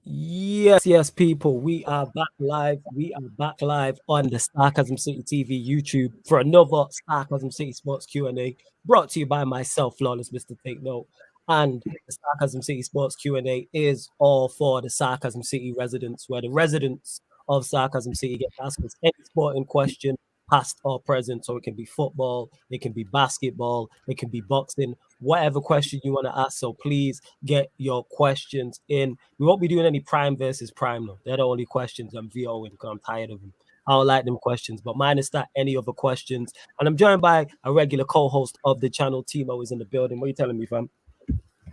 Yes, people. We are back live. We are back live on the Sarcasm City TV YouTube for another Sarcasm City Sports Q&A, brought to you by myself, Flawless Mr. Take Note. And the Sarcasm City Sports Q&A is all for the Sarcasm City residents, where the residents of Sarcasm City get to ask us any sporting question, past or present. So it can be football, it can be basketball, it can be boxing, whatever question you want to ask. So please get your questions in. We won't be doing any prime versus prime though. They're the only questions I'm VOing because I'm tired of them. I don't like them questions, but minus that, any other questions. And I'm joined by a regular co-host of the channel. Timo is in the building. What are you telling me, fam?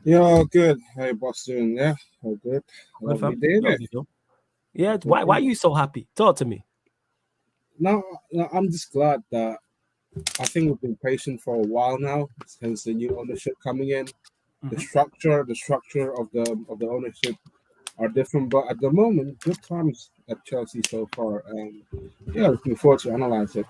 Yeah, all good. How you boss doing? Yeah, all good. Good, Lovely fam. day, No, mate. you don't. Yeah. Good Why day. are you so happy? Talk to me. No, I'm just glad that I think we've been patient for a while now since the new ownership coming in. The Mhm. structure of the ownership are different, but at the moment, good times at Chelsea so far. And yeah, looking forward to analyze it.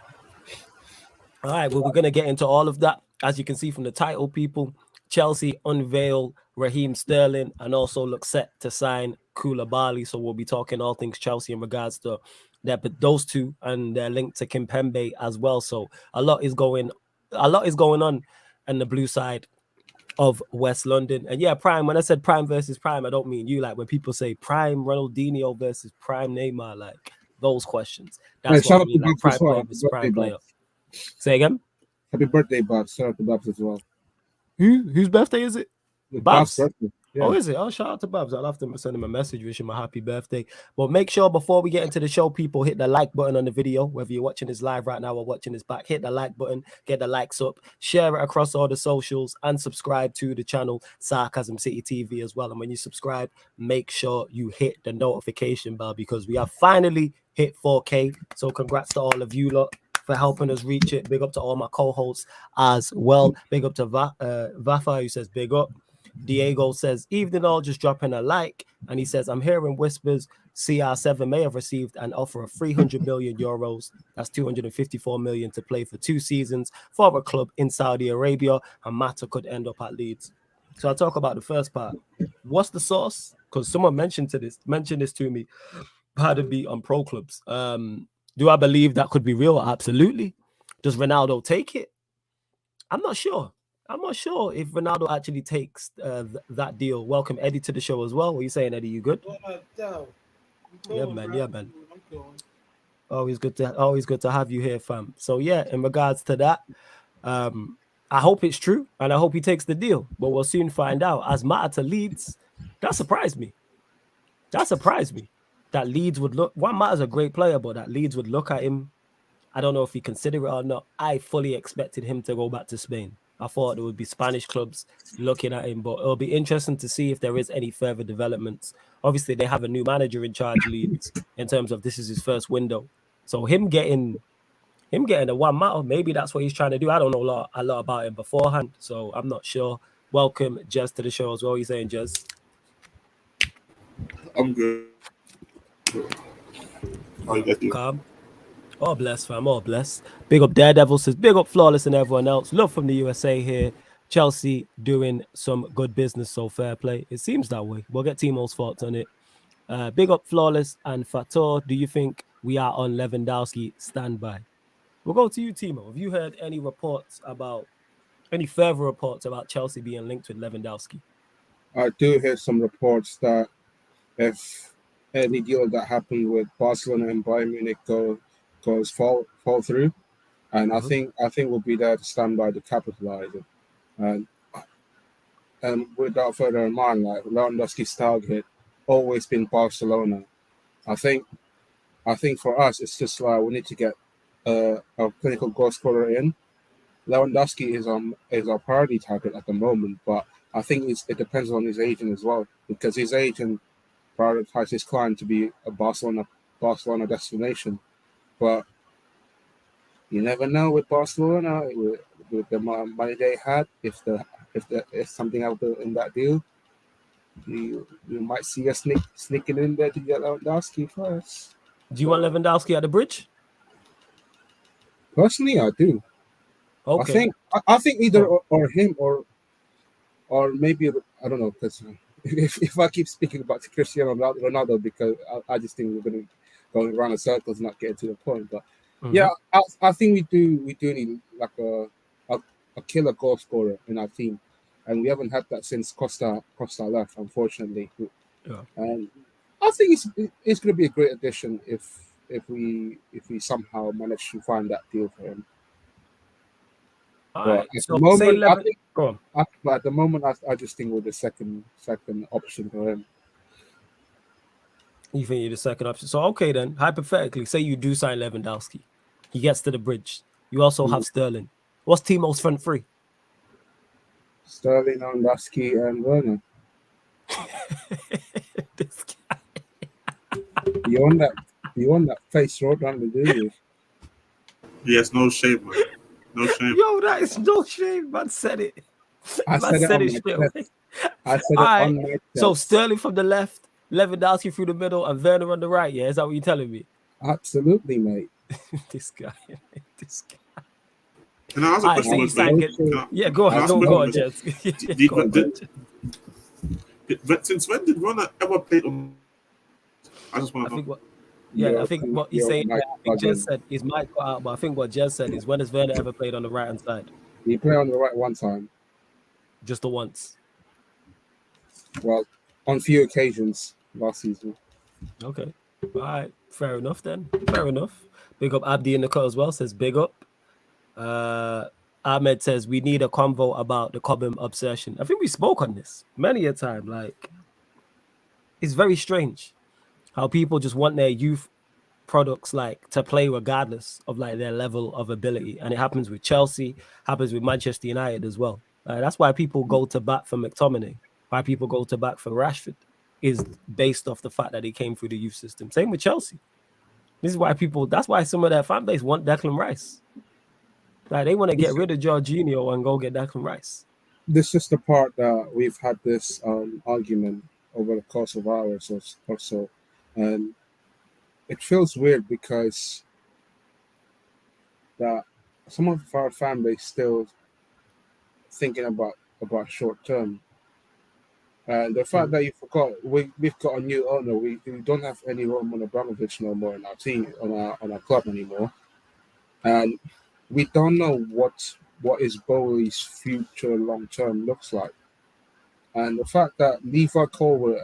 All right, well, we're going to get into all of that. As you can see from the title, people, Chelsea unveil Raheem Sterling and also look set to sign Koulibaly. So we'll be talking all things Chelsea in regards to that, but those two and their link to Kimpembe as well. So a lot is going on in the blue side of West London. And yeah, prime. When I said prime versus prime, I don't mean you. Like when people say prime Ronaldinho versus prime Neymar, like those questions. Hey, That's what shout I out to mean. Like Babs as prime well. player Happy versus birthday, prime player. Babs. Say again. Happy birthday, Babs. Shout out to Babs as well. Whose birthday is it? Babs' Babs. birthday. Oh, Yeah. is it? Oh, shout out to Babs. I'll have to send him a message, wish him a happy birthday. But make sure before we get into the show, people hit the like button on the video, whether you're watching this live right now or watching this back. Hit the like button, get the likes up, share it across all the socials, and subscribe to the channel Sarcasm City TV as well. And when you subscribe, make sure you hit the notification bell because we have finally hit 4K. So congrats to all of you lot for helping us reach it. Big up to all my co-hosts as well. Big up to Vafa, who says big up. Diego says, evening all, just dropping a like. And he says, I'm hearing whispers CR7 may have received an offer of 300 million euros. That's 254 million to play for 2 seasons for a club in Saudi Arabia. And Mata could end up at Leeds. So I'll talk about the first part. What's the source? Because someone mentioned this to me, pardon me, on pro clubs. Do I believe that could be real? Absolutely. Does Ronaldo take it? I'm not sure. I'm not sure if Ronaldo actually takes that deal. Welcome Eddie to the show as well. What are you saying, Eddie? You good? Yeah, man. Yeah, man. Always good to have you here, fam. So yeah, in regards to that, I hope it's true and I hope he takes the deal. But we'll soon find out. As Mata to Leeds, that surprised me. That surprised me. That Leeds would look. One Mata's a great player, but that Leeds would look at him. I don't know if he considered it or not. I fully expected him to go back to Spain. I thought there would be Spanish clubs looking at him, but it'll be interesting to see if there is any further developments. Obviously, they have a new manager in charge, Leeds, in terms of this is his first window. So him getting a one Mata, maybe that's what he's trying to do. I don't know a lot about him beforehand, so I'm not sure. Welcome, Jez, to the show as well. You saying, Jez? I'm good. How you guys doing? Calm. Oh, bless, fam. Oh, bless. Big up Daredevil says, big up Flawless and everyone else. Love from the USA here. Chelsea doing some good business, so fair play. It seems that way. We'll get Timo's thoughts on it. Big up Flawless and Fator. Do you think we are on Lewandowski standby? We'll go to you, Timo. Have you heard any further reports about Chelsea being linked with Lewandowski? I do hear some reports that if any deal that happened with Barcelona and Bayern Munich goes fall through, and I think we'll be there to stand by to capitalize it. And without further in mind, like Lewandowski's target always been Barcelona. I think for us it's just like we need to get a clinical goal scorer in. Lewandowski is our priority target at the moment, but I think it depends on his agent as well because his agent prioritizes his client to be a Barcelona destination. But you never know with Barcelona with the money they had. If something happened in that deal, you might see us sneaking in there to get Lewandowski first. Do you want Lewandowski at the bridge? Personally, I do. Okay. I think either or him or maybe I don't know because if I keep speaking about Cristiano Ronaldo, because I just think we're going to go around in circles and not get to the point. But yeah, I think we do need like a killer goal scorer in our team, and we haven't had that since Costa left, unfortunately. Yeah. And I think it's going to be a great addition if we somehow manage to find that deal for him. All But right. at So the moment, say 11. Go on. but at the moment, I just think we're the second option for him. You think you're the second option. So okay then, hypothetically, say you do sign Lewandowski. He gets to the bridge. You also have Sterling. What's Timo's front three? Sterling, Lewandowski, and Werner. This guy. You want that face right down the do. Yes, no shame, man. No shame. Yo, that is no shame. Man said it. I said it on my chest. I said it on my chest. So Sterling from the left, Lewandowski through the middle, and Werner on the right. Yeah, is that what you're telling me? Absolutely, mate. This guy. This guy. Can I ask a question? Yeah, go on. Go on, Jess. But since when did Ronaldo ever play on? I just want to know. I think what he's saying, I think Jess said his mic got out, but I think what Jess said is, when has Werner ever played on the right hand side? He played on the right one time. Just the once. Well, on few occasions last season. Okay. All right. Fair enough then. Fair enough. Big up Abdi in the cut as well. Says big up. Ahmed says we need a convo about the Cobham obsession. I think we spoke on this many a time. Like, it's very strange how people just want their youth products like to play regardless of like their level of ability, and it happens with Chelsea, happens with Manchester United as well. That's why people go to bat for McTominay. Why people go to bat for Rashford is based off the fact that he came through the youth system. Same with Chelsea. This is why that's why some of their fan base want Declan Rice. Like, they want to get rid of Jorginho and go get Declan Rice. This is the part that we've had this argument over the course of hours or so. And it feels weird because that some of our fan base still thinking about short term. And the fact that you forgot we've got a new owner. We don't have any Roman Abramovich no more in our team, on our club anymore. And we don't know what is Bowley's future long term looks like. And the fact that Levi Colwill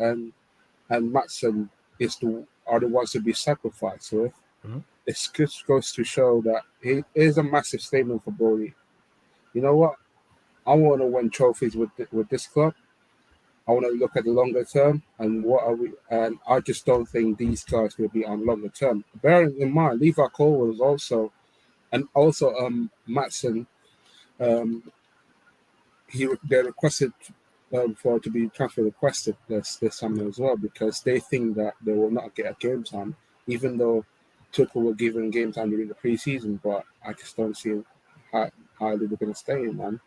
and Matson are the ones to be sacrificed with, it just goes to show that it is a massive statement for Bowley. You know what? I want to win trophies with this club. I want to look at the longer term and what are we. And I just don't think these guys will be on longer term. Bearing in mind, Levi Colwill is also, and also Matson. They requested for to be transfer requested this summer as well, because they think that they will not get a game time, even though Tuchel will give them game time during the preseason. But I just don't see how they're going to stay in, man.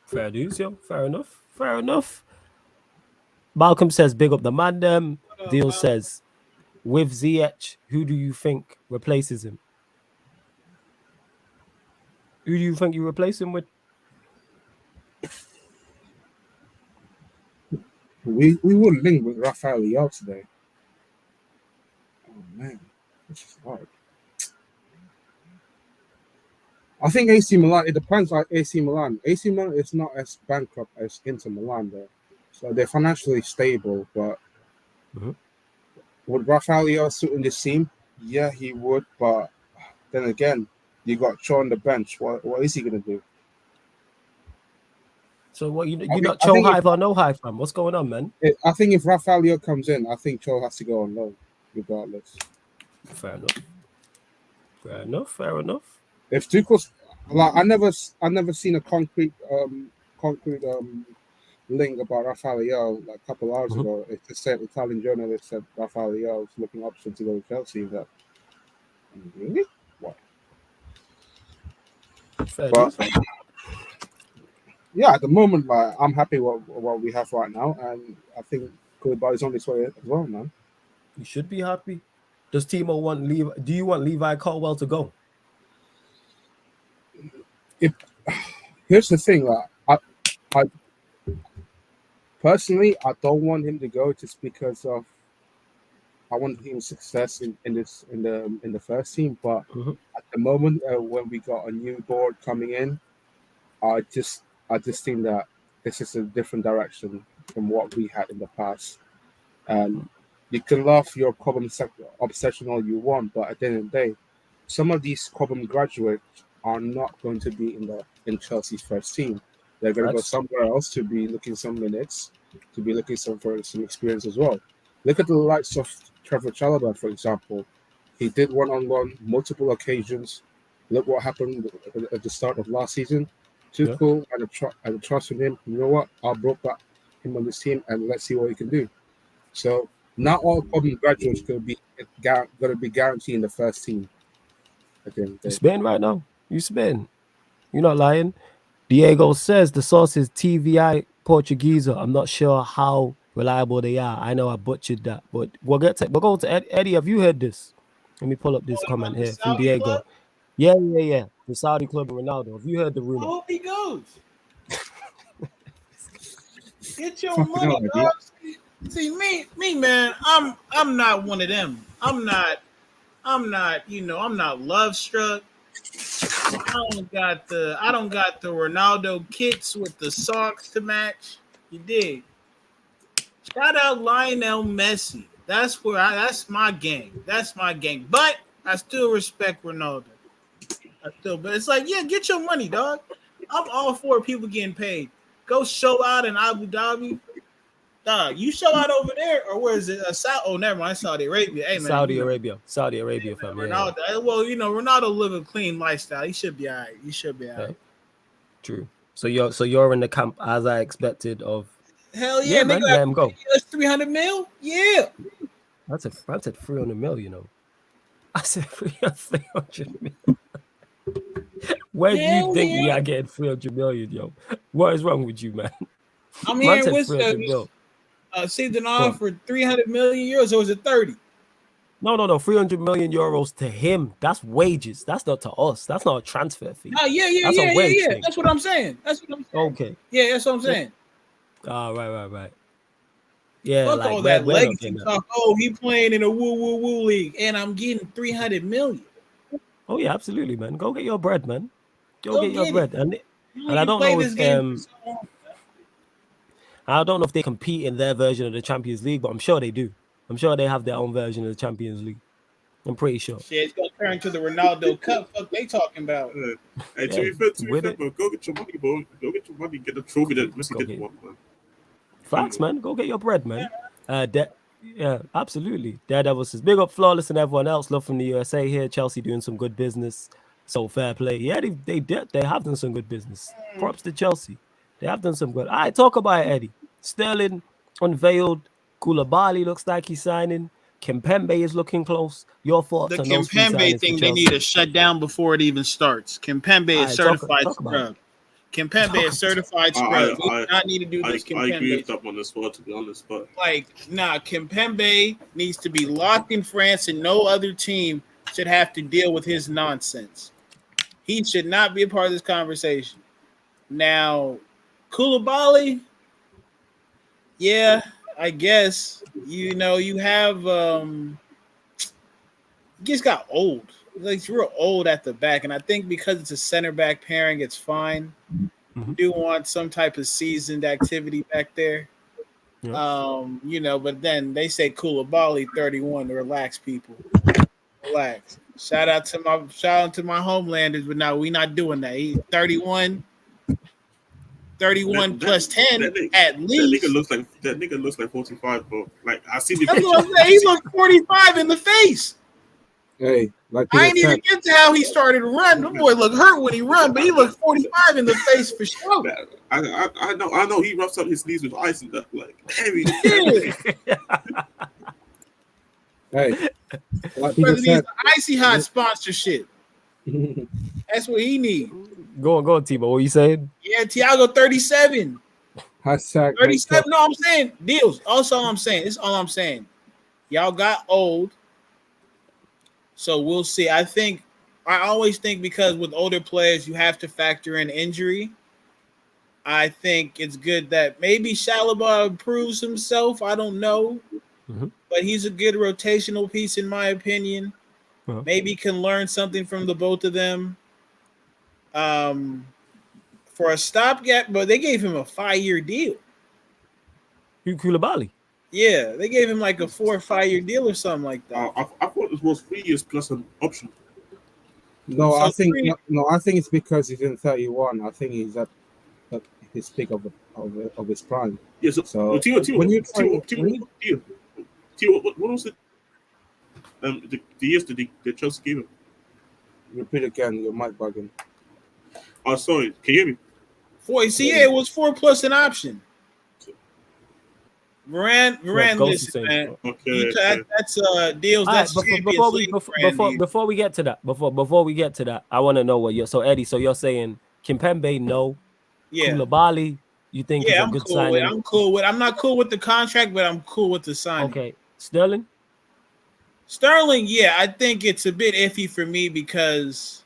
Fair dues, yo. Fair enough. Fair enough. Malcolm says, big up the man them. Deal says, with Ziyech, who do you think replaces him? Who do you think you replace him with? We would link with Rafael Leao today. Oh man, this is hard. I think AC Milan, it depends on AC Milan. AC Milan is not as bankrupt as Inter Milan, though. So they're financially stable, but would Rafael Leao suit in this team? Yeah, he would, but then again, you got Cho on the bench. What is he going to do? So what, you're not Cho hype or no hype, fam? What's going on, man? I think if Rafael Leao comes in, I think Cho has to go on loan, regardless. Fair enough. Fair enough. Fair enough. If Tuchel's like, I never seen a concrete link about Rafael Leao like a couple hours ago. It just said Italian journalist said Rafael Leao was looking option to go to Chelsea. That really what? But yeah, at the moment, like, I'm happy with what we have right now, and I think Koulibaly's on this way as well, man. You should be happy. Does Timo want Levi? Do you want Levi Colwill to go? Here's the thing, like, Personally, I don't want him to go just because of I want him success in the first team. But Mhm. at the moment, when we got a new board coming in, I just I just think that this is a different direction from what we had in the past. And you can laugh your Cobham obsession all you want, but at the end of the day, some of these Cobham graduates are not going to be in Chelsea's first team. They're going to go Facts. somewhere else to be looking some minutes, to be looking for some experience as well. Look at the likes of Trevor Chalobah, for example. He did one-on-one multiple occasions. Look what happened at the start of last season. Yeah. Tuchel and trust in him. You know what? I'll brought back him on this team, and let's see what he can do. So not all Cobham graduates going to be guaranteed in the first team at the end of the You day. spitting right now? You spitting? You're not lying. Diego says the source is TVI Portuguese. I'm not sure how reliable they are. I know I butchered that, but we'll go to Eddie. Have you heard this? Let me pull up this comment About the here from Saudi Diego. club? Yeah. The Saudi club of Ronaldo. Have you heard the I rumor? hope he goes. Get your Fucking hell, money, idea. dog. See me, man. I'm not one of them. I'm not. I'm not love struck. I don't got the Ronaldo kits with the socks to match. You dig? Shout out Lionel Messi. That's my gang. That's my gang. But I still respect Ronaldo. But it's like, yeah, get your money, dog. I'm all for people getting paid. Go show out in Abu Dhabi. Dog, you show out over there, or where is it? Oh, never mind, Saudi Arabia. Hey, man, Saudi Arabia, fam. Ronaldo. Well, Ronaldo live a clean lifestyle. He should be all right. Yeah. True. So you're in the camp as I expected of. Hell yeah, man. Let him go. That's 300 mil. Yeah. That's 300 mil. I said 300 mil. Where do you think we are getting 300 million, yo? What is wrong with you, man? I'm Man here said with 300 mil. Saved an offer for 300 million euros, or was it 30? No, 300 million euros to him. That's wages. That's not to us. That's not a transfer fee. Oh, yeah. That's a wage thing. That's what I'm saying. Okay. Yeah, that's what I'm saying. Right. Yeah, fuck like all that we're not legacy getting that. talk. Oh, he playing in a woo league, and I'm getting 300 million. Oh yeah, absolutely, man. Go get your bread, man. Go get your get bread. And I don't know if I don't know if they compete in their version of the Champions League, but I'm sure they do. I'm sure they have their own version of the Champions League. I'm pretty sure. Shit, it's gonna turn to the Ronaldo Cup. Fuck, they talking about? Hey, to be fair, bro, go get your money, bro. Go get your money, get the trophy that Messi didn't want, man. Facts, man. Go get your bread, man. Yeah, absolutely. Daredevil says, big up Flawless and everyone else. Love from the USA here. Chelsea doing some good business. So fair play. Yeah, they have done some good business. Props to Chelsea. They have done some good. All right, talk about it, Eddie. Sterling unveiled. Koulibaly looks like he's signing. Kimpembe is looking close. Your thoughts The on those three Kimpembe signings thing for they Chelsea? need to shut down before it even starts. Kimpembe is certified scrub. Kimpembe is certified scrub. We do not need to do this Kimpembe. I agree with that one as well, to be honest. But Kimpembe needs to be locked in France, and no other team should have to deal with his nonsense. He should not be a part of this conversation. Now, Koulibaly, yeah, I guess you have he just got old. Like, he's real old at the back, and I think because it's a center back pairing, it's fine. You do want some type of seasoned activity back there. Yeah. But then they say Koulibaly 31 to relax, people. Relax. Shout out to my homelanders, but no, we not doing that. He's 31 plus 10 at least. That nigga looks like 45, bro. Like, I see the That's what I'm saying. He looked 45 in the face. Hey, like I ain't even get to how he started to run. The boy looked hurt when he run, but he looked 45 in the face for sure. I know he roughs up his knees with ice and that, like heavy. Hey, like Brother needs the icy hot sponsorship. That's what he needs. Go on, Timo. What are you saying? Yeah, Thiago 37. Hashtag 37. No, I'm saying deals. Also, all I'm saying. This is all I'm saying. Y'all got old. So we'll see. I always think because with older players, you have to factor in injury. I think it's good that maybe Chalobah improves himself. I don't know, but he's a good rotational piece in my opinion. Maybe can learn something from the both of them. For a stopgap, but they gave him a 5-year deal. Koulibaly. Yeah, they gave him like a 4 or 5 year deal or something like that. I thought it was 3 years plus an option. No, So I think I think it's because he's in 31. I think he's at his peak of his prime. Yeah, so Tio, what was it? The years that the Chelsea gave him. Repeat again. Your mic bugging. Oh, sorry. Can you hear me? 4. See, yeah, it was 4 plus an option. Moran, listen, man. Okay, that's deals. All that's right, before we get to that, before we get to that, I want to know what you're. So Eddie, so you're saying Kimpembe, no. Yeah. Koulibaly, you think is a good signing? I'm cool with. I'm not cool with the contract, but I'm cool with the signing. Okay, Sterling, yeah, I think it's a bit iffy for me because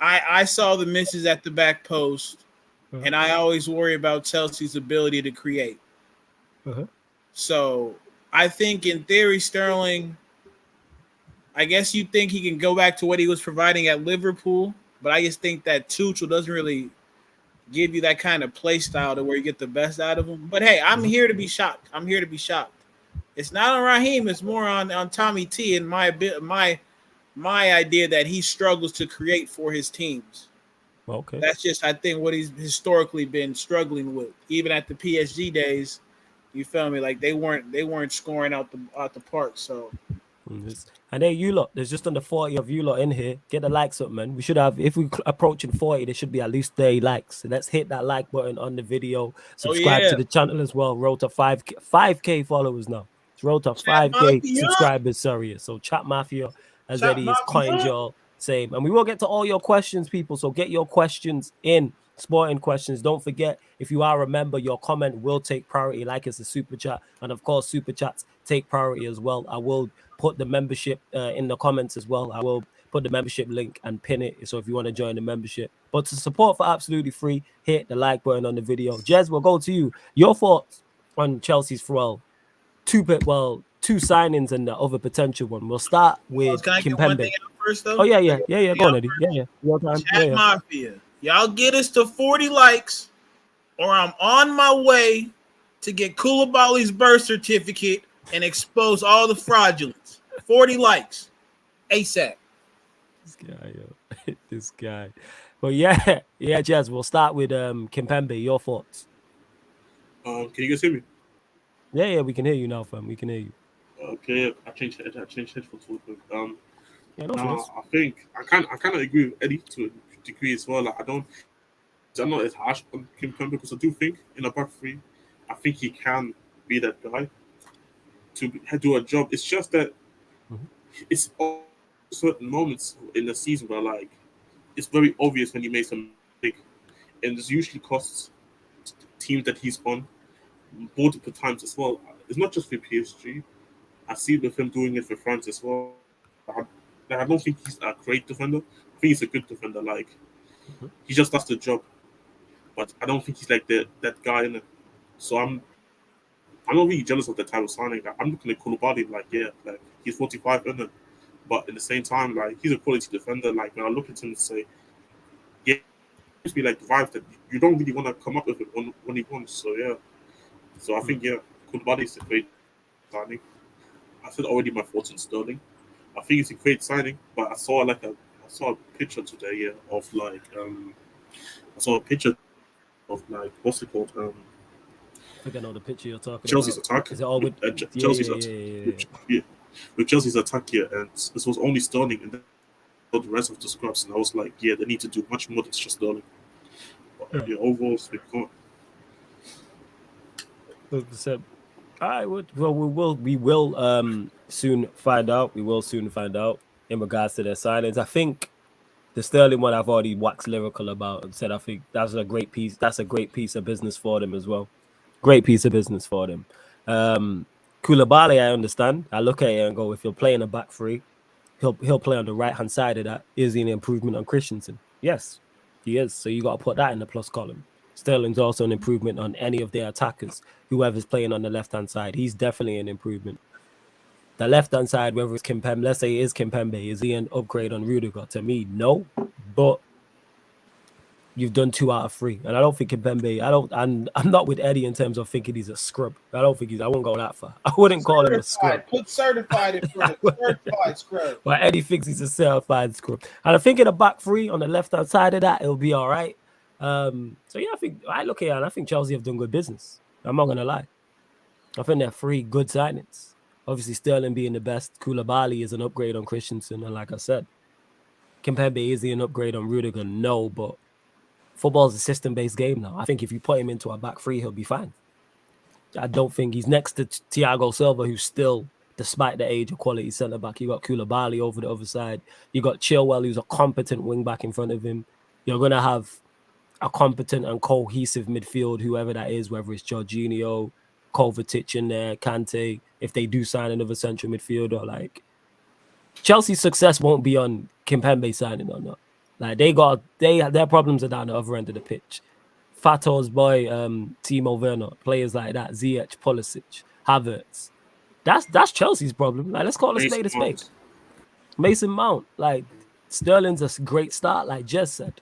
I saw the misses at the back post, and I always worry about Chelsea's ability to create. So I think in theory, Sterling, I guess you think he can go back to what he was providing at Liverpool, but I just think that Tuchel doesn't really give you that kind of play style to where you get the best out of him. But hey, I'm here to be shocked. It's not on RAHEEM, it's more on Tommy T and my idea that he struggles to create for his teams. Okay. That's just, I think, what he's historically been struggling with. Even at the PSG days, you feel me? Like they weren't scoring out the park. So, and hey, you lot, there's just under 40 of you lot in here. Get the likes up, man. We should have, if we approaching 40, there should be at least 30 likes. So let's hit that like button on the video. Subscribe to the channel as well. Roll to 5K followers now. It's roll to 5K subscribers. Sorry, so Chat Mafia, as Eddie has coined y'all. Same, and we will get to all your questions, people. So get your questions in. Sporting questions. Don't forget, if you are a member, your comment will take priority, like it's a super chat, and of course super chats take priority as well. I will put the membership in the comments as well. I will put the membership link and pin it, so if you want to join the membership. But to support for absolutely free, hit the like button on the video. Jez, we'll go to you. Your thoughts on Chelsea's two signings and the other potential one. We'll start with Kimpembe. First, though? Oh yeah. Go on, Eddie. Yeah. Your time. Chat Mafia. Y'all get us to 40 likes, or I'm on my way to get Koulibaly's birth certificate and expose all the fraudulence. 40 likes. ASAP. This guy. But yeah, Jazz, we'll start with Kimpembe. Your thoughts. Can you guys hear me? Yeah, we can hear you now, fam. We can hear you. Okay, I changed headphones real quick. I think I kind of agree with Eddie to a degree as well. Like I'm not as harsh on Kimpembe because I do think in a back three, I think he can be that guy to do a job. It's just that it's all certain moments in the season where like it's very obvious when he makes a mistake, and this usually costs teams that he's on multiple times as well. It's not just for PSG. I see with him doing it for France as well. I don't think he's a great defender. I think he's a good defender. Like he just does the job, but I don't think he's like that guy in it. So I'm not really jealous of the type of signing. I'm looking at Koulibaly like he's 45 in it, but at the same time like he's a quality defender. Like when I look at him and say, yeah, it's be like the vibes that you don't really want to come up with it when he wants. So yeah, so I think Koulibaly is a great signing. I said already my thoughts on Sterling. I think it's a great signing, but I saw a picture today of like what's it called? I think I know the picture you're talking Chelsea's about. attack. Is it all with Chelsea's attack? Yeah, with Chelsea's attack here, and this was only Sterling, and then the rest of the scrubs. And I was like, yeah, they need to do much more than just Sterling. But overall, we can't. We will soon find out. We will soon find out in regards to their signings. I think the Sterling one I've already waxed lyrical about and said I think that's a great piece. That's a great piece of business for them as well. Great piece of business for them. Koulibaly, I understand. I look at it and go, if you're playing a back three, he'll play on the right hand side of that. Is he an improvement on Christensen? Yes, he is. So you got to put that in the plus column. Sterling's also an improvement on any of their attackers. Whoever's playing on the left-hand side, he's definitely an improvement. The left-hand side, whether it's Kimpembe, let's say it is Kimpembe, is he an upgrade on Rudiger? To me, no. But you've done 2 out of 3. And I don't think Kimpembe, I'm not with Eddie in terms of thinking he's a scrub. I won't go that far. I wouldn't call him a scrub. Put certified in front of certified scrub. But Eddie thinks he's a certified scrub. And I think in the back 3 on the left-hand side of that, it'll be all right. So yeah, I look at it and I think Chelsea have done good business. I'm not gonna lie. I think they're 3 good signings. Obviously, Sterling being the best. Koulibaly is an upgrade on Christensen, and like I said, Kimpembe is he an upgrade on Rudiger? No, but football's a system-based game now. I think if you put him into a back 3, he'll be fine. I don't think he's next to Thiago Silva, who's still, despite the age, a quality centre back. You got Koulibaly over the other side. You got Chilwell, who's a competent wing back in front of him. You're gonna have a competent and cohesive midfield, whoever that is, whether it's Jorginho, Kovacic in there, Kante, if they do sign another central midfielder. Like, Chelsea's success won't be on Kimpembe signing or not. Like, their problems are down the other end of the pitch. Fato's boy, Timo Werner, players like that, Ziyech, Pulisic, Havertz. That's Chelsea's problem. Like, let's call a spade a spade. Mason Mount, like, Sterling's a great start, like Jez said.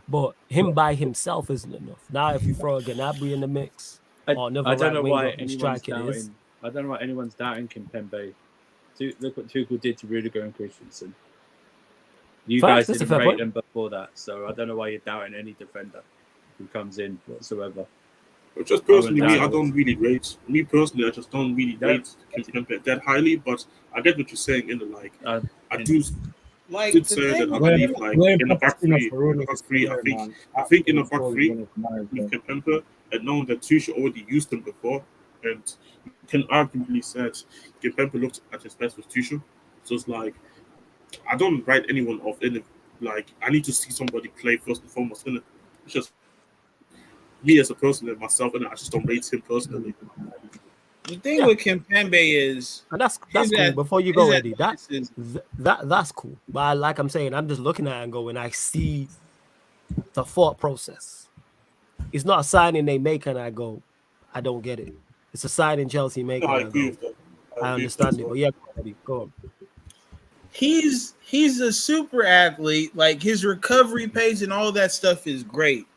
But him by himself isn't enough. Now, if you throw a Gnabry in the mix, I don't know why anyone's doubting Kimpembe. Look what Tuchel did to Rudiger and Christensen. You guys didn't rate them before that, so I don't know why you're doubting any defender who comes in whatsoever. But just personally, I don't really rate. Me personally, I just don't really rate Kimpembe that highly. But I get what you're saying. I do. Like, did say that I believe, like, in the back 3, I think in the back 3 with Kimpembe, and knowing that Tuchel already used him before, and you can arguably say Kimpembe looked at his best with Tuchel. So it's like, I don't write anyone off in it. Like, I need to see somebody play first and foremost. In it. It's just me as a person and myself, and I just don't rate him personally. The thing with Kimpembe is, and that's cool. Before you go, Eddie, that's cool. But like I'm saying, I'm just looking at it and going, I see the thought process. It's not a signing they make and I go, I don't get it. It's a signing Chelsea make. No, I agree with that. I understand it, but yeah, Eddie, go on. He's a super athlete. Like, his recovery pace and all that stuff is great.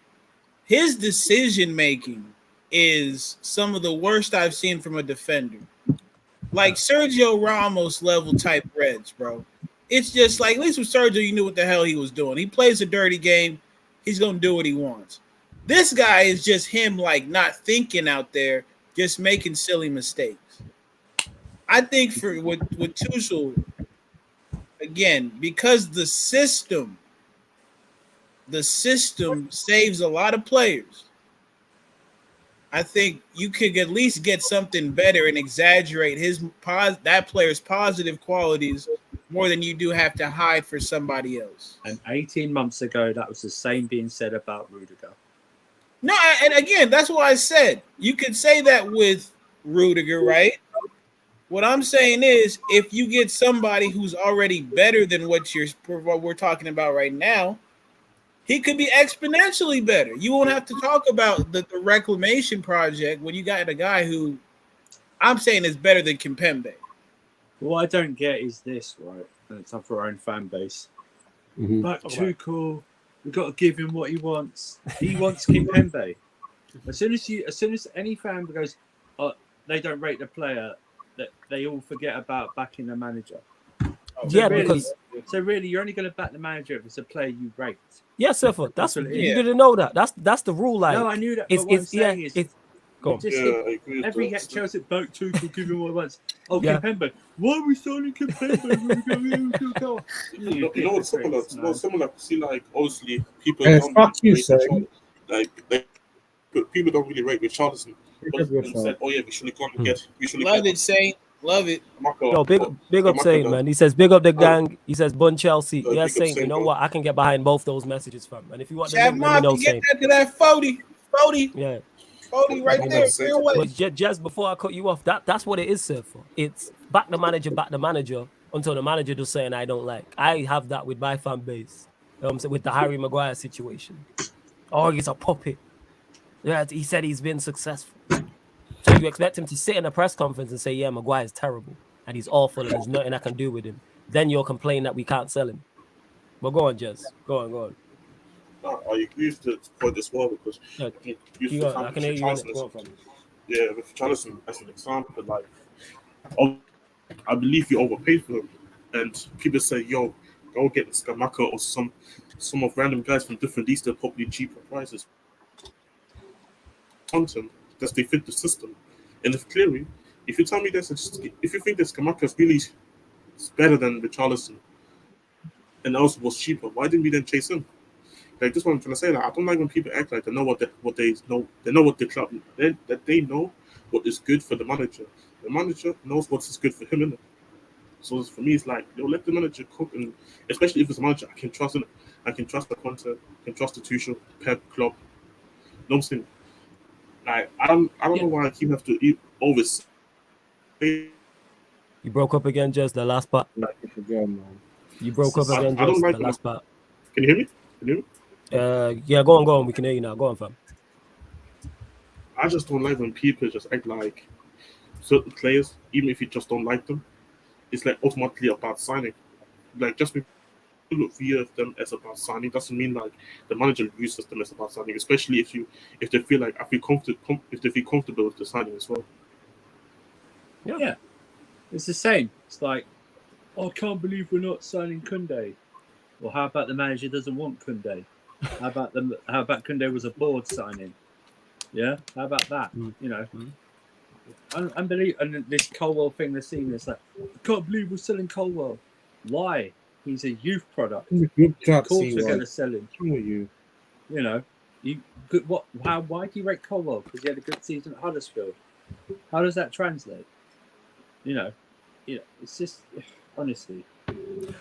His decision making is some of the worst I've seen from a defender. Like Sergio Ramos level type Reds, bro. It's just like, at least with Sergio, you knew what the hell he was doing. He plays a dirty game. He's going to do what he wants. This guy is just him, like, not thinking out there, just making silly mistakes. I think with Tuchel, again, because the system saves a lot of players. I think you could at least get something better and exaggerate that player's positive qualities more than you do have to hide for somebody else. And 18 months ago, that was the same being said about Rudiger. No, and again, that's what I said. You could say that with Rudiger, right? What I'm saying is, if you get somebody who's already better than what we're talking about right now, he could be exponentially better. You won't have to talk about the reclamation project when you got a guy who I'm saying is better than Kimpembe. What I don't get is this, right? And it's up for our own fan base. Mm-hmm. But Tuchel, we've got to give him what he wants. He wants Kimpembe. As soon as any fan goes, oh, they don't rate the player, that they all forget about backing the manager. So really, you're only going to back the manager if it's a player you rate. Yes, sir. That's you didn't know that. That's the rule. Like, no, I knew that. But what I'm saying is, every Chelsea boat Tuchel give him what he wants. Oh, Kimpembe. Why are we signing Kimpembe? You know what's similar? See, like, obviously, people don't rate people don't really rate Richarlison. Said, oh yeah, we should have gone and get. Love it, Saint. Love it. Yo, big up Saint, man. He says, big up the gang. He says, Bun Chelsea. Yes, Saint. You know what? I can get behind both those messages, fam. And if you want to let me know, Saint. Get that 40. Yeah. 40 right there. But just before I cut you off, that's what it is, sir. For it's back the manager until the manager does something I don't like. I have that with my fan base. With the Harry Maguire situation. Or he's a puppet. Yeah, he said he's been successful. So you expect him to sit in a press conference and say, yeah, Maguire's terrible and he's awful and there's nothing I can do with him. Then you'll complain that we can't sell him. But go on, Jez. Go on. I agree with the point as well because Yeah, I think use the I can hear you in it. Richarlison Go on, fam. with Richarlison as an example, like I believe you overpaid for him, and people say, "Yo, go get Skamaka or some of random guys from different leagues that probably cheaper prices." Content that they fit the system, and if you tell me if you think that Skamaka is really better than Richarlison and also was cheaper, why didn't we then chase him? Like, this is what I'm trying to say. Like, I don't like when people act like they know what they know. They know what the club that they know what is good for the manager. The manager knows what is good for him, innit? So for me, it's like, let the manager cook, and especially if it's a manager I can trust in. I can trust the content. I can trust the Tuchel, Pep, Klopp. You know what I'm saying? Like, I don't know why I keep have to always. You broke up again, Jez, the last part. Like it again, man. You broke up again, I don't Jez, like the last part. Can you hear me? Can you hear me? Yeah, go on. We can hear you now. Go on, fam. I just don't like when people just act like certain players, even if you just don't like them, it's like automatically a bad signing. Like, just because you look view them as a bad signing doesn't mean like the manager views them as a bad signing. Especially if they feel like if they feel comfortable with the signing as well. Yeah, it's the same. It's like, I can't believe we're not signing Koundé. Well, how about the manager doesn't want Koundé? How about Koundé was a board signing? Yeah, how about that? You know, unbelievable. And this Colwell thing, they're seeing this like, I can't believe we're selling Colwell. Why? He's a youth product. Of course, we're going to sell him. You know, why do you rate Colwell? Because he had a good season at Huddersfield. How does that translate? You know, it's just honestly.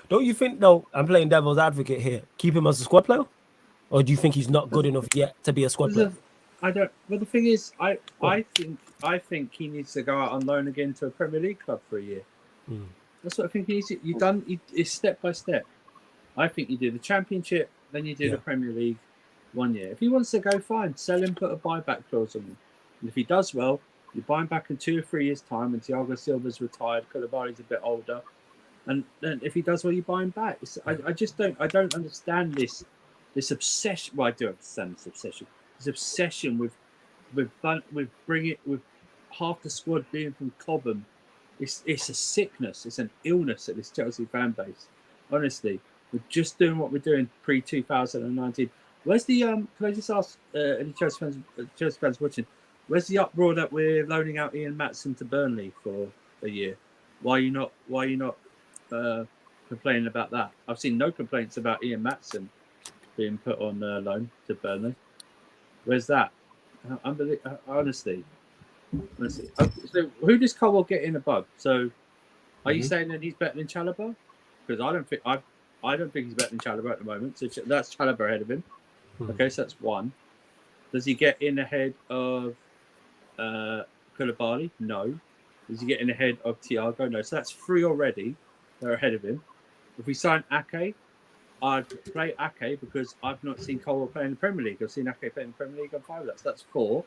Don't you think though? I'm playing devil's advocate here. Keep him as a squad player, or do you think he's not good enough yet to be a squad player? I don't. Well, the thing is, I think he needs to go out on loan again to a Premier League club for a year. That's what I think he needs. It's step by step. I think you do the Championship, then you do the Premier League 1 year. If he wants to go, fine, sell him, put a buyback clause on him. And if he does well, you buy him back in 2 or 3 years' time, and Thiago Silva's retired, Koulibaly's a bit older, and then if he does well, you buy him back. I just don't. I don't understand this obsession. Well, I do understand this obsession. This obsession with half the squad being from Cobham. It's a sickness. It's an illness at this Chelsea fan base. Honestly, we're just doing what we're doing pre-2019. Where's the Can I just ask any Chelsea fans watching? Where's the uproar that we're loaning out Ian Maatsen to Burnley for a year? Why are you not complaining about that? I've seen no complaints about Ian Maatsen being put on loan to Burnley. Where's that? Honestly. So who does Colwell get in above? So are you saying that he's better than Chalobah? Because I don't think he's better than Chalobah at the moment. So that's Chalobah ahead of him. Okay, so that's one. Does he get in ahead of Koulibaly? No. Does he get in ahead of Thiago? No. So that's 3 already. They're ahead of him. If we sign Ake, I'd play Ake because I've not seen Colwell play in the Premier League. I've seen Ake play in the Premier League on 5. That's 4.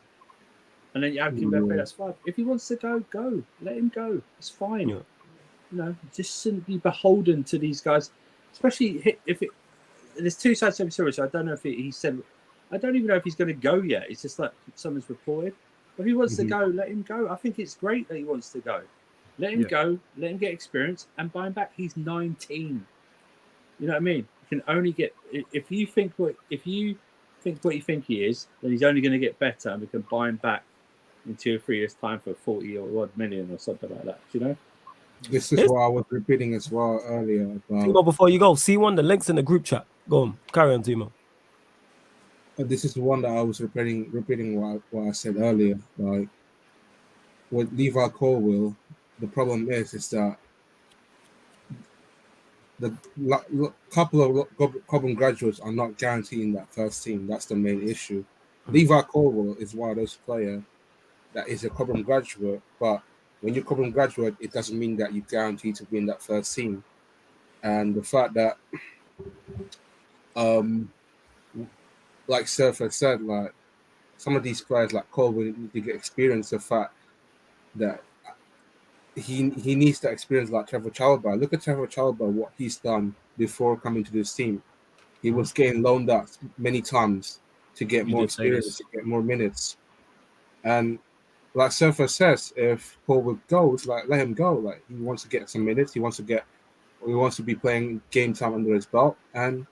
And then you have Kimpembe, that's 5. If he wants to go. Let him go. It's fine. Yeah. You know, just shouldn't be beholden to these guys. Especially if there's 2 sides to every story, so I don't know if he said, I don't even know if he's going to go yet. It's just like someone's reported. But if he wants to go, let him go. I think it's great that he wants to go. Let him go, let him get experience, and buy him back. He's 19. You know what I mean? You can only get, if you think what you think he is, then he's only going to get better, and we can buy him back in 2 or 3 years' time for 40 or odd million or something like that. You know? This is what I was repeating as well earlier. Timo, before you go, C1, the links in the group chat. Go on, carry on, Timo. This is the one that I was repeating what I said earlier. Like with Levi Colwill, the problem is that the couple of Cobham graduates are not guaranteeing that first team. That's the main issue. Levi Colwill is one of those players that is a Cobham graduate, but when you're a Cobham graduate, it doesn't mean that you're guaranteed to be in that first team. And the fact that, like Surfer said, like some of these guys like Cobham need to get experience. The fact that he needs that experience like Trevor Chalobah. Look at Trevor Chalobah, what he's done before coming to this team. He was getting loaned out many times to get more experience, to get more minutes. And like Surfer says, if Cobham goes, like let him go. Like he wants to get some minutes. He wants to be playing game time under his belt. And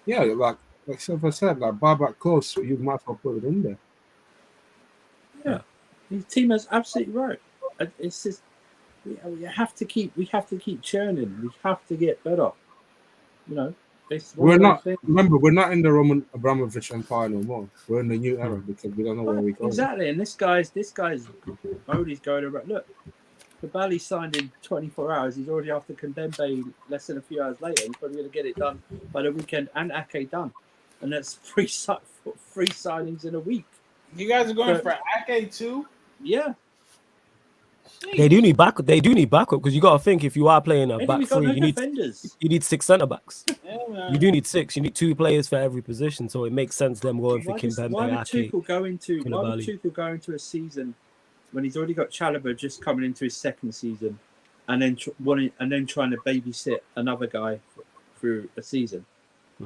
yeah, like Surfer said, like buyback clause, you might as well put it in there. Yeah, the team is absolutely right. It's just we have to keep churning. We have to get better. You know, we're not in the Roman Abramovich empire no more. We're in the new era because we don't know where we go. Exactly, and this guy's Modi's going around. Look, Koulibaly signed in 24 hours. He's already after Kimpembe less than a few hours later. He's probably going to get it done by the weekend, and Ake done, and that's three signings in a week. You guys are going for Ake too? Yeah. They do need backup because you got to think if you are playing a back three, you need 6 centre backs. Yeah, you do need 6. You need 2 players for every position, so it makes sense them going for Kimpembe. Why would Tuchel go into a season when he's already got Chalobah just coming into his second season, and then trying to babysit another guy through a season?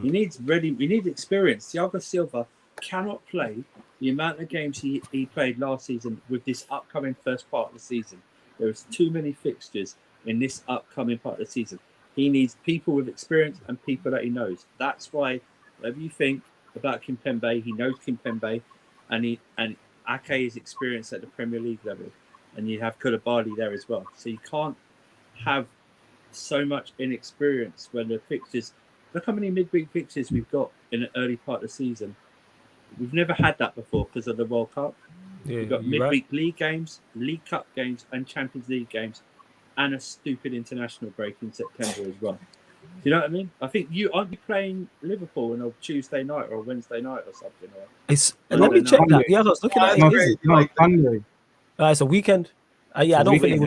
He needs experience. Thiago Silva cannot play the amount of games he played last season with this upcoming first part of the season. There's too many fixtures in this upcoming part of the season. He needs people with experience and people that he knows. That's why, whatever you think about Kimpembe, he knows Kimpembe, and Ake is experienced at the Premier League level, and you have Koulibaly there as well. So you can't have so much inexperience when the fixtures. Look how many midweek fixtures we've got in the early part of the season. We've never had that before because of the World Cup. Yeah, we've got midweek league games, League Cup games, and Champions League games, and a stupid international break in September as well. Do you know what I mean? I think aren't you playing Liverpool on a Tuesday night or a Wednesday night or something? Let me check that. Yeah, I was looking at it. Sunday. It's a weekend. I don't think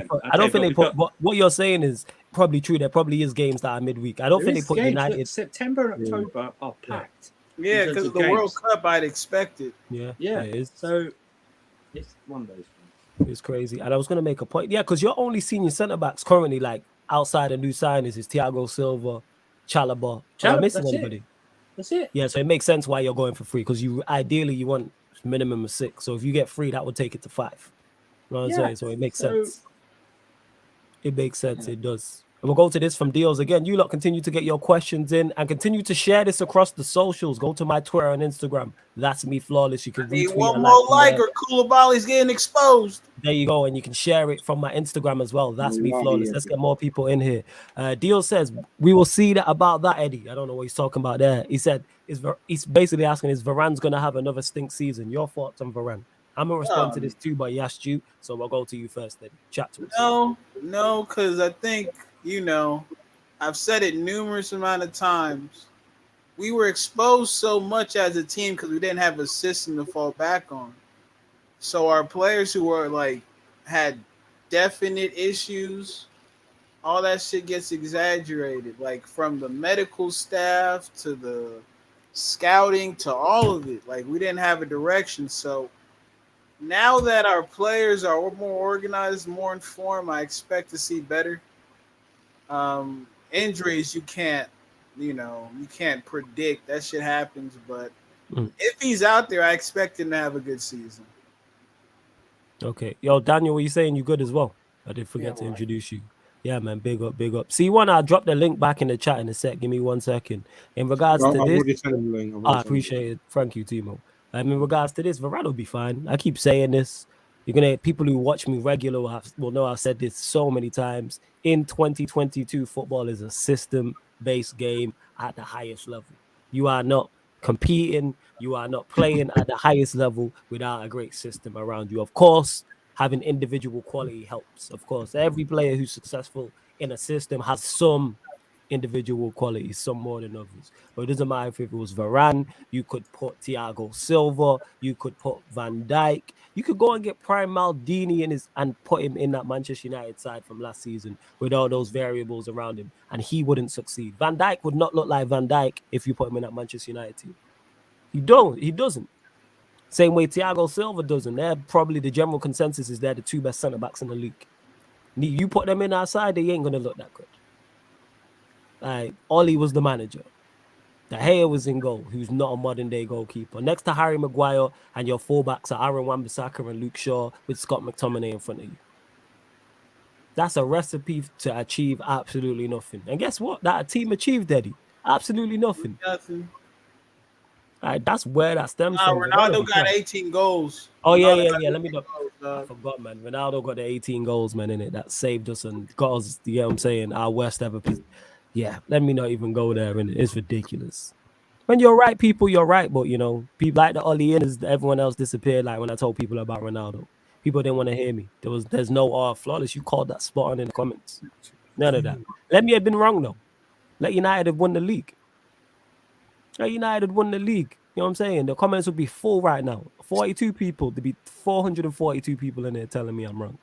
they put. What you're saying is probably true. There probably is games that are midweek. I don't think they put United. September and October are packed. Yeah, because of the World Cup, I'd expect it. Yeah. It is. So it's one of those things. It's crazy. And I was going to make a point. Yeah, because your only senior centre backs currently, like outside of new signings, is Thiago Silva, Chalobah. Am I missing anybody? That's it. Yeah, so it makes sense why you're going for 3 because you want minimum of 6. So if you get 3, that would take it to 5. You know what I'm saying? So it makes sense. It makes sense. It does. And we'll go to this from Deals again. You lot continue to get your questions in and continue to share this across the socials. Go to my Twitter and Instagram. That's me flawless. You can retweet one more like or Koulibaly's getting exposed. There you go. And you can share it from my Instagram as well. That's me flawless. Let's get more people in here. Deal says, we will see that about that, Eddie. I don't know what he's talking about there. He said, he's basically asking, is Varane's going to have another stink season? Your thoughts on Varane? I'm going to respond to this too, but he asked you. So we'll go to you first, Eddie. Chat to us. No, because I think, I've said it numerous amount of times. We were exposed so much as a team because we didn't have a system to fall back on. So our players who were had definite issues, all that shit gets exaggerated. Like from the medical staff to the scouting to all of it. Like we didn't have a direction. So now that our players are more organized, more informed, I expect to see better. Injuries you can't predict. That shit happens, but if he's out there, I expect him to have a good season. Okay. Yo, Daniel, what you saying? You good as well? I did forget to introduce you. Yeah, man, big up. See, I'll drop the link back in the chat in a sec. Give me 1 second. In regards to this, I appreciate it. Thank you, Timo. In regards to this, Varane will be fine. I keep saying this. People who watch me regular will know I've said this so many times. In 2022, football is a system-based game at the highest level. You are not competing. You are not playing at the highest level without a great system around you. Of course, having individual quality helps. Of course, every player who's successful in a system has some individual qualities, some more than others. But it doesn't matter if it was Varane, you could put Thiago Silva, you could put Van Dijk, you could go and get Prime Maldini and put him in that Manchester United side from last season with all those variables around him, and he wouldn't succeed. Van Dijk would not look like Van Dijk if you put him in that Manchester United team. He doesn't. Same way Thiago Silva does, and they're probably the general consensus is they're the 2 best centre backs in the league. You put them in outside, they ain't gonna look that good. Like Ollie was the manager. De Gea was in goal, who's not a modern day goalkeeper. Next to Harry Maguire, and your fullbacks are Aaron Wan-Bissaka and Luke Shaw with Scott McTominay in front of you. That's a recipe to achieve absolutely nothing. And guess what? That team achieved, Eddie. Absolutely nothing. Right, that's where that stems from. Ronaldo got 18 goals. Oh, yeah. Ronaldo Let me look. I forgot, man. Ronaldo got the 18 goals, man, in it. That saved us and got us, you know what I'm saying, our worst ever. Yeah, let me not even go there, and it's ridiculous. When you're right, people, you're right. But, you know, people like the Ollie Inners, everyone else disappeared. Like when I told people about Ronaldo, people didn't want to hear me. There's no flawless. You called that spot on in the comments. None of that. Let me have been wrong, though. Let United have won the league. Let United won the league. You know what I'm saying? The comments would be full right now. 42 people. There'd be 442 people in there telling me I'm wrong.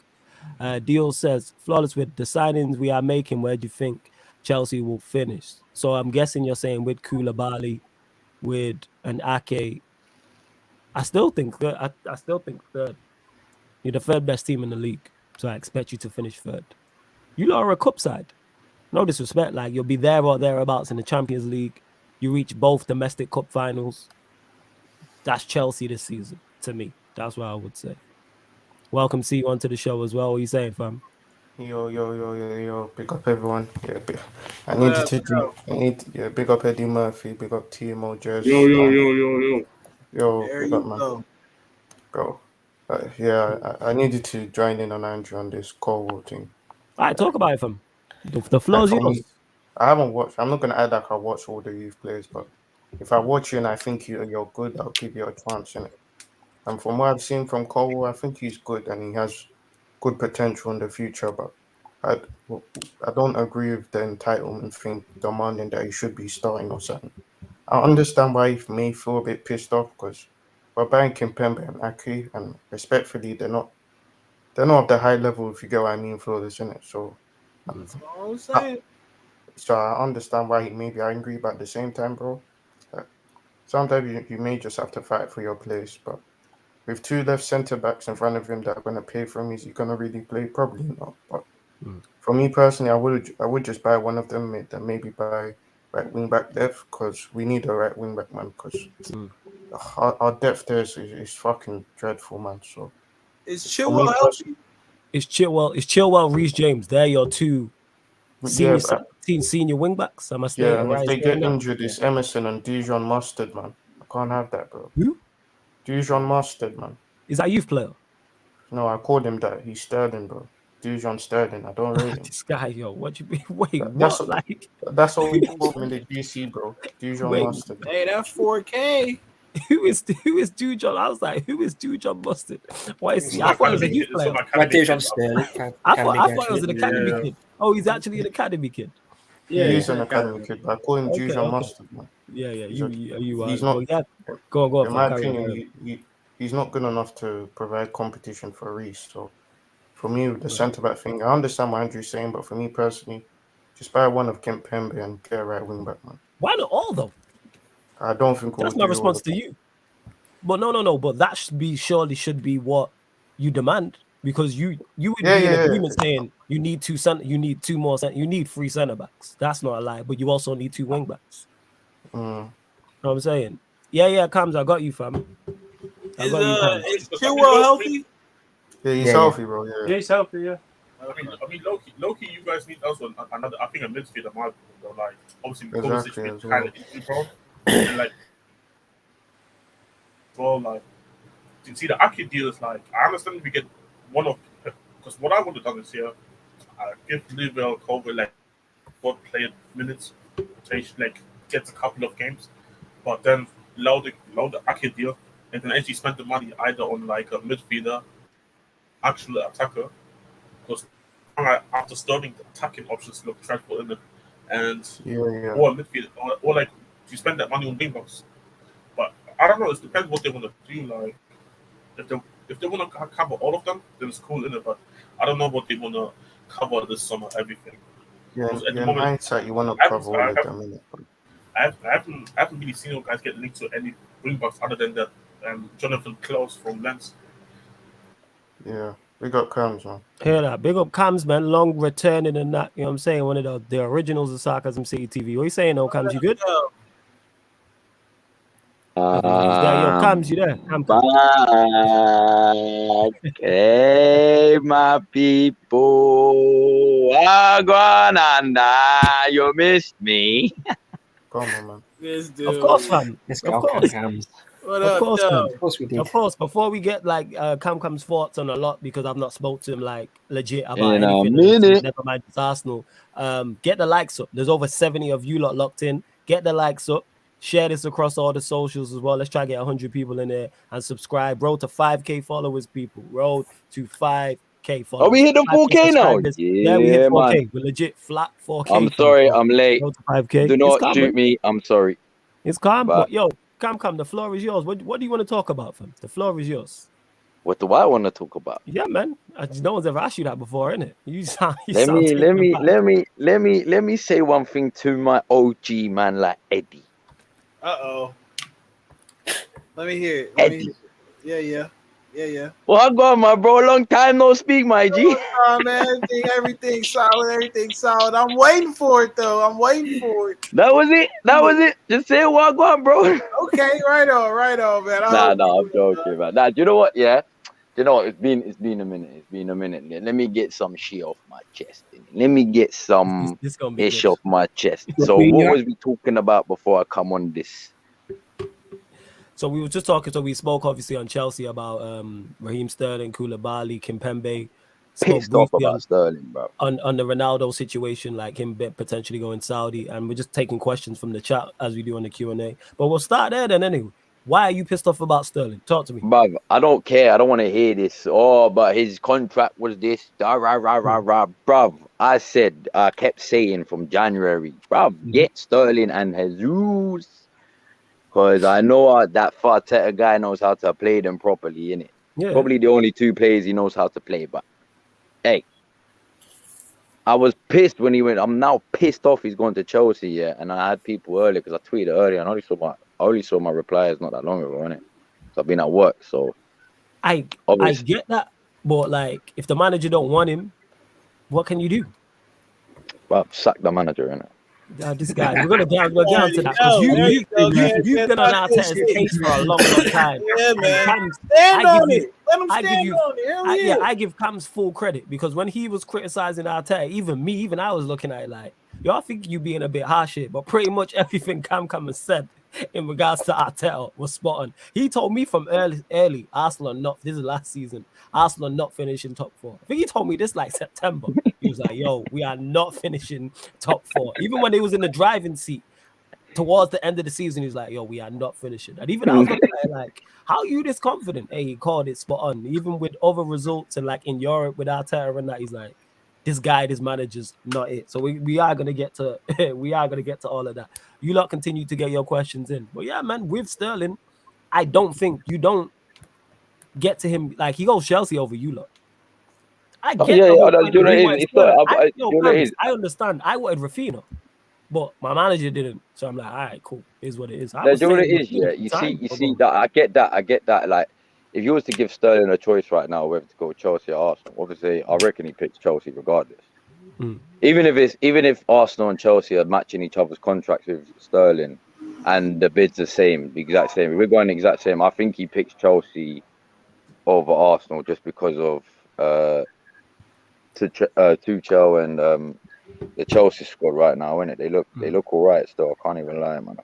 Deal says, flawless with the signings we are making, where do you think Chelsea will finish? So I'm guessing you're saying with Koulibaly, with an Ake. I still think third. I still think third. You're the third best team in the league, so I expect you to finish third. You lot are a cup side. No disrespect, like you'll be there or thereabouts in the Champions League. You reach both domestic cup finals. That's Chelsea this season, to me. That's what I would say. Welcome, see you onto the show as well. What are you saying, fam? Yo. Big up everyone. Yeah, I needed to do. Big up Eddie Murphy. Big up TMO Jersey. Yo. There Big you up, man. go. Bro. I needed to join in on Andrew on this call thing. All right, talk about it, fam. The floor's For yours. me, I haven't watched. I'm not gonna add like I watch all the youth players, but if I watch you and I think you're good, I'll give you a chance in it. And from what I've seen from Cole, I think he's good and he has good potential in the future. But I don't agree with the entitlement thing, demanding that he should be starting or something. I understand why he may feel a bit pissed off because we're buying Kimpembe and Aki, and respectfully, they're not of the high level, if you get what I mean, for this, innit? So That's all I'm saying. So I understand why he may be angry, but at the same time, bro, sometimes you may just have to fight for your place. But with 2 left centre backs in front of him that are going to pay for him, is he going to really play? Probably not. But for me personally, I would just buy one of them, then maybe buy right wing back depth, because we need a right wing back, man. Because our depth there is fucking dreadful, man. So Is Chilwell healthy? It's Chilwell, Reece James. They're your 2 senior wing backs. I must say. And if they get injured, it's Emerson and Dijon Mustard, man. I can't have that, bro. Who? Dijon Mustard, man. Is that a youth player? No, I called him that. He's Sterling, bro. Dijon Sterling. I don't rate him. This guy, yo, what you mean? Wait, That's what? Like, that's what we call him in the GC, bro. Dijon Mustard. Hey, that's 4K. who is Dujon? I was like, who is Dujon Mustard? Why is he? I thought he was a youth player. Dijon Sterling. I thought it was an academy kid. Oh, he's actually an academy kid. Yeah, he's an academy kid, but I call him Dijon Mustard, man. Yeah. He's not. Well, yeah. Go on. In my opinion, he's not good enough to provide competition for Reece. So for me, with the centre back thing, I understand what Andrew's saying, but for me personally, just buy one of Kimpembe and get a right wing back, man. Why not all though? I don't think that's my response to you. But no. But that surely should be what you demand, because you would be in agreement saying you need 2 you need 2 more you need 3 centre backs. That's not a lie, but you also need 2 wing backs. You know what I'm saying? Yeah, Cams, I got you, fam. Is Chilwell healthy? Yeah, he's healthy, bro. Yeah, he's healthy. Yeah. I mean, Loki, you guys need also another. I think a midfielder might go like obviously exactly, is kind of injury prone. And like, well, like you see the Aki deal is like I understand we get one of because what I would have done is here, give Liverpool cover like 4 player minutes, like gets a couple of games, but then load the Aki deal and then actually spend the money either on like a midfielder, actual attacker, because after Sterling, the attacking options look dreadful in it, and or a midfielder, or like you spend that money on wing backs. But I don't know. It depends what they want to do. Like if they want to cover all of them, then it's cool in it. But I don't know what they want to cover this summer. Everything. Yeah. At the moment, hindsight, you want to cover all of them. I haven't really seen you guys get linked to any wing backs other than that and Jonathan Klaus from Lens. Yeah, we got Cams, man. Hear that? Big up Cams, man. Long returning and that. You know what I'm saying? One of the originals of Sarcasm City TV. What you saying, though, Cams? You good? I don't know if he's there. Yo, Cams, you there? Cam. Back. Hey, my people. Agwananda, you missed me. Come on, man. This dude. Of course, fam. Let's Of go, course. Cams. What Of up, course, though? man. Of course we did. Of course, before we get like Cam's thoughts on a lot, because I've not spoke to him like legit about In a anything. minute. Never mind, it's Arsenal. Get the likes up. There's over 70 of you lot locked in. Get the likes up. Share this across all the socials as well. Let's try to get 100 people in there and subscribe. Road to 5K followers, people. Road to 5K followers. Are we hit the 4K now? subscribers. Yeah, we hit Yeah, 4K. man. We're legit flat 4K. I'm fam. sorry, I'm late. Road to 5K. Do It's not calm, shoot man. me. I'm sorry. It's calm. But- But yo, Cam, the floor is yours. What do you want to talk about, fam? The floor is yours. What do I want to talk about? Yeah, man. No one's ever asked you that before, innit? You sound. Let me say one thing to my OG man like Eddie. Uh-oh. Let me hear it. Yeah. Well, I got my bro. Long time no speak, my G. Oh, man, everything's solid. I'm waiting for it, though. That was it. Just say what I got, bro. Okay, right on, man. I'm joking, man. Nah, you know what? Yeah, you know what? It's been a minute. Let me get some shit off my chest. Let me get some This gonna be ish good. off my chest. So what was we talking about before I come on this? So we were just talking. So we spoke obviously on Chelsea about Raheem Sterling, Koulibaly, Kimpembe. Spoke Pissed off briefly about Sterling, bro. on the Ronaldo situation, like him potentially going Saudi, and we're just taking questions from the chat as we do on the Q&A. But we'll start there then anyway. Why are you pissed off about Sterling? Talk to me. Bruv, I don't care. I don't want to hear this. Oh, but his contract was this. Bruv, I kept saying from January, bruv, get Sterling and Jesus. Because I know that Arteta guy knows how to play them properly, innit? Yeah. Probably the only two players he knows how to play. But, hey, I was pissed when he went. I'm now pissed off he's going to Chelsea, yeah. And I had people earlier, because I tweeted earlier, and I only saw my replies not that long ago, innit? So I've been at work, so I get that, but like if the manager don't want him, what can you do? Well, sack the manager, innit? This guy, we're gonna get onto that because you've been on Arteta's case for a long time. Yeah, man. Cams, Stand I on give it. Let him stand on it. Hell yeah. I give Cams full credit because when he was criticizing Arteta, even I was looking at it like, yo, I think you being a bit harsh here, but pretty much everything Cam has said in regards to Arteta was spot on. He told me from early, Arsenal not, this is last season, Arsenal not finishing top 4. I think he told me this like September. He was like, yo, we are not finishing top 4. Even when he was in the driving seat towards the end of the season, he was like, yo, we are not finishing. And even I was looking at it like, how are you this confident? Hey, he called it spot on. Even with other results and like in Europe with Arteta and that, he's like, this guy, this manager's not it. So we are gonna get to all of that. You lot continue to get your questions in. But yeah, man, with Sterling, I don't think you don't get to him like he goes Chelsea over you lot. I understand. I wanted Rafinha, but my manager didn't. So I'm like, all right, cool. Here's what it is. You see that I get that. Like, if you was to give Sterling a choice right now whether to go Chelsea or Arsenal, obviously I reckon he picks Chelsea regardless. Even if Arsenal and Chelsea are matching each other's contracts with Sterling and the bid's the exact same. If we're going the exact same, I think he picks Chelsea over Arsenal just because of Tuchel and the Chelsea squad right now, innit? They look all right still. I can't even lie, man.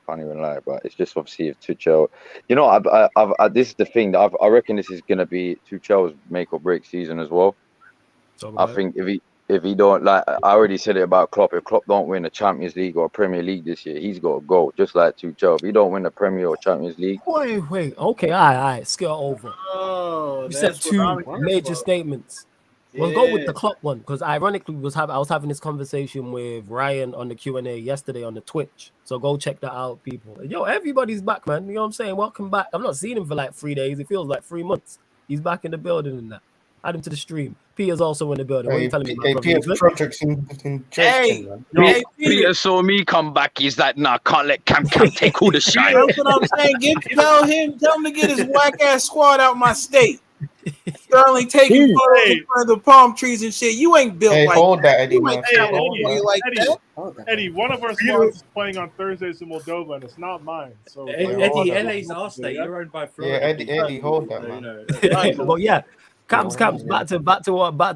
But it's just obviously if Tuchel, you know, this is the thing that I reckon this is gonna be Tuchel's make or break season as well. I think if he don't, like I already said it about Klopp. If Klopp don't win the Champions League or Premier League this year, he's got to go. Just like Tuchel, if he don't win the Premier or Champions League. Wait. Okay, all right. Scale over. Oh, you said two major statements. We'll go with the Klopp one because ironically I was having this conversation with Ryan on the Q&A yesterday on the Twitch. So go check that out, people. Yo, everybody's back, man. You know what I'm saying? Welcome back. I've not seen him for like 3 days. It feels like 3 months. He's back in the building and that. Add him to the stream. Peter's also in the building. What are you telling me, my brother? Peter's You good? projects in Hey, Dresden, man. hey, Peter. Peter saw me come back. He's like, nah, can't let Cam take all the shine. That's what I'm saying. Tell him to get his whack ass squad out my state. Sterling taking photos in front of the palm trees and shit. You ain't built Hey, like hold that, Eddie, you man. ain't Hey, California Eddie, like Eddie. that. Eddie, one of our squads is playing on Thursdays in Moldova, and it's not mine. So Eddie, LA's our state. You're owned by Yeah, Florida. Eddie, hold that, So, you man. know, But yeah, Camps. Back to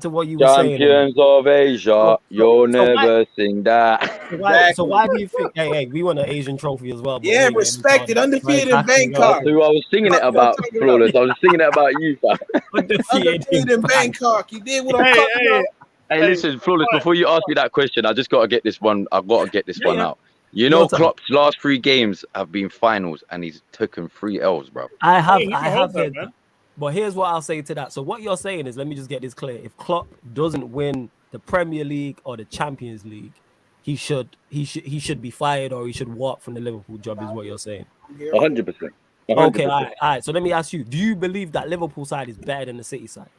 what you were saying. Champions of Asia, you'll never sing that. So why do you think? Hey, we want an Asian trophy as well. But Yeah, we ain't respected, getting undefeated in Exactly, Bangkok. Who I was singing it about, Flawless. I was singing it about you, fam. Undefeated in Bangkok. You did what I'm talking about. Hey, listen, Flawless, before you ask me that question, I just got to get this one. I've got to get this one out. You know, Your turn. Klopp's last 3 games have been finals, and he's taken 3 L's, bro. I have hold that, heard man. that. But here's what I'll say to that. So what you're saying is, let me just get this clear. If Klopp doesn't win the Premier League or the Champions League, he should be fired or he should walk from the Liverpool job, is what you're saying. 100%. Okay, all right. So let me ask you: do you believe that Liverpool side is better than the City side?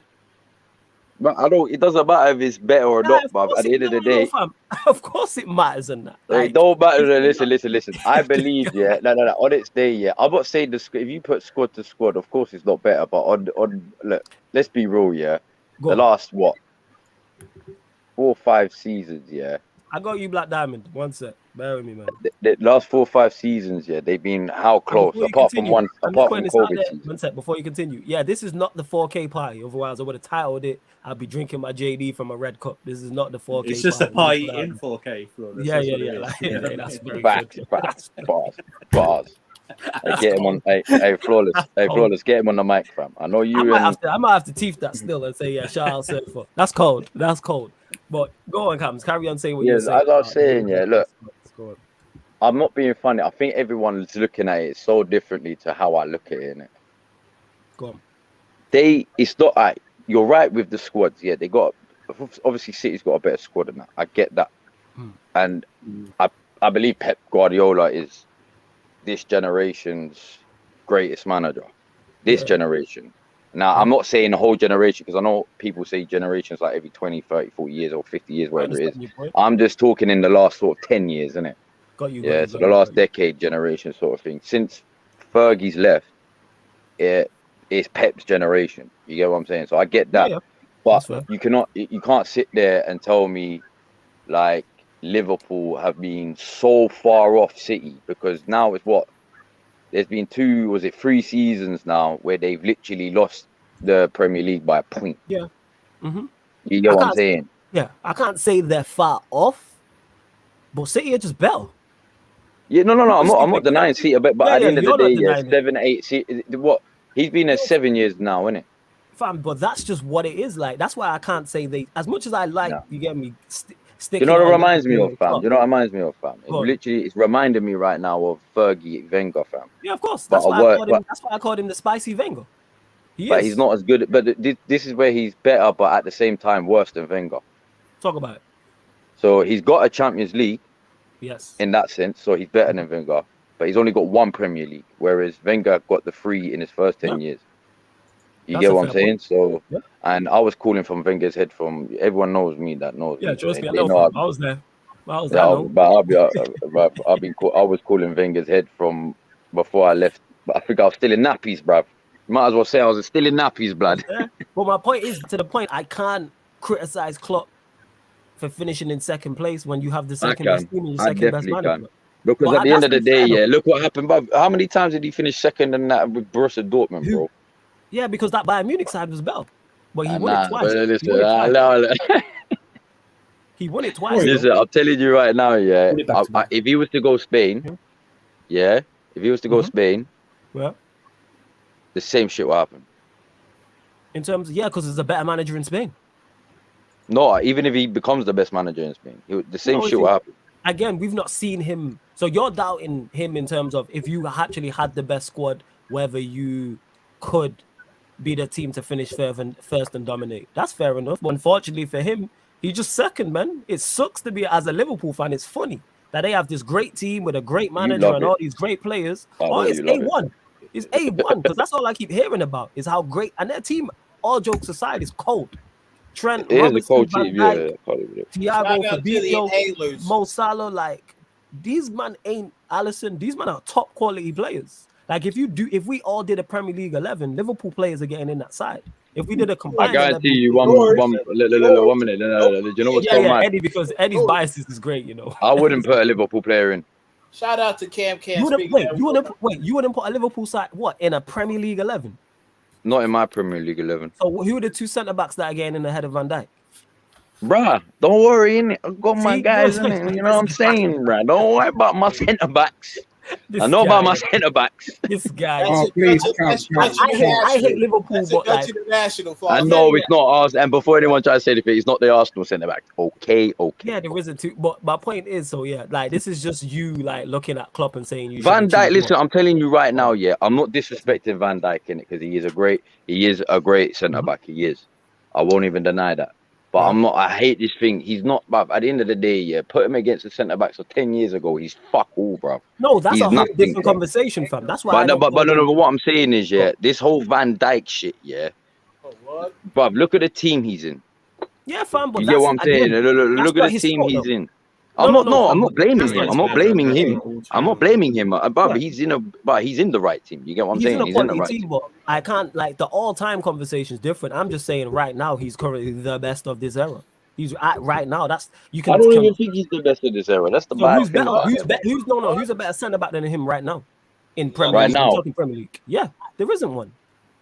But I don't. It doesn't matter if it's better or not, of but course at the end of the no, day, fam. Of course it matters in that. it don't matter. Listen. I believe, yeah. No. On its day, yeah. I'm not saying if you put squad to squad, of course it's not better. But on look, let's be real, yeah. Go The on. last 4 or 5 seasons, yeah. I got you, Black Diamond. One sec. Bear with me, man. The last 4 or 5 seasons, yeah, they've been how close? Before you Apart from continue, one, I'm just apart putting from this out COVID there. season. One sec, before you continue. Yeah, this is not the 4K party. Otherwise, I would have titled it, I'll be drinking my JD from a red cup. This is not the 4K it's just a party. party in 4K. Flawless. Yeah. That's what it is. Like, that's very Facts, good. bars. Hey, get him on. Hey, Flawless. Hey, Flawless. Get him on the mic, fam. I know you. I might have to teeth that still and say, yeah, shout out Surfer. That's cold. But go on, Cams. Carry on saying what you're saying. As I was saying, yeah, look. Go on. I'm not being funny. I think everyone's looking at it so differently to how I look at it. Innit? Go on. It's not like you're right with the squads. Yeah, they got obviously City's got a better squad than that. I get that, and I believe Pep Guardiola is this generation's greatest manager. This generation. Now, I'm not saying the whole generation because I know people say generations like every 20, 30, 40 years or 50 years, whatever it is. I'm just talking in the last sort of 10 years, innit? Got you. So the last decade generation sort of thing. Since Fergie's left, it's Pep's generation. You get what I'm saying? So I get that. Yeah. But you can't sit there and tell me like Liverpool have been so far off City because now it's what? There's been 3 seasons now where they've literally lost the Premier League by a point. Yeah. Mm-hmm. You get what I'm saying? Yeah. I can't say they're far off, but City are just better. Yeah, no. I'm not denying City, but at the end of the day, yeah, 7, 8. What he's been there 7 years now, isn't it? Fam, but that's just what it is like. That's why I can't say they. As much as I like, you get me. Do you know what it reminds me of, fam? It's reminding me right now of Fergie Wenger, fam. Yeah, of course. That's why I called him the spicy Wenger. He's not as good. But this is where he's better, but at the same time worse than Wenger. Talk about it. So he's got a Champions League. Yes. In that sense, so he's better than Wenger, but he's only got 1 Premier League, whereas Wenger got the 3 in his first 10 years. You get what I'm saying? So, and I was calling from Wenger's head. From everyone knows me that knows. Yeah, me. trust me, I was there. I was calling Wenger's head from before I left. But I think I was still in nappies, bruv. Might as well say I was still in nappies, blood. Yeah. Well, my point is to the point. I can't criticize Klopp for finishing in second place when you have the second best team and your second best manager. Because at the end of the day, look what happened. But how many times did he finish second in that with Borussia Dortmund, bro? Yeah, because that Bayern Munich side was better. But he won it twice. He won it twice. Listen, I'm telling you right now, yeah. If he was to go Spain, Spain, the same shit will happen. In terms of, because there's a better manager in Spain. No, even if he becomes the best manager in Spain, the same shit will happen. Again, we've not seen him. So you're doubting him in terms of if you actually had the best squad, whether you could be the team to finish first and dominate. That's fair enough. But unfortunately for him, he's just second, man. It sucks to be as a Liverpool fan. It's funny that they have this great team with a great manager and all these great players. It's A1. It's A1 because that's all I keep hearing about is how great and their team all jokes aside, it's cold. Trent, It is a Robinson, cold Van team. Dijk, Yeah, can't even- Thiago, Shout out to the Fabinho, inhalers. Mo Salah, like these man ain't Alisson. These men are top quality players. Like if we all did a Premier League 11, Liverpool players are getting in that side. If we did a I combined guarantee 11, you one minute. Do you know what's so yeah, mad? Eddie, because Eddie's biases is great, you know. I wouldn't put a Liverpool player in. Shout out to Cam. You wouldn't put a Liverpool side what in a Premier League 11? Not in my Premier League 11. So who are the two centre backs that are getting in ahead of Van Dijk? Bruh, don't worry, innit? I've got my See? guys, innit? You know what I'm saying, bruh? Don't worry about my centre backs. I know about my centre backs. This guy. Oh, please, I hate Liverpool, but like, I know it's not ours. And before anyone tries to say anything, it's not the Arsenal centre back. Okay. yeah, there isn't two. But my point is, so yeah, like this is just you like looking at Klopp and saying you. Van shouldn't Dijk, choose listen, one. I'm telling you right now, yeah, I'm not disrespecting Van Dijk in it because he is a great centre back. He is. I won't even deny that. But I'm not. I hate this thing. He's not. But at the end of the day, yeah, put him against the centre backs of 10 years ago. He's fuck all, bro. No, that's He's a whole nothing, different bro. conversation, fam. That's why. But what I'm saying is, yeah, this whole Van Dijk shit, yeah, bro. Look at the team he's in. Yeah, fam. But You get what I'm saying? Look at the team he's in. I'm not blaming him. I'm not blaming him. I'm not blaming him. But he's in the right team. You get what I'm saying? He's in the right team, team. but I can't like the all-time conversation is different. I'm just saying right now he's currently the best of this era. He's at right now. That's you can. I don't even think he's the best of this era. That's the bad who's thing better? about him. Who's a better centre back than him right now in Premier Right League? now? I'm talking Premier League. Yeah, there isn't one.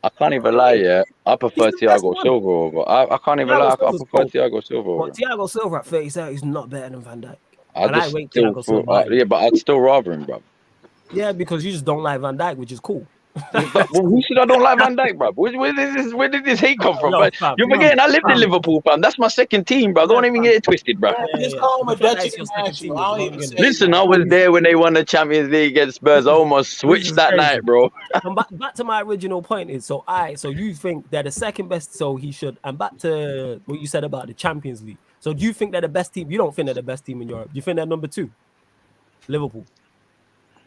I can't even lie, yeah. I prefer He's the best Thiago one. Silva over. I can't even lie. I Silva's prefer cold. Thiago Silva over. But Thiago Silva at 37 is not better than Van Dijk. I And I just rate still Thiago Silva. yeah, but I'd still rather him, bro. Yeah, because you just don't like Van Dijk, which is cool. Well, who said I don't like Van Dijk, bro? Where did this hate come from? No, Bro? fam, You're forgetting I lived in fam. Liverpool, fam. That's my second team, bro. Don't even get it twisted, bro. Just call him a I feel like Dutch it's your second team international. I don't as even well, say Listen, I was there when they won the Champions League against Spurs. I almost switched is that crazy. night, bro. And back to my original point is so you think they're the second best, so he should. And back to what you said about the Champions League. So do you think they're the best team? You don't think they're the best team in Europe. Do you think they're number 2? Liverpool.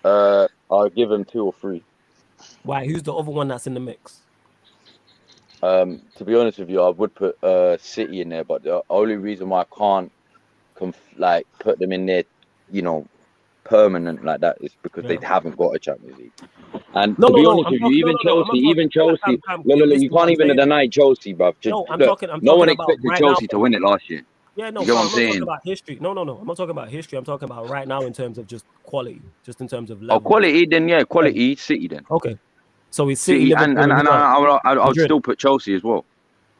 I'll give him 2 or 3. Why? Who's the other one that's in the mix? To be honest with you, I would put City in there, but the only reason why I can't put them in there, you know, permanent like that is because they haven't got a Champions League. And to be honest with you, even Chelsea, you can't even deny Chelsea, bruv. No one expected Chelsea to win it last year. Yeah, no, You get what I'm I'm not saying? talking about history. No. I'm not talking about history. I'm talking about right now in terms of just quality, just in terms of Oh, level. quality then, yeah, quality City then. Okay. So it's City, City Liverpool, and I would Madrid. still put Chelsea as well.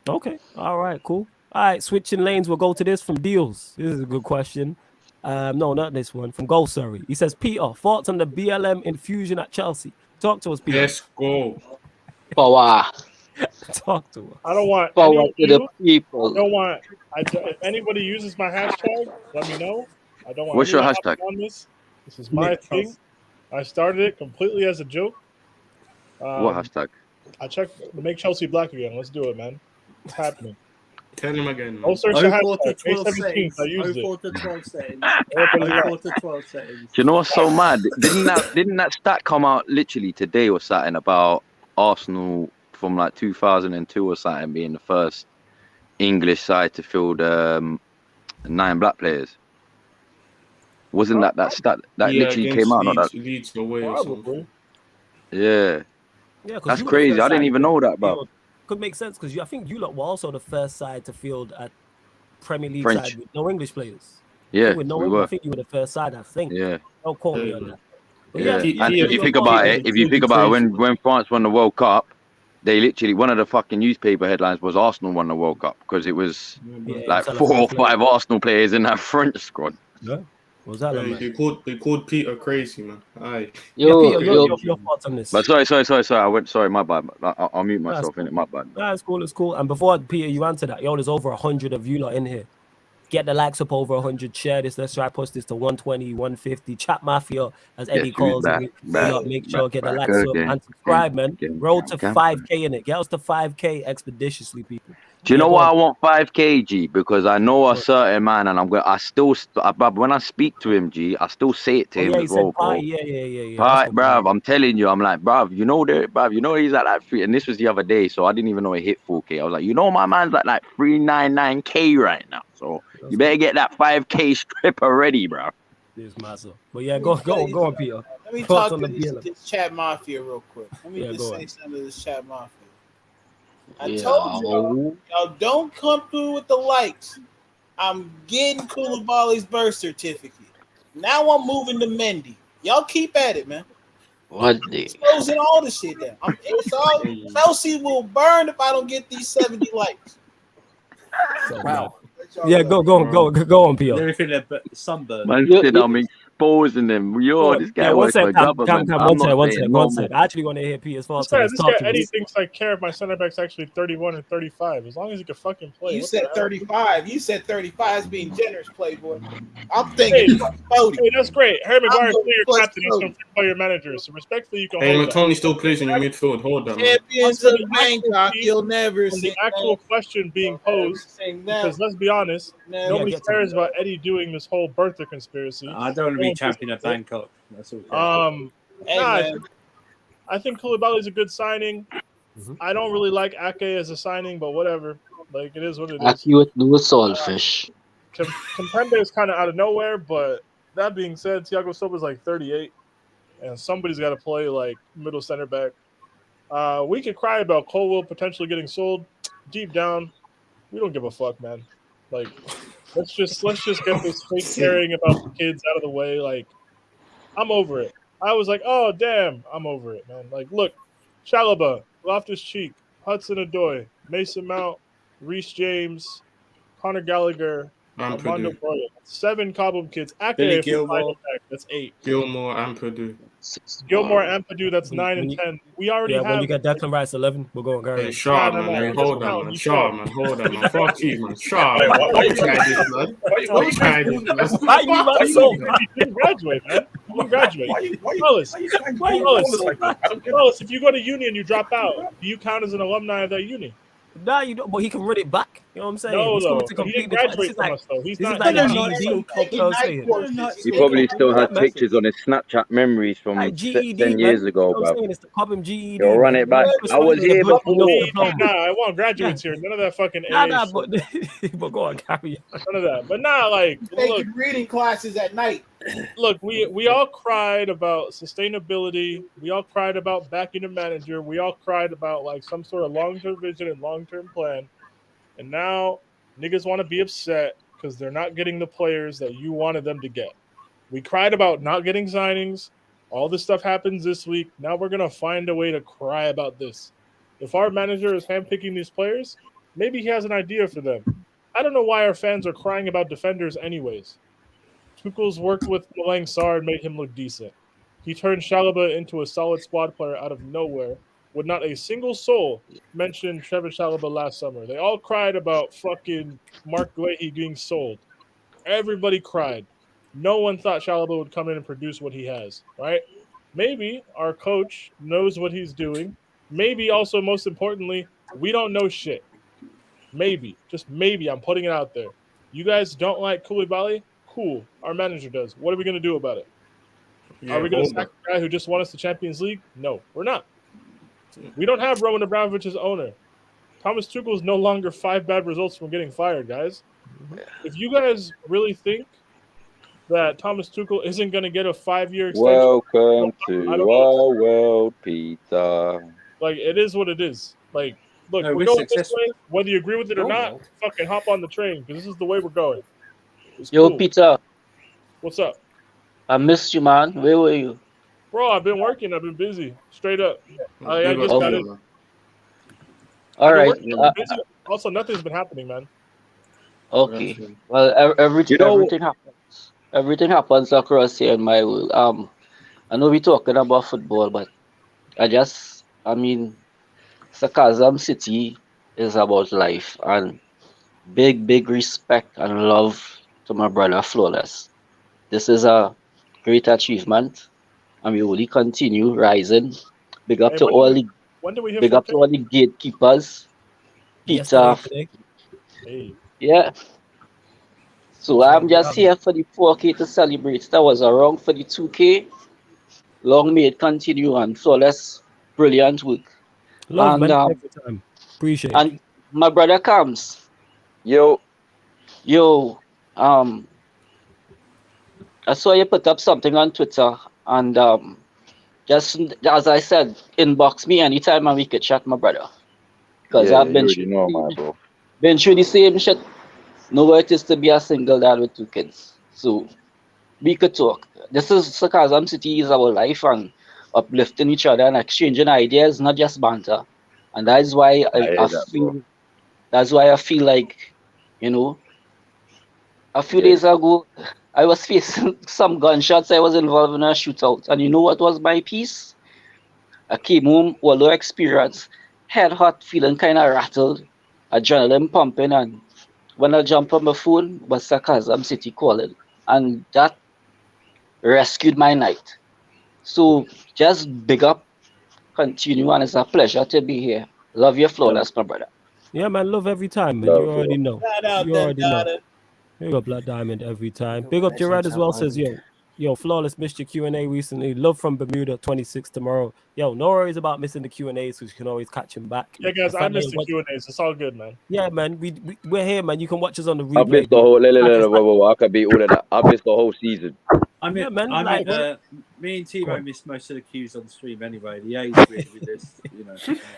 Okay. All right, cool. All right, switching lanes. We'll go to this from Deals. This is a good question. No, not this one. From Goal, sorry. He says, Peter, thoughts on the BLM infusion at Chelsea? Talk to us, Peter. Let's go. Power. Talk to us. I don't want Power any to the I people. don't want. If anybody uses my hashtag, let me know. I don't want. What's your anyone hashtag? on this. This is my thing. I started it completely as a joke. What hashtag? I checked. Make Chelsea black again. Let's do it, man. It's happening. Tell him again. Don't search the 04 to hashtag. May 12 17th. settings. I used 04 it. to 12 settings. Open it up. 04 to 12 settings. Do you know what's so mad? Didn't that stat come out literally today or something about Arsenal from like 2002 or something being the first English side to field 9 black players? Wasn't that stat that literally came out? Not that. Leeds away or something. Probably. Yeah, Yeah, that's crazy. I didn't even know that, bro. Could make sense because I think you lot were also the first side to field at Premier League French. side with no English players. Yeah, With no we English, I were. think you were the first side. I think. Yeah. Don't quote me on that. But Yeah, He- and he- if you think about it, when France won the World Cup, they literally one of the fucking newspaper headlines was Arsenal won the World Cup because it was Yeah, like it's 4 or 5 Arsenal players in that French squad. Yeah. Was that like, They called Peter crazy, man. Aye. Peter, your thoughts on this? But sorry. Sorry, my bad. I'll mute myself in it. My bad. It's cool. It's cool. And before Peter, you answer that. Yo, there's over 100 of you lot in here. Get the likes up over 100. Share this. Let's try push this to 120, 150. Chat Mafia, as Eddie calls it. Make sure get the likes up and subscribe, man. Road to 5K in it. Get us to 5K expeditiously, people. Do you Yeah, know go why on. I want 5K, G? Because I know a certain man, and but when I speak to him, G, I still say it to Oh him yeah, he as said well, bro. party. Yeah. That's Right, good. bruv, I'm telling you, I'm like, bruv, you know he's at like three, and this was the other day, so I didn't even know he hit 4K. I was like, you know, my man's at like 399K right now, so That's you better good. get that 5K stripper ready, bruv. This massive. But yeah, go on, Peter. Let me Thoughts talk on to the this, BLM. this chat mafia real quick. Let me Yeah, just go say on. something to this chat mafia. I Yeah. told y'all don't come through with the likes. I'm getting Koulibaly's birth certificate. Now I'm moving to Mendy. Y'all keep at it, man. What the? Exposing all the shit down. It's all Chelsea will burn if I don't get these 70 likes. So, Wow. yeah, go on, Peter. Everything that sunburn. Man said I'm exposing them. Yo, this guy Yeah, one works for sec, government. I'm one not sec, saying one no sec. more. I actually want to hear Peter's thoughts on This this. guy Talk to Eddie us. thinks I care if my center back's actually 31 or 35. As long as he can fucking play. You What said the hell? 35. You said 35 is being generous, Playboy. I'm thinking 40. Hey, that's great. Harry Maguire is I'm still your going captain. He's still free player manager. So respectfully, you can Hey, hold that. Tony still plays in your midfield. Hold that, man. Champions For of the actual Bangkok, team, you'll never on sing the actual that. question being Never posed, sing because that. let's be honest, Never. nobody get to cares about Eddie doing this whole birther conspiracy. I don't want to No be one champion gives of a shit. Bangkok. That's all. Hey, Nah, man. I think Koulibaly's a good signing. Mhm. I don't really like Ake as a signing, but whatever. Like, it is what it is. Aki with no saltfish. Kimpembe is kind of out of nowhere, but that being said, Thiago Silva's like 38, and somebody's got to play like middle center back. We could cry about Colwell potentially getting sold. Deep down, we don't give a fuck, man. Like, let's just get this fake caring about the kids out of the way. Like, I'm over it. I was like, oh damn, I'm over it, man. Like, look, Chalobah, Loftus Cheek, Hudson Odoi, Mason Mount, Reece James, Conor Gallagher, And Armando Purdue. Broya. 7 Cobham kids. Ake, Billy if we find Gilmore. him back, that's 8. Gilmore and Purdue. Gilmore and Purdue, that's When 9 when and you 10. We already yeah, when have. you get Declan Rice 11, we're going carry Hey, on. sharp, No. man. Hey, We just hold that, count. man. You Sharp, fair. man. Hold that, man. Fuck you, man. Sharp, Wait, man. why Why you you try this, man? Why you try this, man? Why you about to soul? You didn't graduate, man. You didn't graduate. Fellas, if you go to uni and you drop out, do you count as an alumni of that uni? Nah, you don't, but he can run it back. You know what I'm saying? No, He's coming though. to But he complete didn't the class. graduate from us, though. He's This is not. like a No, GED. still You know Cobham. what I'm saying? He probably still has Man, pictures on his Snapchat memories from like GED, 10 man. years You ago, know what I'm bruv. saying? It's the Cobham GED, He'll run man. it back. Just I running was with a here good enough before. diploma. Nah, I want graduates here. None of that fucking AA Nah, shit. but go on, carry on. None of that. But nah, like, look, Taking reading classes at night. look, we all cried about sustainability. We all cried about backing a manager. We all cried about like some sort of long-term vision and long-term plan. And now niggas want to be upset because they're not getting the players that you wanted them to get. We cried about not getting signings. All this stuff happens this week. Now we're gonna find a way to cry about this. If our manager is handpicking these players, maybe he has an idea for them. I don't know why our fans are crying about defenders anyways. Tuchel's worked with Malang Sarr and made him look decent. He turned Chalobah into a solid squad player out of nowhere, with not a single soul mention Trevor Chalobah last summer. They all cried about fucking Mark Guehi being sold. Everybody cried. No one thought Chalobah would come in and produce what he has, right? Maybe our coach knows what he's doing. Maybe also, most importantly, we don't know shit. Maybe, just maybe, I'm putting it out there. You guys don't like Koulibaly? Cool. Our manager does. What are we going to do about it? Are we going to sack the guy who just won us the Champions League? No, we're not. We don't have Roman Abramovich as owner. Thomas Tuchel is no longer 5 bad results from getting fired, guys. If you guys really think that Thomas Tuchel isn't going to get a 5-year extension, Welcome I to don't know. our world, Peter. Like, it is what it is. Like, look, No, we're we're going successful. this way. Whether you agree with it or Oh, not, well. fucking hop on the train because this is the way we're going. It's Yo, cool. Peter, What's up? I missed you, man. Where were you? Bro, I've been working. I've been busy. Straight up. I Big just up, got Okay. it. man. All I've been right. working. I've been busy. Also, nothing's been happening, man. Okay. Well, You know, everything happens. Everything happens across here in my world. I know we're talking about football, but I mean, Sarcasm City is about life and big respect and love to my brother Flawless. This is a great achievement, and we will continue rising. Big up Hey, to all the when do we hit big up 4K? to all the gatekeepers. Yesterday, Peter. today. Hey, Yeah. So What's I'm going just on? here for the 4K to celebrate. That was around for the 2K. Long may it continue and flawless, brilliant work. Love, And man. Every time. Appreciate it. and my brother comes. Yo, Yo, I saw you put up something on Twitter, and just as I said, inbox me anytime and we could chat, my brother. Because yeah, I've you already know, my bro. been through the same shit. Know what it is to be a single dad with 2 kids. So we could talk. This is Sarcasm City is our life and uplifting each other and exchanging ideas, not just banter. And that's why I hear that, bro. I feel like, you know, a few Yeah. days ago I was facing some gunshots. I was involved in a shootout. And you know what was my piece? I came home, although experienced, head hot, feeling kind of rattled, adrenaline pumping, and when I jumped on my phone, was Sarcasm City calling, and that rescued my night. So just big up, continue, and it's a pleasure to be here. Love you, flawless, my brother. Yeah, man. Love every time, man. Love, You already know. Shout out You them, already know. daughter. Big up Black Diamond every time. Big up Gerard as well. Says yo, flawless missed your Q&A recently. Love from Bermuda 26 tomorrow. Yo, no worries about missing the Q&As, because you can always catch him back. yeah, guys, The I fact that missed you're the Q&As. It's all good, man. Yeah, man. We're here, man. You can watch us on the replay. I've missed the whole. I could beat all of that. I've missed the whole season. Yeah, man, me and Go Timo on. missed most of the cues on the stream anyway. The age really with this, you know.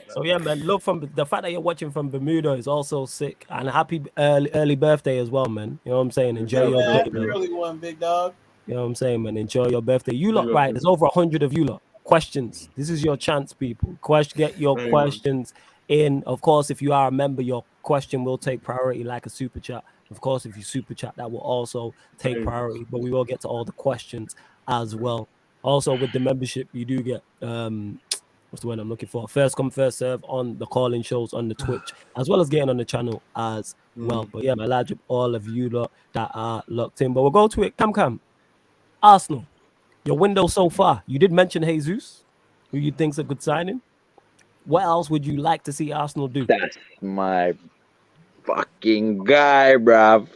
So yeah, man. Love from the fact that you're watching from Bermuda is also sick, and happy early birthday as well, man. You know what I'm saying? Enjoy your day, Happy man. early one, big dog. You know what I'm saying, man? Enjoy your birthday. You lot, right? There's over 100 of you lot. Questions. This is your chance, people. Get your Very questions in. Of course, if you are a member, your question will take priority like a super chat. Of course, if you super chat, that will also take priority. But we will get to all the questions as well. Also, with the membership, you do get what's the word I'm looking for? First come, first serve on the calling shows on the Twitch, as well as getting on the channel as well. But yeah, my large up all of you lot that are locked in. But we'll go to it. Cam. Arsenal, your window so far. You did mention Jesus, who you think's a good signing. What else would you like to see Arsenal do? That's my fucking guy, bruv.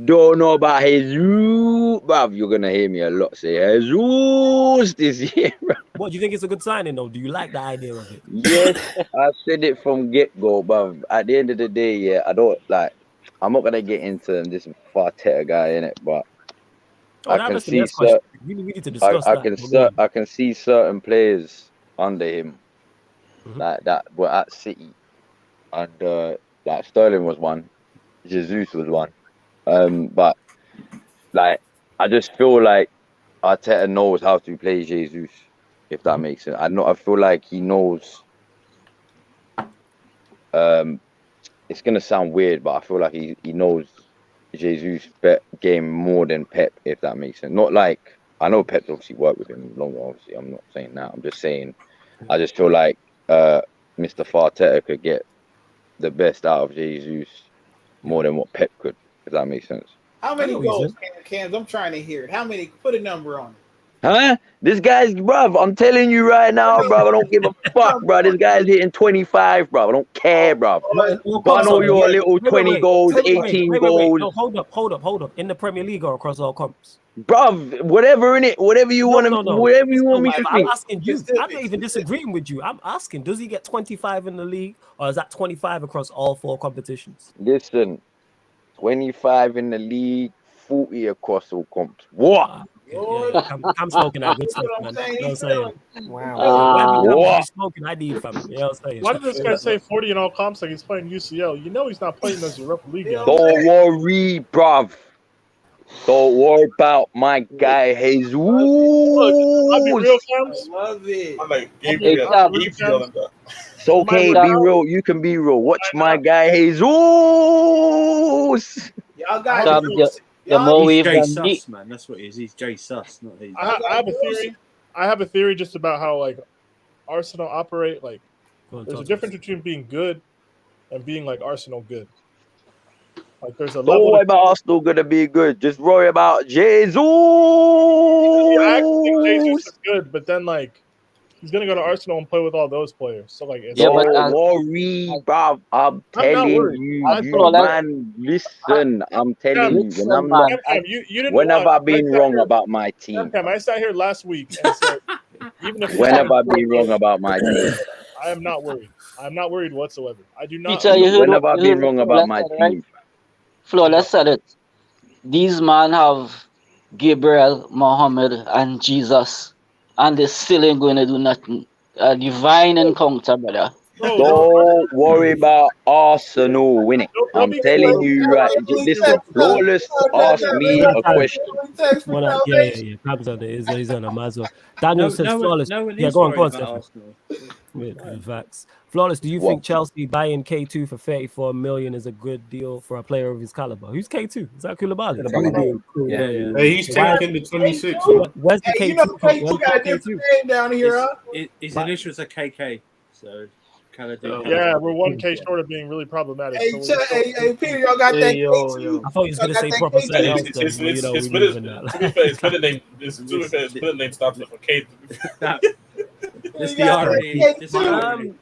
Don't know about Jesus, bruv. You're gonna hear me a lot say Jesus this year, bruv. What do you think it's a good signing, though? Do you like the idea of it? Yes, I said it from get-go, bruv. At the end of the day, yeah, I don't like. I'm not gonna get into this Farteta guy in it, but I can see we need to discuss I can see certain players under him, like that were at City, and like Sterling was one, Jesus was one, but like I just feel like Arteta knows how to play Jesus, if that makes sense. I feel like he knows. It's gonna sound weird, but I feel like he knows Jesus' game more than Pep, if that makes sense. Not like I know Pep's obviously worked with him longer. Obviously, I'm not saying that. I'm just saying I just feel like Mr. Farteta could get the best out of Jesus more than what Pep could, if that makes sense. How many goals, Cams? I'm trying to hear it. How many? Put a number on it. Huh? This guy's, bruv, I'm telling you right now, bruv, I don't give a fuck, bruv. This guy's hitting 25, bruv. I don't care, bruv. Bun all your little 20 goals, 18 goals. No, hold up. In the Premier League or across all comps? Bruv, whatever in it, whatever you want whatever you want me to I'm think. asking you. I'm not even disagreeing with you. I'm asking, does he get 25 in the league, or is that 25 across all 4 competitions? Listen, 25 in the league, 40 across all comps. What? I'm smoking that good stuff, man. You know what I'm saying? Wow. Smoking, I need from you know what I'm saying? Why did this guy say 40 in all comps like he's playing UCL? You know he's not playing those Europa League games. Don't worry, bruv. Don't worry about my guy Jesus. Look, I'll be real, Cams. I love it. I'm like Gabriel Jesus. It's okay, be real. You can be real. Watch my guy Jesus. Y'all got He's Jay Sus, man. That's what he is. He's Jay Sus, not he. I have a theory. I have a theory just about how like Arsenal operate. Like, there's a difference between being good and being like Arsenal good. Like, there's a level. Don't worry about Arsenal gonna be good. Just worry about Jesus. Yeah, I actually think Jesus is good, but then like He's gonna go to Arsenal and play with all those players. So like, it's Yeah, but Don't worry, bruv. I'm I'm not telling worried. you, I you feel like man. Listen, I'm telling Cam, you. When listen, I'm man. not, Cam, you didn't when have watch. I been wrong about my team? Cam, I sat here last week and said, even if When have I Chelsea been wrong about my team? I am not worried. I'm not worried whatsoever. I do not. Peter, When have I you been heard wrong what about Flawless my said, right? team? Flawless said it. These men have Gabriel, Mohammed, and Jesus, and they still ain't going to do nothing. A divine encounter, brother. Bro, Don't worry about Arsenal winning. they'll I'm be telling good. you right. Listen, Flawless asked me a question. Yeah. Cabs on it. He's on a Mazda. Daniel says Flawless. No one Yeah, is go on, worried about Stefan. Arsenal. With facts. Flawless, do you What? think Chelsea buying K2 for 34 million is a good deal for a player of his caliber? Who's K2? Is that Koulibaly? KALIDOU. Yeah. Hey, he's Why- taking the 26. Where's the Hey, K2? you know, Where's KT got a the different name down here, huh? His But- initials are KK, so KALIDOU. Yeah, we're 1K short of being really problematic. Hey, so we're hey, Peter, y'all got that yo. KT? I thought he was going to say Got that proper K2? something else. Then, His but, you know, we middle, moving that. to be fair, his middle name name starts with a K. That's You the got irony. that That's the K2. irony.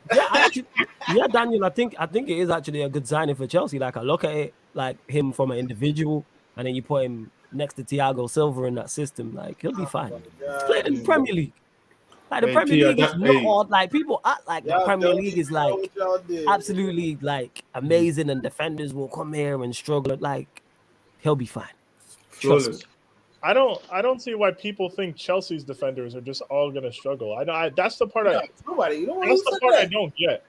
Yeah, Daniel, I think it is actually a good signing for Chelsea. Like I look at it like him from an individual, and then you put him next to Thiago Silva in that system, like he'll be fine. He's playing in the Premier League. Like the Hey, Premier Tia, League is that- not hey. all like people act like the Y'all Premier don't League is even know like what y'all did. absolutely like amazing, and defenders will come here and struggle. Like he'll be fine. Trust me. Flawless. I don't see why people think Chelsea's defenders are just all gonna struggle. That's the part Nobody. You know what that's he the said part I that. don't get.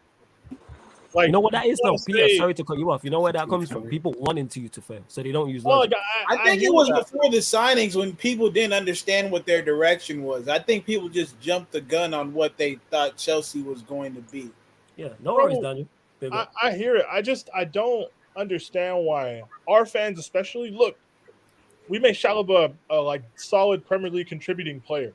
Like, You know what that is, though, wanna Peter? say- Sorry to cut you off. You know where that comes from? People wanting you to fail, so they don't use Well, logic. like, I think hear it was that. before the signings when people didn't understand what their direction was. I think people just jumped the gun on what they thought Chelsea was going to be. Yeah, no worries, Bro, Daniel. Big up. I hear it. I don't understand why our fans, especially, look. We made Chalobah a like solid Premier League contributing player.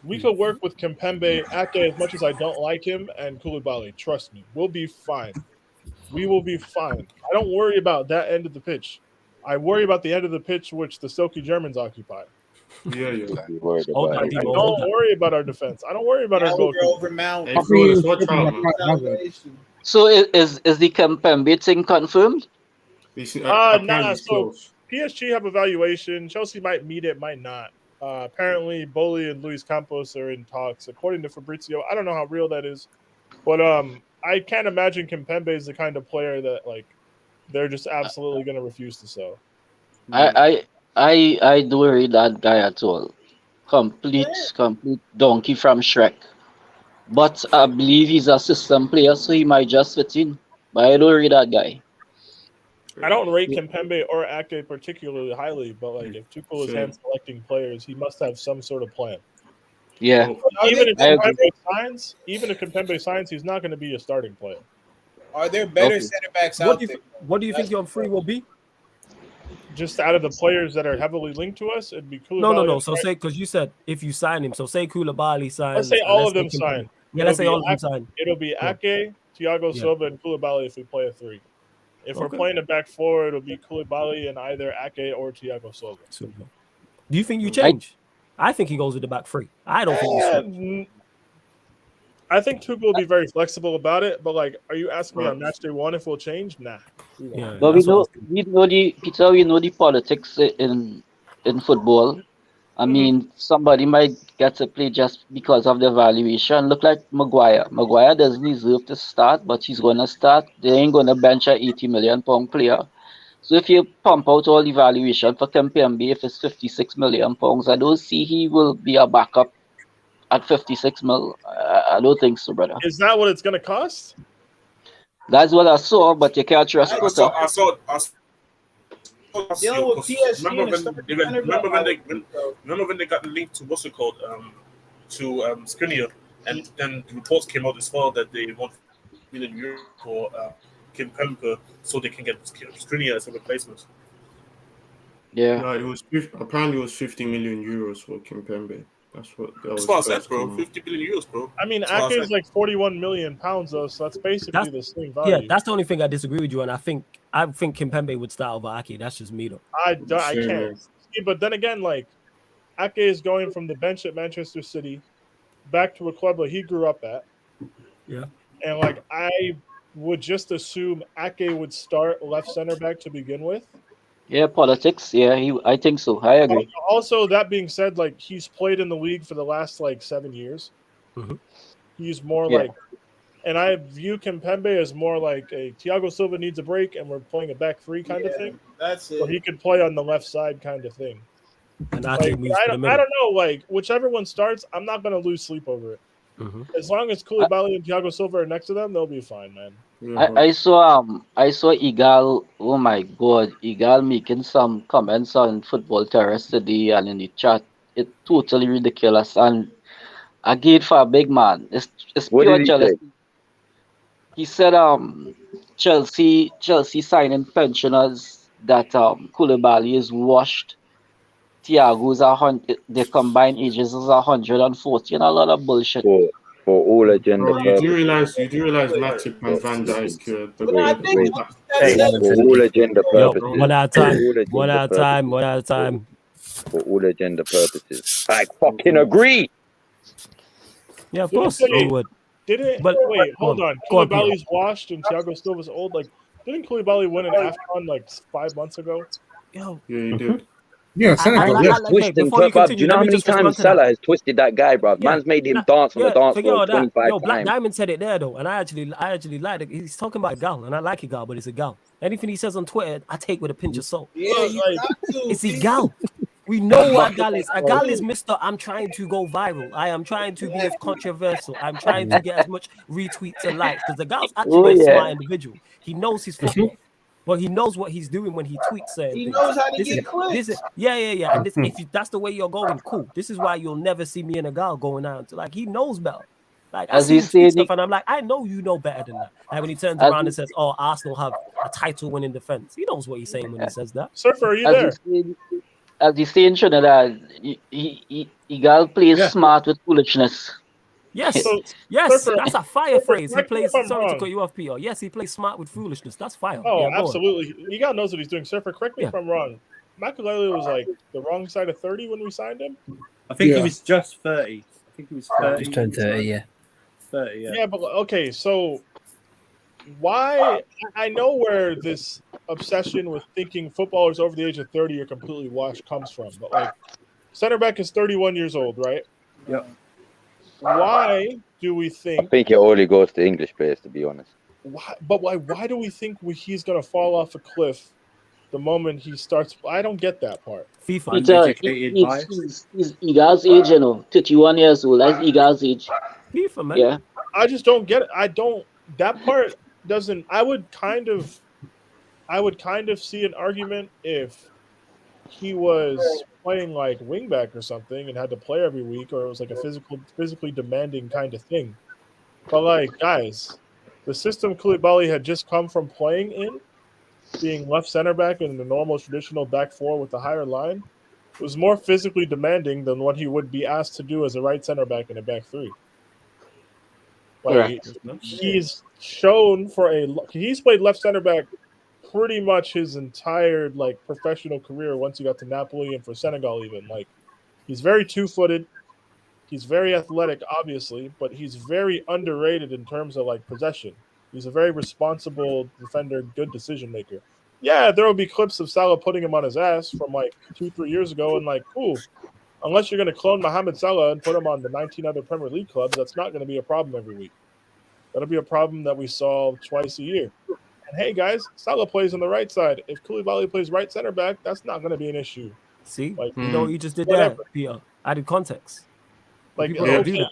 We could work with Kimpembe, Ake, as much as I don't like him, and Koulibaly. Trust me, we'll be fine. We will be fine. I don't worry about that end of the pitch. I worry about the end of the pitch, which the Silky Germans occupy. Yeah. Be worried Hold about that, it. I Demo. don't Hold that. worry about our defense. I don't worry about our Elder goalkeeper. over Mount. Hey, Flawless, watch out, man. Salvation. So is the Kimpembe thing confirmed? Nah. It's So close. PSG have evaluation. Chelsea might meet it, might not. Apparently, Boli and Luis Campos are in talks, according to Fabrizio. I don't know how real that is, but I can't imagine Kimpembe is the kind of player that like they're just absolutely going to refuse to sell. I don't read that guy at all. Complete donkey from Shrek. But I believe he's a system player, so he might just fit in. But I don't read that guy. I don't rate Kimpembe or Ake particularly highly, but like if Tuchel is Same. hand selecting players, he must have some sort of plan. Yeah. Even if I agree. Kimpembe signs, he's not going to be a starting player. Are there better Okay. center backs What out do there? you think your free will be? Just out of the players that are heavily linked to us, it'd be Koulibaly. No. So say, because you said if you sign him, so say Koulibaly signs. Let's say and all of them Kimpembe- sign. Yeah, let's say It'll all be of them sign. It'll be Yeah. Ake, Thiago Yeah. Silva, and Koulibaly if we play a 3. If we're Okay. playing a back 4, it'll be Koulibaly and either Ake or Thiago Silva. Do you think you change? I think he goes with the back 3. I don't think you switch. I think Tuchel will be very flexible about it, but like, are you asking me Right. on match day 1 if we'll change? Nah. We won't. Yeah, But we that's what I know was thinking. we know the politics in football. I Mhm. mean, somebody might get to play just because of the valuation. Look like Maguire. Maguire doesn't deserve to start, but he's gonna start. They ain't gonna bench a £80 million player. So if you pump out all the valuation for Kimpembe, if it's £56 million, I don't see he will be a backup at 56 mil. I don't think so, brother. Is that what it's going to cost? That's what I saw, but you can't trust I Twitter. saw Dealing with PSG remember and when starting they, center back, remember when they got linked to what's it called to Skriniar, and then the reports came out as well that they want €1 million for Kimpembe so they can get Skriniar as a replacement. Yeah. No, apparently it was 50 million euros for Kimpembe. That's what I said, bro. 50 billion euros, bro. I mean, That's what I Ake is said. like 41 million pounds, though, so that's basically the same value. Yeah, that's the only thing I disagree with you on. I think Kimpembe would start over Ake. That's just me, though. I can't. See, but then again, like, Ake is going from the bench at Manchester City, back to a club that he grew up at. Yeah. And like I would just assume Ake would start left center back to begin with. Yeah, politics. Yeah, I think so. I agree. Also, that being said, like he's played in the league for the last like 7 years. Mhm. He's more Yeah. like, and I view Kimpembe as more like a Thiago Silva needs a break, and we're playing a back three kind of thing. That's So it. he could play on the left side kind of thing. And Like, Ake moves I to the don't middle. know. Like whichever one starts, I'm not gonna lose sleep over it. Mhm. As long as Koulibaly and Thiago Silva are next to them, they'll be fine, man. I saw Igal. Oh my God, Igal making some comments on Football Terrace today and in the chat. It's totally ridiculous. And again, for a big man, it's What pure did he say? jealousy. He said Chelsea signing pensioners that Koulibaly is washed. Thiago's their combined ages is 140 and a lot of bullshit. For all agenda Bro, purposes. you do realize Matip and Van Dijk, the No, I great think Hey, that's For all agenda Yo, purposes. one at a time. For all agenda One at a purposes. time. One at a time. For all agenda purposes. I fucking agree. Yeah, of Didn't course say- we would. Didn't But- wait, hold go on. on. Go on, Koulibaly's washed and Thiago Silva's old. Like, didn't Koulibaly win an AFCON like 5 months ago? Yo, Yeah, you did. Yeah, I Senegal. like- Yeah. I like- Twist wait, him, before you bruv. continue, Do you know let how me many just respond times to that. Salah has twisted that guy, bruv? Yeah. Man's made him dance on the dance forget floor all that. 25 Yo, Black times. Diamond said it there though, and I actually like it. He's talking about Gal, and I like Gal, but it's a Gal. Anything he says on Twitter, I take with a pinch of salt. Yeah, you Like, got to. It's Gal. We know what Gal is. Gal is Mr. I'm trying to go viral. I am trying to be as controversial. I'm trying to get as much retweets and likes because the Gal's actually a smart individual. He knows his football. But he knows what he's doing when he tweets certain He things. knows how to This get is- clicks. this is- yeah. And if that's the way you're going, cool. This is why you'll never see me and a gal going out. Like he knows better. Like I As see he him tweet said, stuff, and I'm like, I know you know better than that. Like when he turns As around he- and says, "Oh, Arsenal have a title-winning defense," he knows what he's saying when he says that. Surfer, are you there? As you say in Trinidad, Igal plays smart with foolishness. Yes, So, yes, Surfer, that's a fire phrase. He correct me plays. if I'm Sorry to wrong. cut you off, Peter. Yes, he plays smart with foolishness. That's fire. Oh, Yeah, go on. absolutely. Igal knows what he's doing. Surfer, correct me if Yeah. I'm wrong. Makelele was like the wrong side of 30 when we signed him. I think Yeah. he was just 30. I think he was 30. Just turned 30, yeah. 30, yeah. Yeah, but okay, so why? I know where this obsession with thinking footballers over the age of 30 are completely washed comes from, but like center back is 31 years old, right? Yep. Why do we I think? think it only goes to English players, to be honest. Why do we think he's gonna fall off a cliff the moment he starts? I don't get that part. FIFA. Uneducated bias. He's Igal's age, 31 years old. That's Igal's age. FIFA, man. Yeah. I just don't get it. I don't. That part doesn't. I would kind of see an argument if he was playing like wingback or something and had to play every week, or it was like a physically demanding kind of thing. But like, guys, the system Koulibaly had just come from playing in, being left center back in the normal traditional back four with the higher line, was more physically demanding than what he would be asked to do as a right center back in a back three. Like, he's shown he's played left center back pretty much his entire like professional career once he got to Napoli and for Senegal even. Like, he's very two-footed. He's very athletic, obviously, but he's very underrated in terms of like possession. He's a very responsible defender, good decision maker. Yeah, there will be clips of Salah putting him on his ass from like 2-3 years ago, and like, cool. Unless you're going to clone Mohamed Salah and put him on the 19 other Premier League clubs, that's not going to be a problem every week. That'll be a problem that we solve twice a year. And hey, guys, Salah plays on the right side. If Koulibaly plays right center back, that's not going to be an issue. See, Like, you know what you just did whatever. there, Peter. Added context. Like, People don't do okay, that.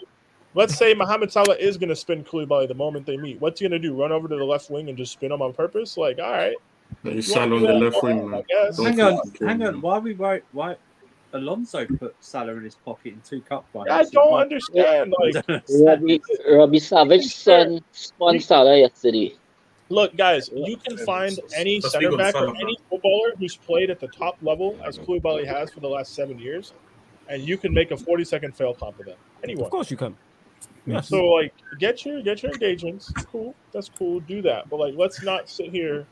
let's say Mohamed Salah is going to spin Koulibaly the moment they meet. What's he going to do? Run over to the left wing and just spin him on purpose? Like, all right. You sat on the left wing, man. I guess. Hang on. Why Alonso put Salah in his pocket in 2 cup finals? I don't understand. Like, Robbie Savage spun Salah yesterday. look, guys, you can find any Let's center leave back on or Salah. any footballer who's played at the top level as Koulibaly has for the last 7 years, and you can make a 40-second fail comp of them. Anyone. Of course you can. Yes. So like, get your engagements. Cool, that's cool. Do that, but like, let's not sit here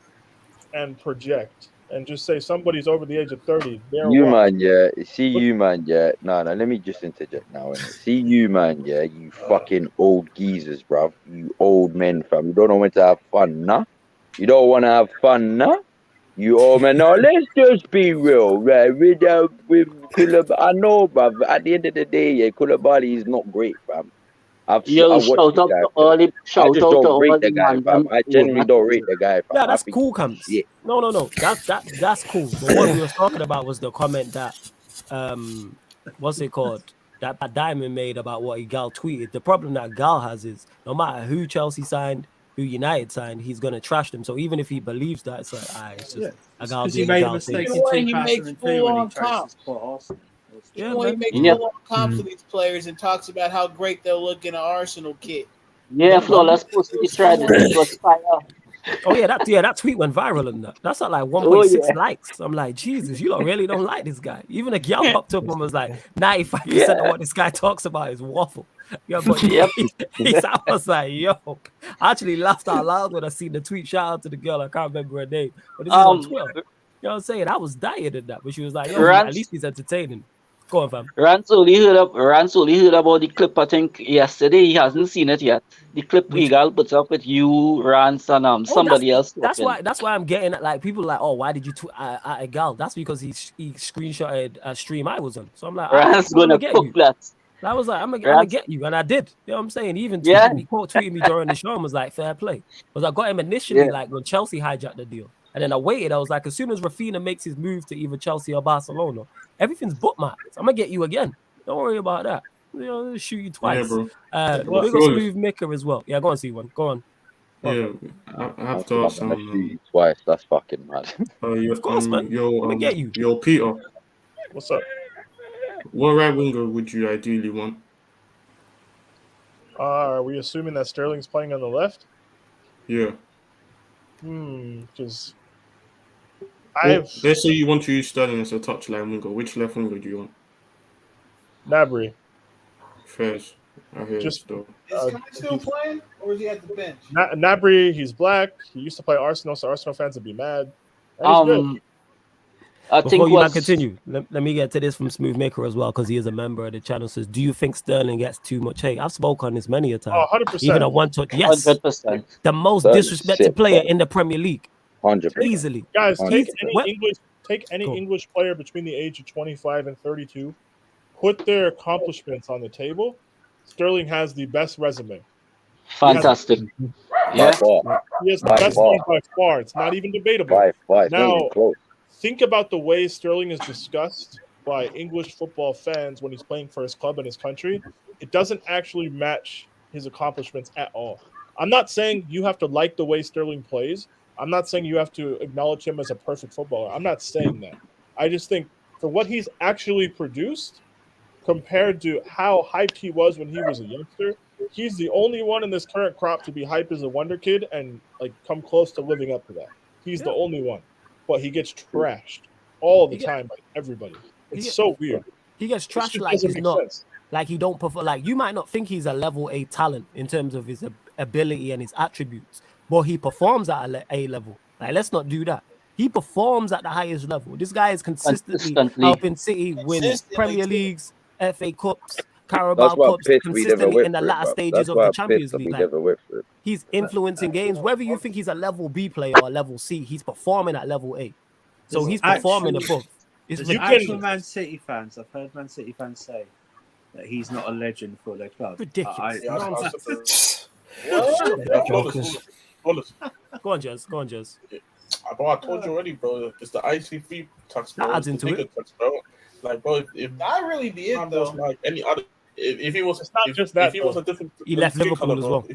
and project and just say somebody's over the age of 30, they're You washed. man, yeah. See you man, yeah. No, let me just interject now. Innit? See you man, yeah. You fucking old geezers, bruv. You old men, fam. You don't know when to have fun, nah? You don't want to have fun, nah? You old men. No, let's just be real, right? With Koulibaly, I know, bruv. At the end of the day, yeah, Koulibaly is not great, fam. I Yo, watched shout the out guy to play. all the I shout just out to don't all rate the the guy, man fam. them. I genuinely don't rate the guy, fam. Yeah, I that's think cool, Camps. shit. No. That's cool. But what we was talking about was the comment that what's it called? That Diamond made about what Gal tweeted. The problem that Gal has is no matter who Chelsea signed, who United signed, he's gonna trash them. So even if he believes that, it's like, it's just a Gal because he doing a made a Gal mistake thing. in Way he makes 2002 when he full-on chose to comp. support Arsenal. Yeah, When he man. makes Yeah. full-on comps for these players and talks about how great they'll look in an Arsenal kit. Yeah, Yeah, man. Flawless posted he tried it. It was fire. Oh yeah, that tweet went viral and that's at like 1.6 Oh yeah. likes. I'm like, Jesus, you really don't like this guy. Even a gal popped up and was like, 95% Yeah. of what this guy talks about is waffle. Yeah, but Yep. I was like, yo, I actually laughed out loud when I seen the tweet. Shout out to the girl, I can't remember her name, but this is on Twitter. You know what I'm saying? I was dying at that, but she was like, yo, at least he's entertaining. Go on, fam. Rance only heard about the clip, I think, yesterday. He hasn't seen it yet. The clip Eagle puts up with you, Rance, and somebody else. That's why I'm getting at, like, people like, oh, why did you tweet at a gal? That's because he screenshotted a stream I was on. So I'm like, Rance gonna get cook you. that. I was like, I'm gonna get you, and I did. You know what I'm saying? He even tweeted me during the show and was like, fair play. Because I got him initially like when Chelsea hijacked the deal. And then I waited. I was like, as soon as Rafinha makes his move to either Chelsea or Barcelona, everything's bookmarked. I'm gonna get you again. Don't worry about that. You know, I'll shoot you twice. Yeah, bro. Big smooth maker as well. Yeah, go on, C1. Go on. Yeah, I have to ask some. Twice. That's fucking mad. Of course, man. I'm gonna get you. Yo, Peter. What's up? What right winger would you ideally want? Are we assuming that Sterling's playing on the left? Yeah. Because let's say you want to use Sterling as a touchline winger. Which left winger do you want? Nabry. Fairs. I hear Just though. Is Kai still playing, or is he at the bench? Nabry, he's black. He used to play Arsenal, so Arsenal fans would be mad. And he's good. Before you continue, let me get to this from Smooth Maker as well, because he is a member of the channel. Says, do you think Sterling gets too much hate? I've spoken on this many a time. Oh, 100%. Even at one touch. Yes. 100%. The most disrespected player in the Premier League. 100%. Easily. Guys, take any English player between the age of 25 and 32, put their accomplishments on the table. Sterling has the best resume. Fantastic. He has the best one by far. It's not even debatable. Now, think about the way Sterling is discussed by English football fans when he's playing for his club and his country. It doesn't actually match his accomplishments at all. I'm not saying you have to like the way Sterling plays. I'm not saying you have to acknowledge him as a perfect footballer. I'm not saying that. I just think for what he's actually produced compared to how hyped he was when he was a youngster, he's the only one in this current crop to be hyped as a wonder kid and like come close to living up to that. He's the only one. But he gets trashed all the time by everybody. It's so weird. He gets trashed like he's not, like he don't perform. Like you might not think he's a level A talent in terms of his ability and his attributes, but he performs at A level. Like let's not do that. He performs at the highest level. This guy is consistently helping City win Premier Leagues, FA Cups, Carabao Cups, consistently in the latter stages of the Champions League. Like, he's influencing games. Whether you think he's a level B player or a level C, he's performing at level A. So he's performing above. There's actual Man City fans. I've heard Man City fans say that he's not a legend for their club. Ridiculous. Go on, Jez. Go on, Jez. Bro, I told you already, bro. It's the IC3 tax, bro. That adds into it. Tax, bro. Like, bro, if that really be it though. Like any other, if he was, it's not just that. If he was a different, he left Liverpool as well.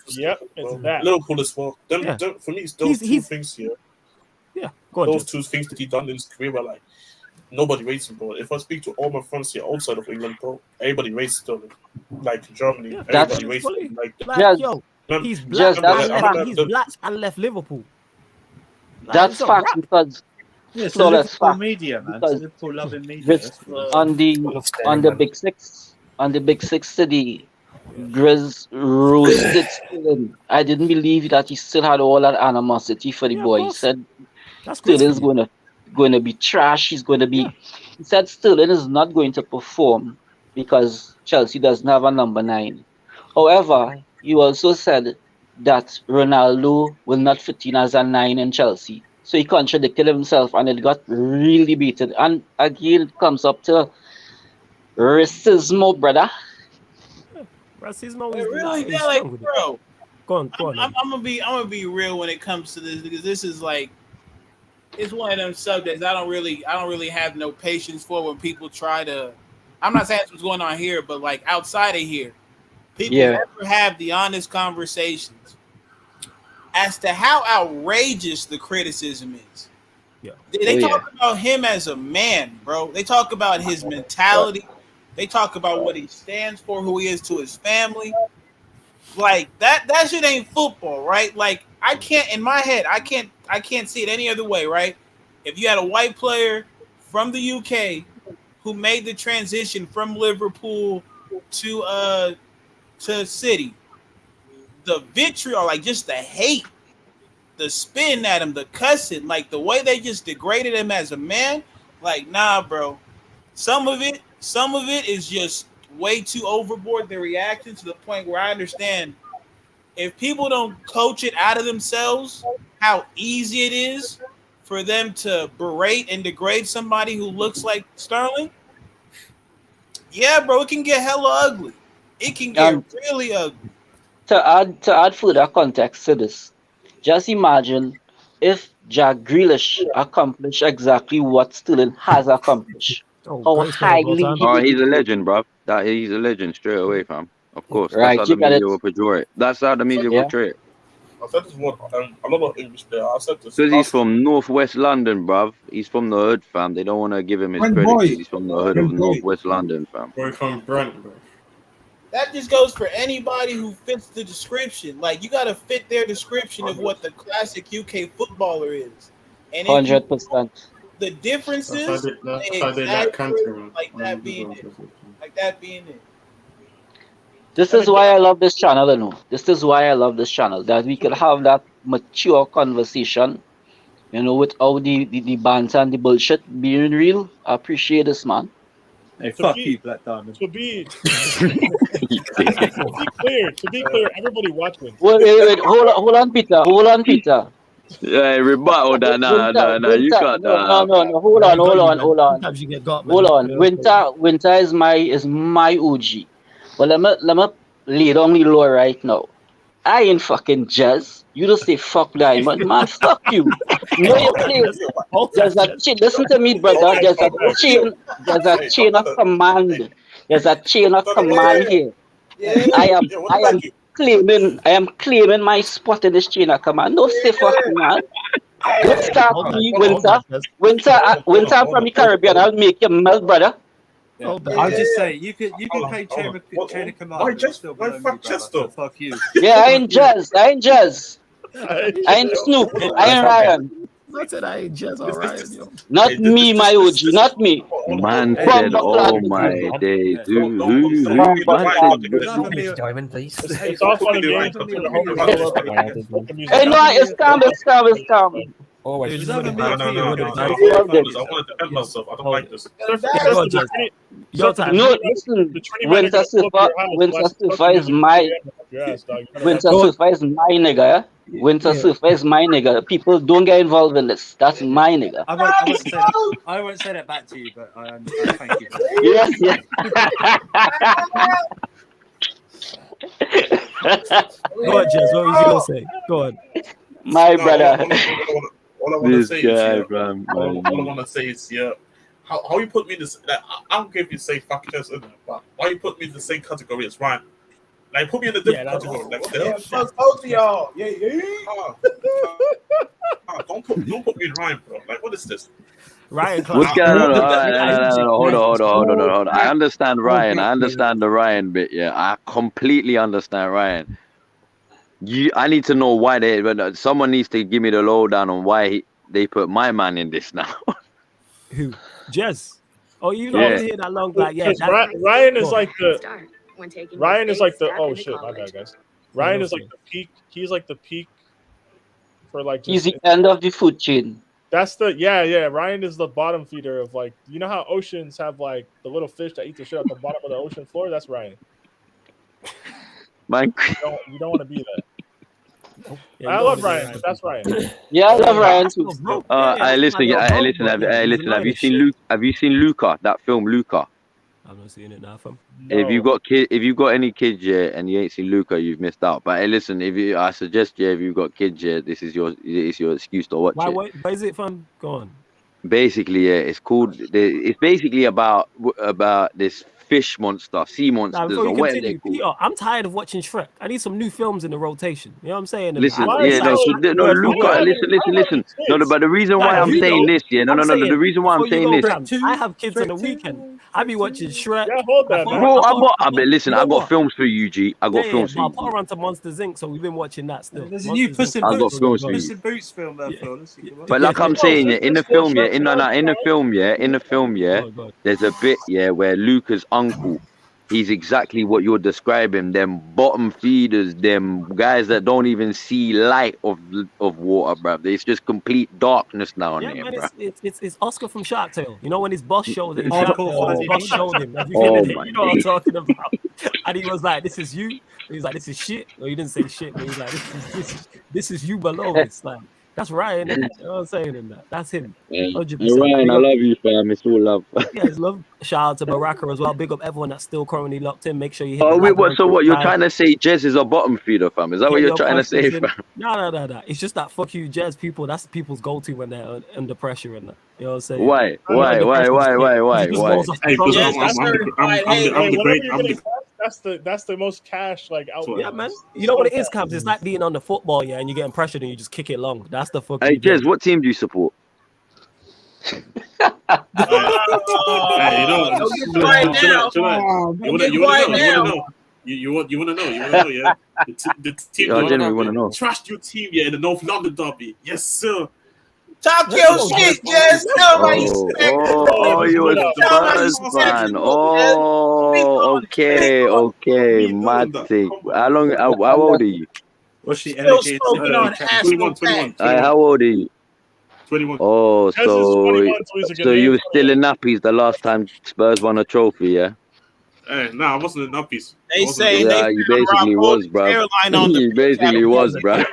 Yep, it's that. Liverpool as well. For me, it's those two things here. Yeah, go on. Those two things that he done in his career were like nobody rates him, bro. If I speak to all my friends here outside of England, bro, everybody rates Sterling. Like Germany, everybody rates him. Like yo, he's black. He's black and left Liverpool. Like, that's fact because it's Liverpool media, man. It's Liverpool loving media. On the big six city, Grizz roasted Sterling. I didn't believe that he still had all that animosity for the boy. He said Sterling's going to going to be trash. He's going to be. He said Sterling is not going to perform because Chelsea doesn't have a number 9. However, he also said that Ronaldo will not fit in as a 9 in Chelsea. So he contradicted himself, and it got really beaten. And again, it comes up to racism, brother. Racismo It is really, like, yeah, like, strong with it. bro. Go on. I'm gonna be real when it comes to this, because this is like, it's one of them subjects I don't really have no patience for when people try to. I'm not saying that's what's going on here, but like outside of here, people never have the honest conversations as to how outrageous the criticism is. Yeah. They talk about him as a man, bro. They talk about his mentality. They talk about what he stands for, who he is to his family. Like that shit ain't football, right? Like I can't, in my head, I can't see it any other way, right? If you had a white player from the UK who made the transition from Liverpool to City, the vitriol, like just the hate, the spin at him, the cussing, like the way they just degraded him as a man, like nah, bro. Some of it is just way too overboard, the reaction, to the point where I understand if people don't coach it out of themselves, how easy it is for them to berate and degrade somebody who looks like Sterling. Yeah, bro, it can get hella ugly. It can get really ugly. To add further context to this, just imagine if Jack Grealish accomplished exactly what Sterling has accomplished. How highly he's a legend, bro. He's a legend straight away, fam. Of course, right, that's how the media will portray it. That's how the media will portray it. I said this one. I'm not an English player. I said this because he's from Northwest London, bruv. He's from the hood, fam. They don't want to give him his credit because he's from the hood of Northwest London, fam. Boy from Brent, bro. That just goes for anybody who fits the description. Like you gotta fit their description of what the classic UK footballer is. And 100%. The differences, like that being it. This is why I love this channel, you know. This is why I love this channel, that we could have that mature conversation, you know, without the banter and the bullshit being real. I appreciate this, man. Hey, fuck you, Black Diamond. To be clear, everybody watching. Wait, hold on, Peter. Yeah, rebuttal that. No, you got that. No, hold on. Sometimes you get got, man. Hold on. Winter is my OG. But let me lay down the law right now. I ain't fucking Jazz. You just say fuck Diamond, man. Fuck you. Know your place. There's a chain. Listen to me, brother. There's a chain of command. There's a chain of command here. I am claiming my spot in this chain of command. No say fuck me, man. Let's start me, Winter. Winter from the Caribbean. I'll make you melt, brother. Yeah. I'll just say you can pay chain of command. Why fuck Chester? Fuck you. Yeah, I ain't Jazz. I ain't Snoop. I ain't Ryan. I said I ain't Jazz, all right. Not me, my OG. Not me. Man said, "Oh my days." Diamond, please. It's all fun and games. Hey, no, it's calm. Always. No. I want to defend myself. I don't like this. Your time. No, listen. Winter Surfer is my nigga. Yeah? Winter Surfer is my nigga. People don't get involved in this. That's my nigga. I won't say that back to you, but I thank you. Yes. Go on, Jess. What was you gonna say? Go on. My brother. All I want to say is, how you put me in this? Like, I don't care if you say fuck Chess, but why you put me in the same category as Ryan? Like, put me in a different category. Like, what the hell? Fuck both of y'all. Yeah. Don't put me in Ryan, bro. Like, what is this? Ryan, what's going on? Hold on. I understand Ryan. I understand the Ryan bit. Yeah, I completely understand Ryan. I need to know why someone needs to give me the lowdown on why they put my man in this now. Who? Jess. Oh, you don't hear that long back. Yeah, Ryan is like the. Oh shit, my bad, guys. Ryan is like the peak. He's like the peak for like. He's the end of the food chain. That's the Ryan is the bottom feeder of like, you know how oceans have like the little fish that eat the shit at the bottom of the ocean floor? That's Ryan. Man, You don't want to be that. Yeah, I love Ryan, but that's Ryan. Yeah, I love Ryan too. listen. Have you seen Luke? Have you seen Luca? That film, Luca. I'm not seeing it now, fam. No. If you got any kids, and you ain't seen Luca, you've missed out. But hey, listen, I suggest, if you've got kids, this is your excuse to watch it. Why is it, fam? Go on. Basically, it's called. It's basically about this fish monster, sea monsters, Before or you whatever continue, they call. Peter, I'm tired of watching Shrek. I need some new films in the rotation. You know what I'm saying? Listen, Luca. listen. No, but the reason why I'm saying this, the reason why I'm saying this, I have kids on the weekend. I be watching Shrek. Yeah, hold that, man. bro. I got films for you, G. I got films for I'll you. put her onto Monsters Inc. So we've been watching that still. There's a new Puss in I got Boots, films for you. Puss in Boots film there, Phil. Let's see what- But like I'm saying, in the film, in the film, God. there's a bit, where Luca's uncle, he's exactly what you're describing. Them bottom feeders, them guys that don't even see light of water, bruv. It's just complete darkness down Yeah, there, man, bruv. it's Oscar from Shark Tale. You know when his boss showed him, Oh, his boss showed him. Have you Oh seen it? my You know what I'm talking about. And he was like, "This is you." He's like, "This is shit." No, he didn't say shit, but he's like, "This is you below." It's like that's Ryan. You know what I'm saying? In that, that's him. 100%. Ryan, I love you, fam. It's all love. Yeah, it's love. Shout out to Baraka as well. Big up everyone that's still currently locked in. Make sure you hit. Oh the wait, like what? button, So what? You're subscribe. trying to say Jez is a bottom feeder, fam? Is that what Get you're your trying to say, questions in. fam? No. It's just that fuck you, Jazz people. That's people's go-to when they're under pressure and that. You know what I'm saying? Why? Under pressure, Why? he just rolls off the Hey, tongue. because Yes, that's certified. I'm the Whenever great. you're I'm getting the cash, that's the most cash like output. Yeah, man. You know what it is, Cabs? It's like being on the football, and you're getting pressured and you just kick it long. That's the fuck. Hey, you do. Jez, what team do you support? Hey, you know, Don't get quiet now. You want to know, yeah. The team. I genuinely want to know. Trust your team, in the North London derby. Yes, sir. Talk your shit, Jez. Nobody You a Spurs fan. Oh, okay. Mate. How old are you? Was she Still elevated to smoking on the Astro 21. How old are you? 21. Oh, Jez is 21, so he's a so you were good still in nappies the last time Spurs won a trophy, yeah? Hey, nah, I wasn't in that piece. They say Yeah, you basically was, bro. You basically was, bro.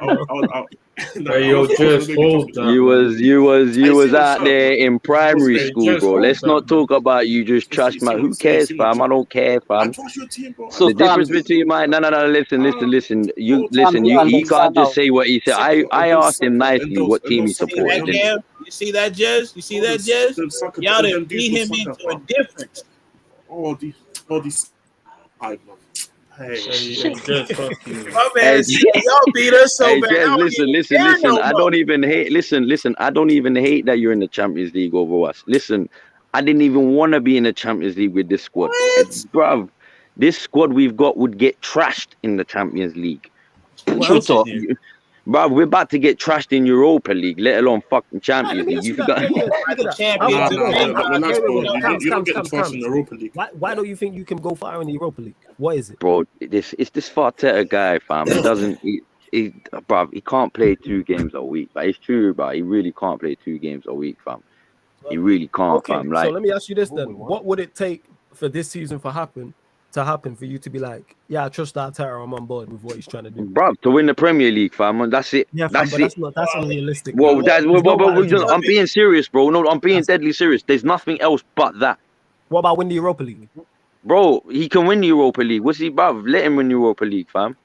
Hey, yo, just hold that. You was out there in primary school, bro. Let's not talk about you just trash man. Who cares, fam? I don't care, fam. Trust your team, bro. So The difference between no. Listen. You can't just say what he said. I asked him nicely what team he supported. You see that, Jez? You see that, Jez? Y'all done beat him into a difference. All these. Hey, Just fuck you. My man said y'all beat us so Hey, bad. Jez, listen. I don't even hate. Listen. I don't even hate that you're in the Champions League over us. Listen, I didn't even want to be in the Champions League with this squad, bruv. This squad we've got would get trashed in the Champions League. Bruv, we're about to get trashed in Europa League, let alone fucking Champions League. You forgot. you don't get the trust in the Europa League. Why don't you think you can go far in the Europa League? What is it? Bro, it's this Farteta guy, fam. He doesn't. Bruv, he can't play 2 games a week. But it's true, bro. He really can't play 2 games a week, fam. He really can't, fam. Like, so let me ask you this then: what would it take for this season to happen for you to be like, yeah, I trust Arteta, I'm on board with what he's trying to do? Bruv, to win the Premier League, fam. That's it. Yeah, that's but it. that's unrealistic. Well, I'm being serious, bro. No, I'm being deadly serious. There's nothing else but that. What about win the Europa League? Bro, he can win the Europa League. What's he, bruv? Let him win the Europa League, fam.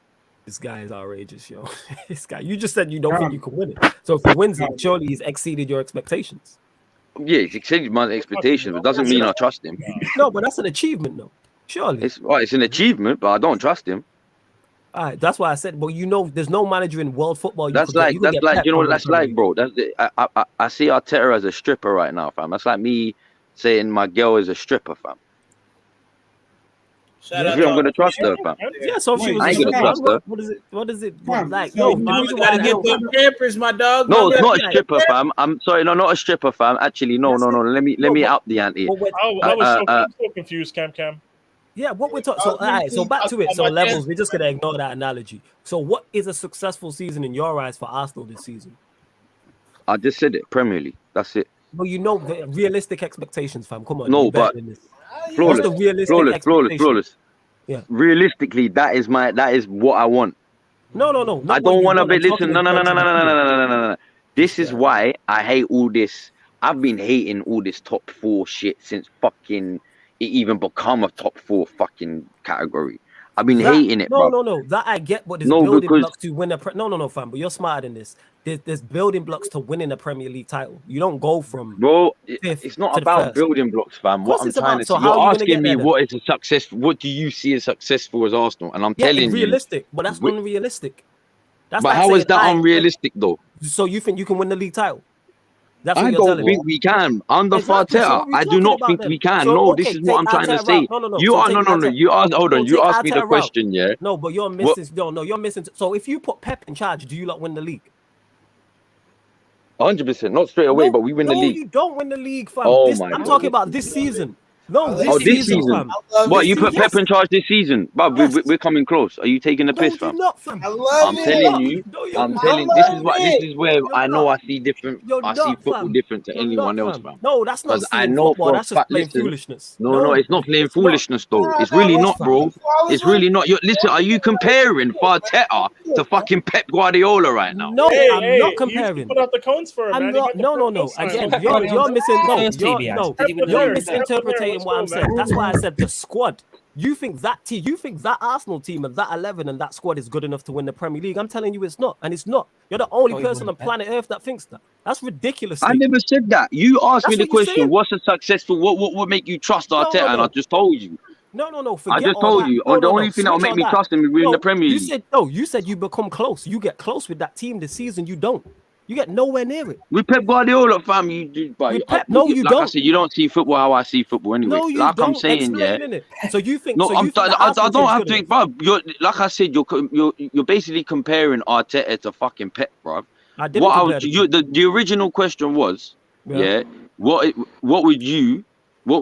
This guy is outrageous, yo. This guy, you just said you don't think you can win it. So if he wins it, surely he's exceeded your expectations. Yeah, he's exceeded my expectations, but doesn't mean I trust him. No, but that's an achievement, though. Surely. It's an achievement, but I don't trust him. All right, that's why I said, but you know, there's no manager in world football. That's like, you know what that's like, bro. I see Arteta as a stripper right now, fam. That's like me saying my girl is a stripper, fam. I'm gonna trust her, fam. Yeah, so if she was I ain't gonna trust her. What is it like? No, you gotta get them pampers, my dog. No, it's not a stripper, fam. I'm sorry, no, not a stripper, fam. Actually, no. Let me up the ante. I was so confused, Cam. Yeah, what we're talking. So, all right, so back to it. So levels, we're just gonna ignore that analogy. So, what is a successful season in your eyes for Arsenal this season? I just said it, Premier League. That's it. Well, you know the realistic expectations, fam. Come on, No, you better but than this. flawless, What's the realistic expectation? flawless. Yeah. Realistically, that is what I want. No. I don't want to be. Listen, no. This is why I hate all this. I've been hating all this top 4 shit since fucking it even become a top 4 fucking category. I've been hating it, bro. No. That I get, but there's building blocks to win a. No, fam. But you're smarter than this. There's building blocks to winning a Premier League title. You don't go from. Bro, it's not about building blocks, fam. What I'm trying to say, you're asking me what is a success. What do you see as successful as Arsenal? And I'm telling you, realistic, but that's unrealistic. But like how is that unrealistic though? So you think you can win the league title? That's I what you're don't telling think me. we can under Exactly. Farteta. I do not think we can. No, this is what I'm trying to say. You are no. You asked. Hold on. You asked me the question, yeah. No, but you're missing. No, you're missing. So if you put Pep in charge, do you not win the league? 100%, not straight away, but we win the league. No, you don't win the league, fam. Oh I'm talking about this season. No, this season. Fam. What, you put Pep in charge this season? But we're coming close. Are you taking the piss, fam? Not, fam. I'm telling you. This is where I know I see different. I see football different to anyone else, fam. No, that's not. I know football. That's just playing foolishness. No, it's not playing foolishness though. It's really not, bro. It's really not. Listen, are you comparing Farteta to fucking Pep Guardiola right now? No, I'm not comparing. Put out the cones for him, I'm not. No. Again, you're missing. You're misinterpreting what I'm saying. That's why I said the squad. You think that team, you think that Arsenal team and that 11 and that squad is good enough to win the Premier League? I'm telling you it's not, and it's not. You're the only person on planet Earth that thinks that. That's ridiculous. I never said that. You asked me the question, what's a successful, what would make you trust Arteta? And I just told you. No. I just told you. The only thing that will make me trust him is winning the Premier League. You said you become close. You get close with that team this season. You don't. You get nowhere near it. With Pep Guardiola, fam, you do. But you don't. I said, you don't see football how I see football anyway. No, you don't. I'm saying, So you think? No, I don't have to think, bro. Like I said, you're basically comparing Arteta to fucking Pep, bro. The original question was, what would you,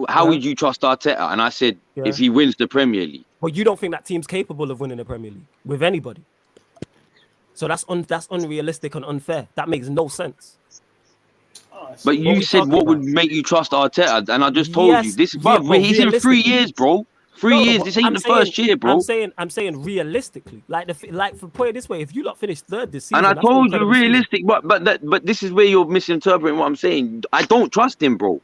how would you trust Arteta? And I said, if he wins the Premier League. But you don't think that team's capable of winning the Premier League with anybody? So that's unrealistic and unfair. That makes no sense. But you said what would make you trust Arteta, and I just told you this. He's in 3 years, bro. 3 years. This ain't the first year, bro. I'm saying realistically, for put it this way, if you lot finished third this season, and I told you realistic, but this is where you're misinterpreting what I'm saying. I don't trust him, bro.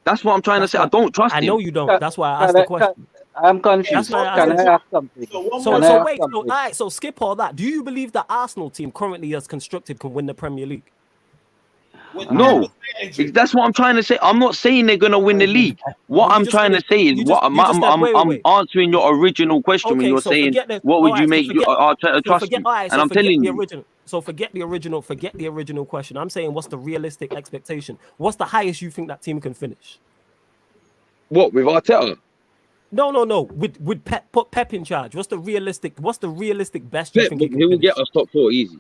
That's what I'm trying to say. I don't trust him. I know you don't. That's why I asked the question. I'm confused. Can I ask something? So skip all that. Do you believe the Arsenal team currently as constructed can win the Premier League? No, that's what I'm trying to say. I'm not saying they're gonna win the league. What I'm trying to say is I'm answering your original question when you're saying what would you make Arteta trust you? And I'm telling you. So forget the original question. I'm saying what's the realistic expectation? What's the highest you think that team can finish? What, with Arteta? No. With Pep, put Pep in charge. What's the realistic best you think he will get us top 4 easy.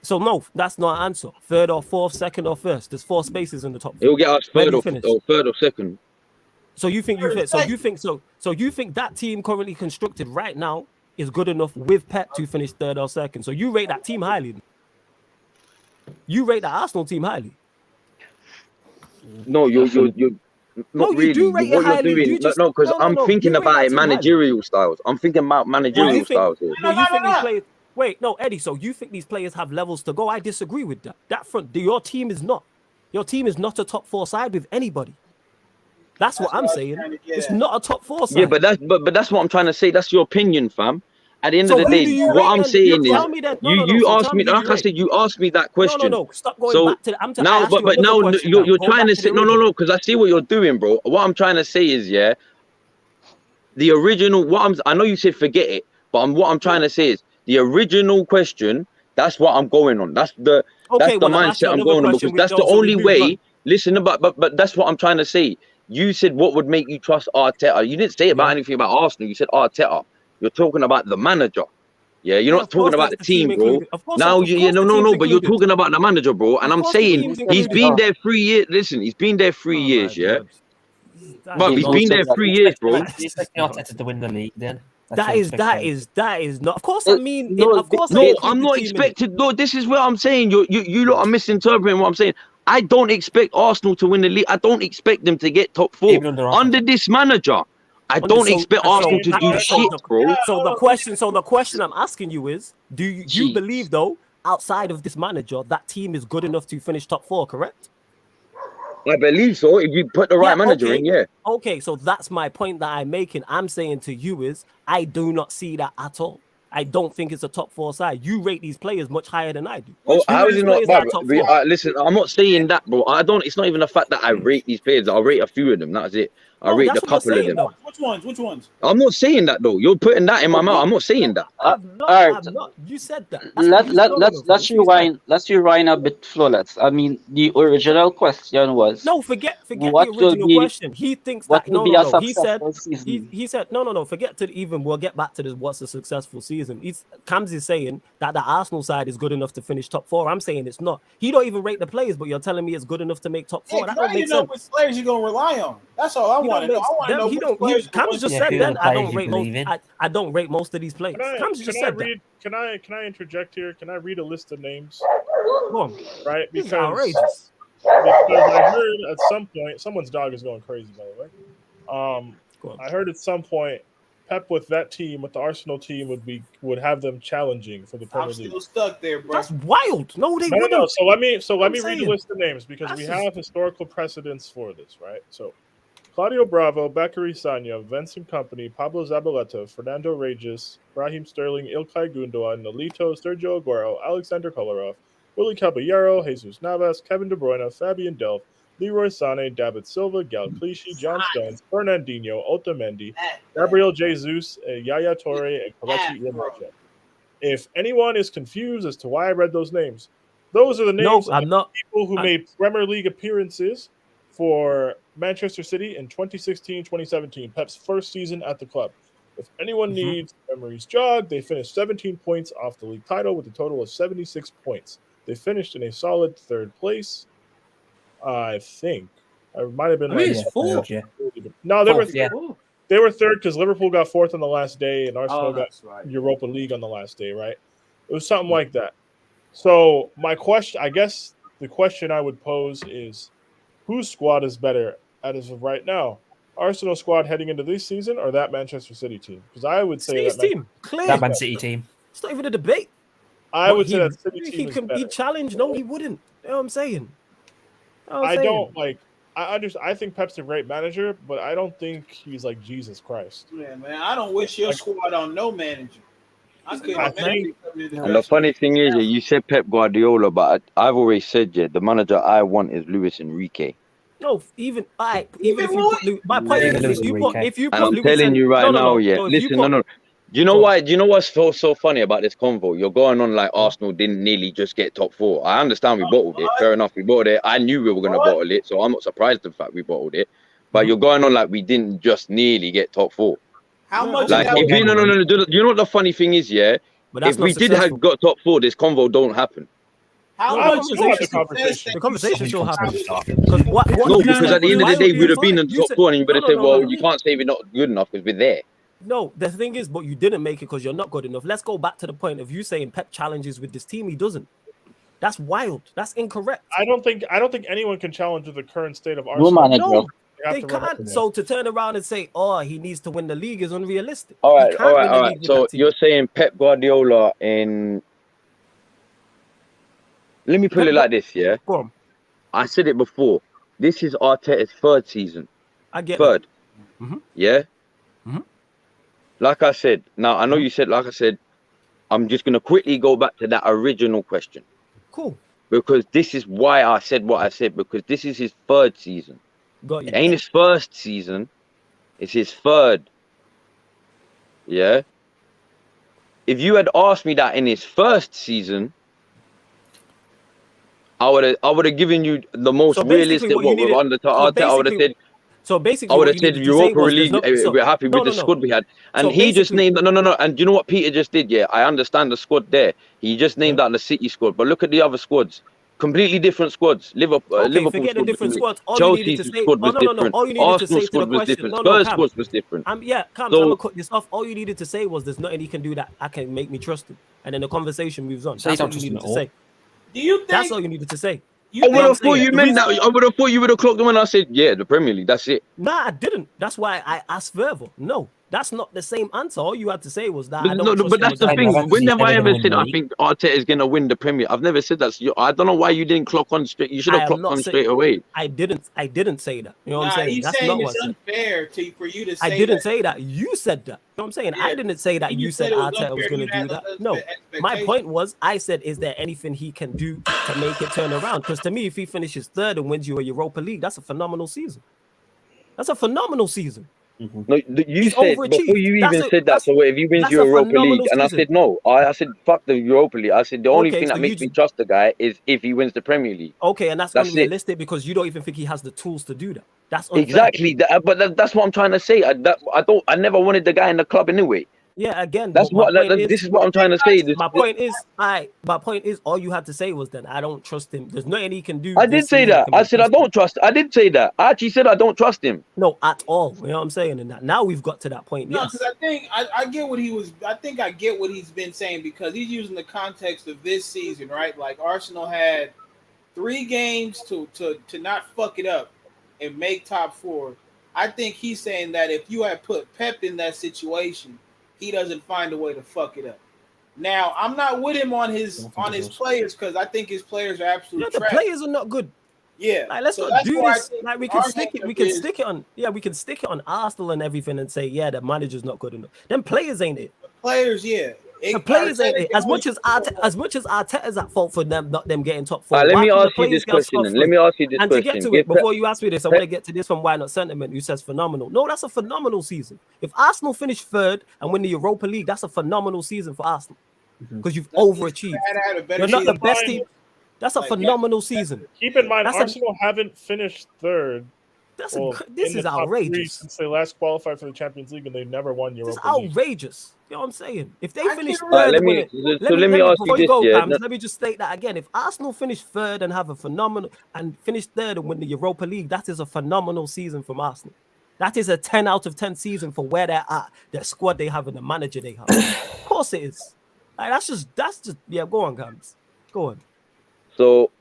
So no, that's not an answer. Third or fourth, second or first. There's 4 spaces in the top 4. He'll get us third or second. So you think that team currently constructed right now is good enough with Pep to finish third or second. So you rate that team highly. You rate the Arsenal team highly. No, you're not really. What you're doing, because I'm thinking about managerial styles. I'm thinking about managerial styles here. No, you think these players? Wait, no, Eddie. So you think these players have levels to go? I disagree with that. That front, your team is not. Your team is not a top 4 side with anybody. That's what I'm saying. It's not a top 4 side. Yeah, but that's what I'm trying to say. That's your opinion, fam. At the end of the day, what I'm saying is, you asked me. Like I said, you asked me that question. No. Stop going back to that. Now, but now you're trying to say no, because I see what you're doing, bro. What I'm trying to say is, the original. I know you said forget it, but what I'm trying to say is the original question. That's what I'm going on. That's the mindset I'm going on, because that's the only way. Listen, but that's what I'm trying to say. You said what would make you trust Arteta. You didn't say about anything about Arsenal. You said Arteta. You're talking about the manager. Yeah, you're not talking about the team, bro. Now, but you're talking about the manager, bro. And I'm saying he's been there 3 years. Listen, he's been there 3 years, yeah? But he's been there 3 years, bro. You're expecting Arteta to win the league, then? That is not. Of course, I mean. I'm not expecting. No, this is what I'm saying. You lot are misinterpreting what I'm saying. I don't expect Arsenal to win the league. I don't expect them to get top 4 Even under this manager. I don't expect Arsenal to do shit, bro. So the question I'm asking you is, do you believe though, outside of this manager, that team is good enough to finish top 4? Correct? I believe so. If you put the right manager in, yeah. Okay, so that's my point that I'm making. I'm saying to you is, I do not see that at all. I don't think it's a top 4 side. You rate these players much higher than I do. Oh, how is it not bad? Listen, I'm not saying that, bro. It's not even the fact that I rate these players. I rate a few of them. That's it. I rate a couple of them. Though. Which ones? I'm not saying that though. You're putting that in my mouth. I'm not saying that. I'm not. You said that. Let's rewind a bit, Flawless. I mean, the original question was forget the original question. He thinks that he said no. Forget to even. We'll get back to this. What's a successful season? Kamzi's saying that the Arsenal side is good enough to finish top 4. I'm saying it's not. He don't even rate the players, but you're telling me it's good enough to make top 4. That don't make sense. Which players you gonna rely on? That's all I want to know. I want to know. Kamzi just said that I don't rate most. I don't rate most of these players. Can I interject here? Can I read a list of names? Go on. Right, because this is outrageous. Because I heard at some point, someone's dog is going crazy, by the way. I heard at some point, Pep with that team, with the Arsenal team, would have them challenging for the Premier League. I'm still stuck there, bro. That's wild. No, they wouldn't. No. So let me read the list of names because we have historical precedents for this, right? So Claudio Bravo, Bakary Sagna, Vincent Kompany, Pablo Zabaleta, Fernando Regis, Raheem Sterling, Ilkay Gundogan, Nolito, Sergio Aguero, Alexander Kolarov, Willy Caballero, Jesus Navas, Kevin De Bruyne, Fabian Delph, Leroy Sané, David Silva, Gal Clichy, John Stones, Fernandinho, Otamendi, Gabriel Jesus, Yaya Toure, and Kelechi Iheanacho. If anyone is confused as to why I read those names, those are the names of people who made Premier League appearances for Manchester City in 2016-2017, Pep's first season at the club. If anyone needs memories jogged, they finished 17 points off the league title with a total of 76 points. They finished in a solid 3rd place. I think I might have been. No, they were third. They were 3rd because Liverpool got 4th on the last day, and Arsenal got Europa League on the last day. Right? It was something like that. So my question, I guess, the question I would pose is, whose squad is better as of right now? Arsenal squad heading into this season, or that Manchester City team? Because I would say that Man City team. It's not even a debate. I would say that City team is better. He challenged. No, he wouldn't. You know what I'm saying? I think Pep's a great manager, but I don't think he's like Jesus Christ. Yeah, man. I don't wish your squad on no manager. And the funny thing is, you said Pep Guardiola, but I've always said, the manager I want is Luis Enrique. No, even if you put my point is, if you put and I'm telling you right now, listen, no. Do you know why? Do you know what's so funny about this convo? You're going on like Arsenal didn't nearly just get top 4. I understand we bottled it. Fair enough, we bottled it. I knew we were going to bottle it, so I'm not surprised the fact we bottled it. But you're going on like we didn't just nearly get top 4. How much? Like, no. You know what the funny thing is, if we did have got top 4, this convo don't happen. The conversation still happens. Because at the end of the day, we'd have been in the top 4, and you would have said, well, you can't say we're not good enough because we're there. No, the thing is, but you didn't make it because you're not good enough. Let's go back to the point of you saying Pep challenges with this team. He doesn't. That's wild. That's incorrect. I don't think anyone can challenge the current state of Arsenal. No, they can't. So to turn around and say, he needs to win the league is unrealistic. All right. So you're saying Pep Guardiola in... Let me put it like this, Go on. I said it before. This is Arteta's 3rd season. I get 3rd. Yeah? Like I said, now I know you said, like I said, I'm just going to quickly go back to that original question. Cool. Because this is why I said what I said, because this is his 3rd season. Got you. It ain't his 1st season. It's his 3rd. Yeah? If you had asked me that in his 1st season, I would have given you the most realistic what we're under to Arteta. I would have said... So basically, I would have said Europa League. We're happy with the squad we had, and he just named no. And do you know what Peter just did? Yeah, I understand the squad there. He just named out the City squad, but look at the other squads. Completely different squads. Liverpool forget the different squads. Chelsea's squad was different. Arsenal's squad was different. Spurs squad was different. I'm gonna cut this off. All you needed to say was, "There's nothing he can do that I can make me trust him," and then the conversation moves on. That's all you needed to say. Do you think? That's all you needed to say. You I would think have thought you The meant reason- that. I would have thought you would have clocked them when I said, yeah, the Premier League. That's it. Nah, I didn't. That's why I asked further. No, that's not the same answer. All you had to say was that I But, don't no, trust but him that's with the that. thing. Never When have I said ever win said the I league. think Arteta is gonna win the Premier? I've never said that. I don't know why you didn't clock on straight. You should I have am clocked not on saying- straight away. I didn't say that. You know what I'm saying? he's That's saying not what it's I said. unfair for you to say I didn't that. say that. You said that. You know what I'm saying? I Yeah. didn't say that you said it was Arteta was unfair. going to You do had that. those No, my expectations. point was, I said, is there anything he can do to make it turn around? Because to me, if he finishes third and wins you a Europa League, that's a phenomenal season. That's a phenomenal season. No, you He's said overachieved. before you That's even a- said that. that's- So if he wins that's you a Europa League, phenomenal and I season. said no. I said fuck the Europa League. I said the only Okay, thing so that you makes me just- trust the guy is if he wins the Premier League. Okay, and that's That's it. unrealistic because you don't even think he has the tools to do that. That's unfair. Exactly. That's what I'm trying to say. I never wanted the guy in the club anyway. Yeah, again, That's but my what. point This is what I'm trying to say. My point is, all you had to say was then I don't trust him. There's nothing he can do. I this did say season that. can I make said I us- don't trust. I did say that. I actually said I don't trust him. No, at all. You know what I'm saying? And that now we've got to that point. No, Yes. because I think I get what he was. I think I get what he's been saying because he's using the context of this season, right? Like Arsenal had 3 games to not fuck it up and make top 4. I think he's saying that if you had put Pep in that situation, he doesn't find a way to fuck it up. Now, I'm not with him on his players because I think his players are Yeah, absolute the trash. players are not good. Yeah, Like, let's so not that's do why I this. think Like, we our can stick it. We hang-up can is stick it on. Yeah, we can stick it on Arsenal and everything and say, yeah, the manager's not good enough. Them players ain't it. players. Yeah, The players ain't it. Arteta As much as Arteta's at fault for them not them getting top 4. Let why me can the ask you players this get question. scot-free? Let me ask you this And to question. get to it, before you ask me this, I want to get to this from Why Not Sentiment, who says phenomenal. No, that's a phenomenal season. If Arsenal finish third and win the Europa League, that's a phenomenal season for Arsenal because you've overachieved. had a better You're not the season. best team. That's a Like, phenomenal season. Keep in mind, That's a- Arsenal haven't finished third. That's well, this in the is top 3 outrageous. since they last qualified for the Champions League, and they never won This is Europa League. outrageous. You know what I'm saying? If they I finish can't third, let and me- win it, so let me ask you before this, go, yeah, Gams, no- let me just state that again. If Arsenal finish third and have a phenomenal and finish third and win the Europa League, that is a phenomenal season from Arsenal. That is a 10 out of 10 season for where they're at, the squad they have, and the manager they have. Of course it is. Like, that's just yeah. Go on, Gams. Go on. So,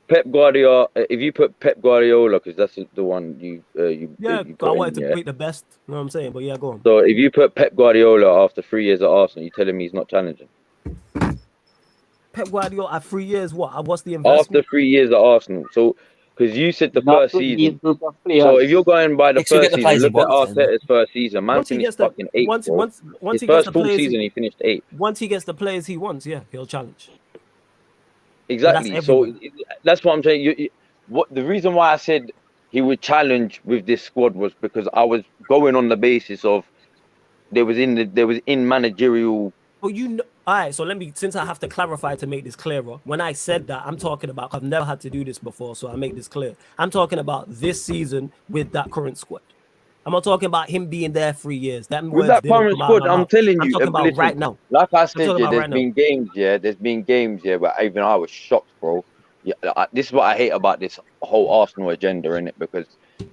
Pep Guardiola. If you put Pep Guardiola, because that's the one you Yeah, you I put wanted in, to yeah. pick the best. You know what I'm saying? But yeah, go on. So if you put Pep Guardiola after 3 years at Arsenal, you telling me he's not challenging? Pep Guardiola at 3 years. What's the investment? After 3 years at Arsenal, so because you said the Not first to season. leave group of players. So if you're going by the If you first get the season, players he look at wants, then- Arteta's first season. Man Once he finished gets the fucking 8th, once bro. once His he gets first the full players season, he finished 8th. once he gets the players he wants, yeah, he'll challenge. Exactly. So everywhere. that's what I'm saying. What the reason why I said he would challenge with this squad was because I was going on the basis of there was in managerial. But you know, all right. So let me, since I have to clarify to make this clearer. When I said that, I'm talking about. I've never had to do this before, so I make this clear. I'm talking about this season with that current squad. I'm not talking about him being there 3 years. That With words that didn't current come out of squad, my I'm mouth. telling I'm you, talking about listen, right now. like I I'm said, talking about there's right now. been games, there's been games, but even I was shocked, bro. Yeah, this is what I hate about this whole Arsenal agenda, innit? Because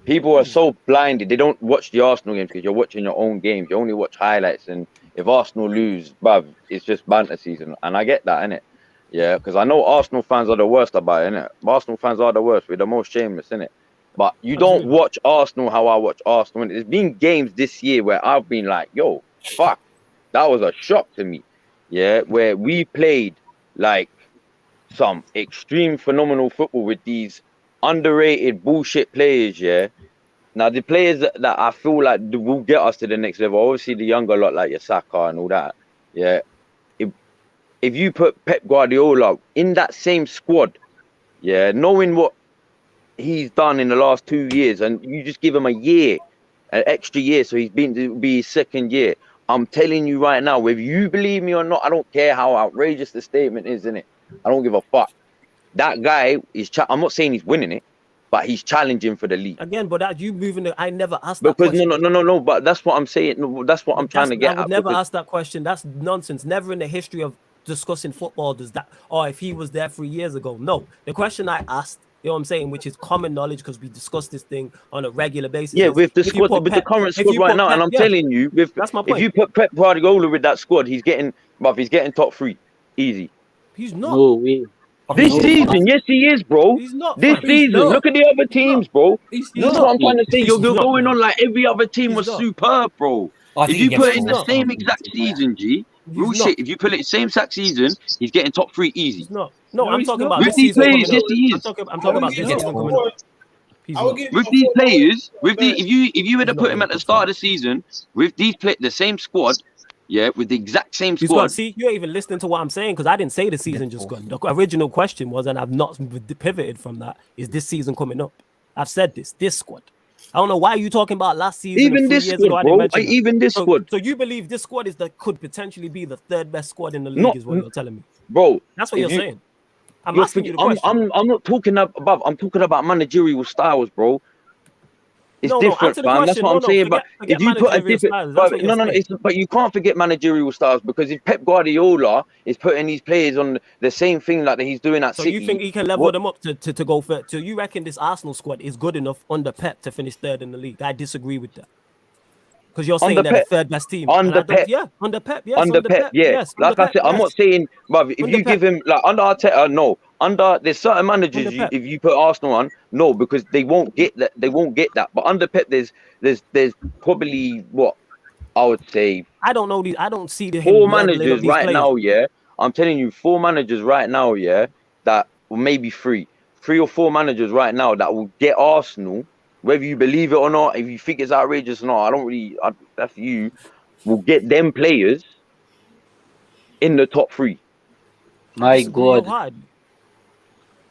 people are so blinded. They don't watch the Arsenal games because you're watching your own games. You only watch highlights, and if Arsenal lose, bruv, it's just banter season. And I get that, innit? Yeah, because I know Arsenal fans are the worst about it, innit? Arsenal fans are the worst. We're the most shameless, innit? But you don't Absolutely. watch Arsenal how I watch Arsenal. There's been games this year where I've been like, yo, fuck, that was a shock to me. Yeah, where we played like some extreme phenomenal football with these underrated bullshit players, yeah. Now the players that I feel like will get us to the next level, obviously the younger lot like your Saka and all that, yeah. If you put Pep Guardiola in that same squad, yeah, knowing what he's done in the last 2 years, and you just give him a year, an extra year, so he's been to be his second year. I'm telling you right now, whether you believe me or not, I don't care how outrageous the statement is, innit? I don't give a fuck. That guy is. I'm not saying he's winning it, but he's challenging for the league. Again, but that you moving. I never asked that Because question. no. But that's what I'm saying. No, that's what I'm trying to get I would at. never because- ask that question. That's nonsense. Never in the history of discussing football does that. Or if he was there 3 years ago. No. The question I asked, you know what I'm saying, which is common knowledge because we discuss this thing on a regular basis. Yeah, is with the if you squad, put with Pep- the current if squad you right put now, and Pep- I'm yeah, telling you, that's my if point. you put Pep Guardiola with that squad, he's getting top 3, easy. He's not. No way. This season, yes, he is, bro. He's not. This fam. season, look at the other teams, bro. He's That's not. what I'm trying to say. You're He's not, going man. on like every other team He's was not. superb, bro. I If think you he gets put it in the fourth. same exact season, G, real He's shit. not. If you put it same exact season, he's getting top 3 easy. He's not. No, No, I'm he's talking not. about With this these season players, coming yes, up. he I'm is. talking I about would this give season him coming four. up. He's I will not. give you With a these 4 players, with the bet. if you were to He's not put him getting at the top start 5. of the season with these the same squad, yeah, with the exact same He's got. squad. See, you ain't even listening to what I'm saying because I didn't say the season just gone. The original question was, and I've not pivoted from that. Is this season coming up? I've said this squad. I don't know why you talking about last season. Even and 3 this years ago, squad, I didn't bro. mention that. Even this squad. So you believe this squad could potentially be the 3rd best squad in the league? Not, Is what you're telling me, bro. That's what you're saying. I'm You're asking you the question. I'm not talking above. I'm talking about managerial styles, bro. It's No, different, answer the fam. That's question. what I'm saying. But Forget if you put a managerial different, styles. That's what you're no, saying. but you can't forget managerial styles because if Pep Guardiola is putting these players on the same thing like that he's doing at So City, you think he can level them up to go for? So you reckon this Arsenal squad is good enough under Pep to finish 3rd in the league? I disagree with that. Because you're saying under they're Pep, the 3rd best team. under Pep, Yeah, under Pep, yes, under Pep, yeah. yes. Like I said, I'm not saying, but if Under you Pep. give him like under Arteta, no. Under there's certain managers, Under Pep. if you put Arsenal on, no, because they won't get that. They won't get that. But under Pep, there's probably what I would say I don't know these. I don't see the 4 him leveling up managers these right players. now. Yeah, I'm telling you, 4 managers right now. Yeah, that well, maybe 3 or 4 managers right now that will get Arsenal. Whether you believe it or not, if you think it's outrageous or not, I don't really. That's you. Will get them players in the top 3. My disagree God. hard.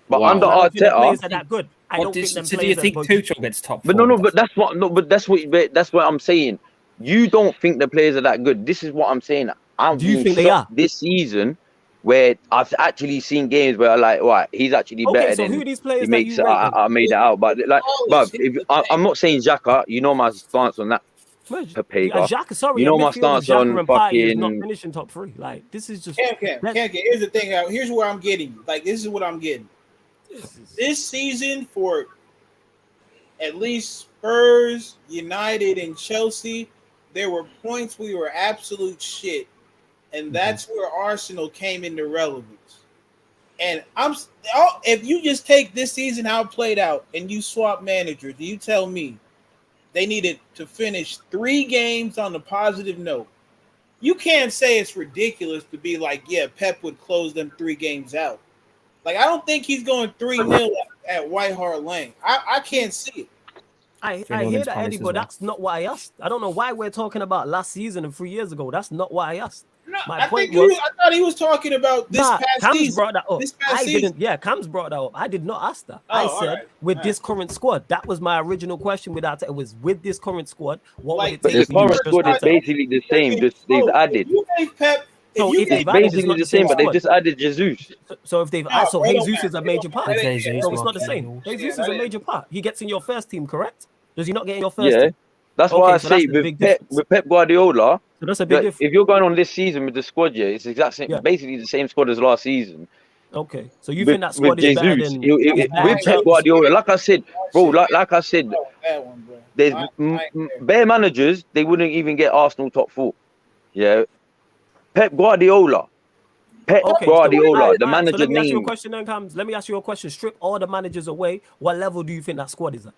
But Wow. under I don't think the players Arteta, are that good. I don't think them So do players you are think good. Tuchel gets top 4? but no, but that's what I'm saying. You don't think the players are that good. This is what I'm saying. I'm Do you being think they shocked are? this season where I've actually seen games where I'm like, right, he's actually Okay, better so than who are these he players that makes. you rate then? I made it out, but like, but I'm not saying Xhaka. You know my stance on that. Pepega. Xhaka, sorry, You a know my midfield of stance Xhaka on and Partey is not fucking. finishing top 3. Like this is just. Here's the thing. Here's where I'm getting. Like this is what I'm getting. This season for at least Spurs, United, and Chelsea, there were points we were absolute shit, and that's where Arsenal came into relevance. And if you just take this season how it played out, and you swap managers, you tell me they needed to finish 3 games on a positive note. You can't say it's ridiculous to be like, yeah, Pep would close them 3 games out. Like, I don't think he's going 3-0 at White Hart Lane. I can't see it. I hear that, Eddie, but that's not what I asked. I don't know why we're talking about last season and 3 years ago. That's not what I asked. No, My I point think was, I thought he was talking about this past Cam's season. brought that up. This past I season. didn't. Yeah, Cam's brought that up. I did not ask that. I all said right. with this current squad. That was my original question. Without it was with this current squad. What would it But take? the current squad is basically the same. Just they've added. You gave Pep. So if It's they've added, it's basically not the the same same, but they squad. just added Jesus. So if they've No, added, so it don't Jesus is matter. a major part. So Jesus, it's not the same. Marquinhos. Jesus Yeah, is a that major part. He gets in your first team, correct? Does he not get in your first Yeah, team? that's why I so say that's the big with difference. Pep Guardiola, So that's a big difference. if you're going on this season with the squad, yeah, it's basically the same squad as last season. Okay, so you with, think that squad with is better Jesus, than with Pep Guardiola, like I said, bro, like I said, That one, bro. there's bare managers they wouldn't even get Arsenal top 4. Yeah, Pep Guardiola, Guardiola, the manager so let me ask you a name. question then, Cams. Let me ask you a question. Strip all the managers away. What level do you think that squad is at?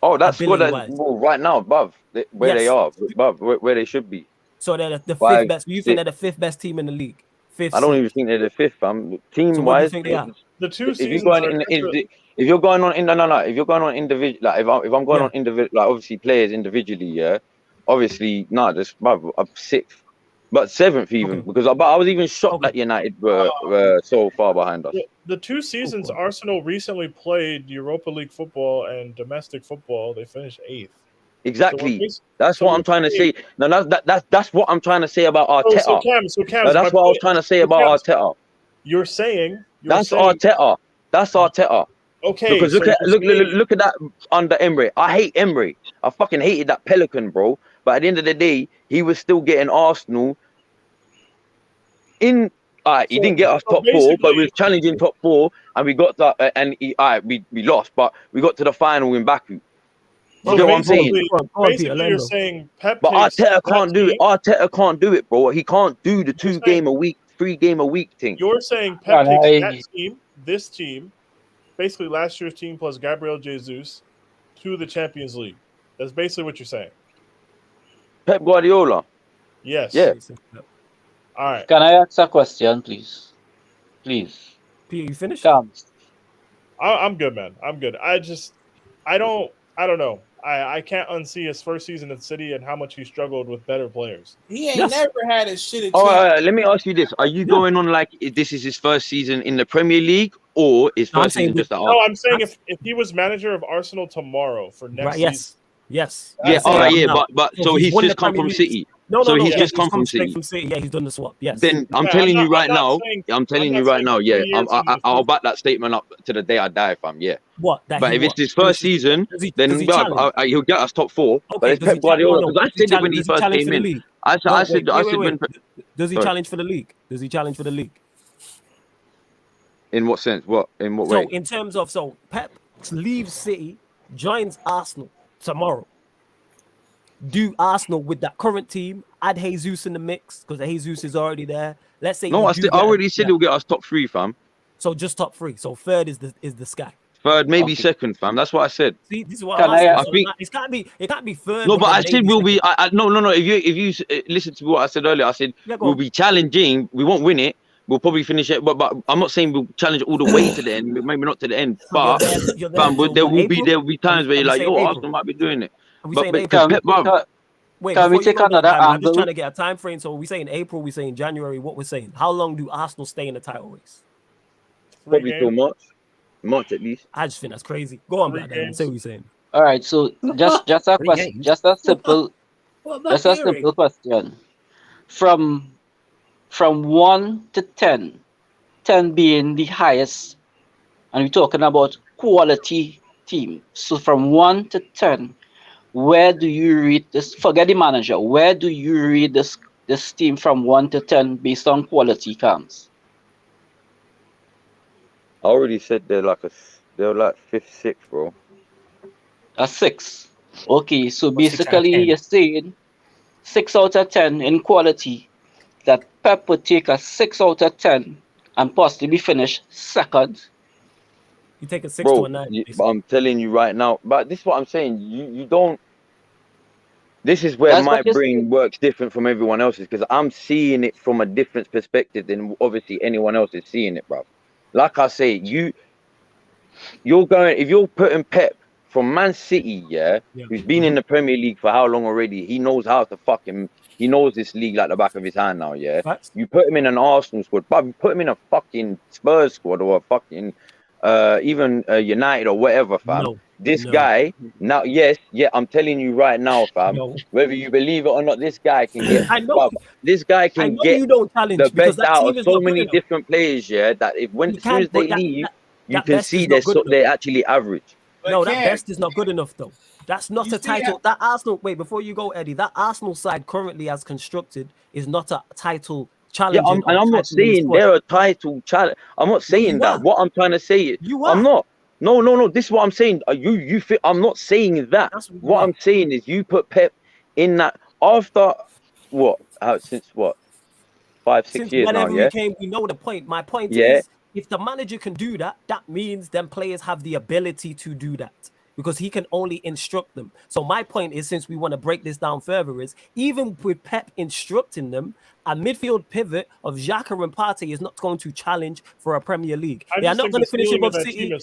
Oh, that squad Ability-wise. right now above where they are, above where they should be. So they're the Why, fifth best. You think they're the 5th best team in the league? Fifth. I don't even think they're the 5th, fam. Team So what do you wise, think they are? The 2 if you're seasons going are in, different. if you're going on if you're going on individual, like if I'm going on individual, like obviously players individually, yeah, obviously just I'm 6th, but 7th even because I was even shocked that United were so far behind us. The 2 seasons Arsenal recently played Europa League football and domestic football, they finished 8th. Exactly. That's what I'm trying to say. No, that's what I'm trying to say about Arteta. So Cam, that's what I was trying to say about Arteta. You're saying Arteta. That's Arteta. Okay. Because look at that under Emery. I hate Emery. I fucking hated that Pelican, bro. But at the end of the day, he was still getting Arsenal in. He didn't get us top 4, but we were challenging top 4, and we got that. And we lost, but we got to the final in Baku. You know what I'm saying? Basically, you're saying Pep. But Arteta can't do it. Arteta can't do it, bro. He can't do the 2 game a week 3-game-a-week thing. You're saying Pep takes that team, this team, basically last year's team plus Gabriel Jesus, to the Champions League. That's basically what you're saying. Pep Guardiola. Yes. Yeah. All right. Can I ask a question, please? Please. Peter, you finished? I'm good, man. I'm good. I don't know. I can't unsee his first season at City and how much he struggled with better players. He ain't never had his shit. Let me ask you this: are you going on like this is his first season in the Premier League, or is first season just at Arsenal? No, I'm saying if he was manager of Arsenal tomorrow for next season. Yes. Yeah. All right. Yeah. But so he's just come from City. No. He's Yeah, just come from straight City. from City. Yeah, he's done the swap. Yes. Then I'm telling you right now. Yeah, I'll back that statement up to the day I die, fam. Yeah. What? But if it's his first season, then he'll get us top 4. But it's Pep Guardiola. Because I said it when he first came in. I said when. Does he challenge for the league? Does he challenge for the league? In what sense? In what way? So in terms of Pep leaves City, joins Arsenal tomorrow. Do Arsenal with that current team add Jesus in the mix because Jesus is already there? Let's say no. I already said he'll get us top 3, fam. So just top 3. So third is the sky. Third, maybe second, fam. That's what I said. See, this is what I'm asking. I think it can't be third. No, but I said we'll be. No. If you listen to what I said earlier, I said we'll be challenging. We won't win it. We'll probably finish it, but I'm not saying we'll challenge all the way to the end. Maybe not to the end, but fam, there will be times where you're like, Arsenal might be doing it. Wait, can we take another angle? I'm just trying to get a time frame. So we say in April, we say in January. What we're saying? How long do Arsenal stay in the title race? Probably till March at least. I just think that's crazy. Go on, Black Dan. Say what you're saying. All right, so just a question, just a simple question. From 1 to 10, 10 being the highest, and we're talking about quality team. So from 1 to 10, where do you rate this? Forget the manager. Where do you rate this team from 1 to 10 based on quality counts? I already said they're like 5th, 6th, bro. A 6. Okay, so basically you're saying 6 out of 10 in quality. That Pep would take a 6 out of 10 and possibly finish second. You take a 6 to a 9. I'm telling you right now, but this is what I'm saying. You don't. This is where my brain works different from everyone else's because I'm seeing it from a different perspective than obviously anyone else is seeing it, bro. Like I say, you're going if you're putting Pep from Man City, who's been in the Premier League for how long already? He knows how to he knows this league like the back of his hand now, Facts. You put him in an Arsenal squad, but you put him in a fucking Spurs squad or a fucking even United or whatever, fam. This guy now, I'm telling you right now, fam. Whether you believe it or not, this guy can get. This guy can get the best out of so many different players. That as soon as they leave, you can see they're actually average. No, that best is not good enough though. That's not a title. That Arsenal. Wait, before you go, Eddie. That Arsenal side currently as constructed is not a title challenge. Yeah, and I'm not saying they're a title challenge. I'm not saying that. What I'm trying to say is, I'm not. No. This is what I'm saying. You fit? I'm not saying that. What I'm saying is, you put Pep in that after what? Since what? 5-6 years now. Yeah. We know the point. My point is, if the manager can do that, that means them players have the ability to do that because he can only instruct them. So my point is, since we want to break this down further, is even with Pep instructing them, a midfield pivot of Xhaka and Partey is not going to challenge for a Premier League. They are not going to finish above City.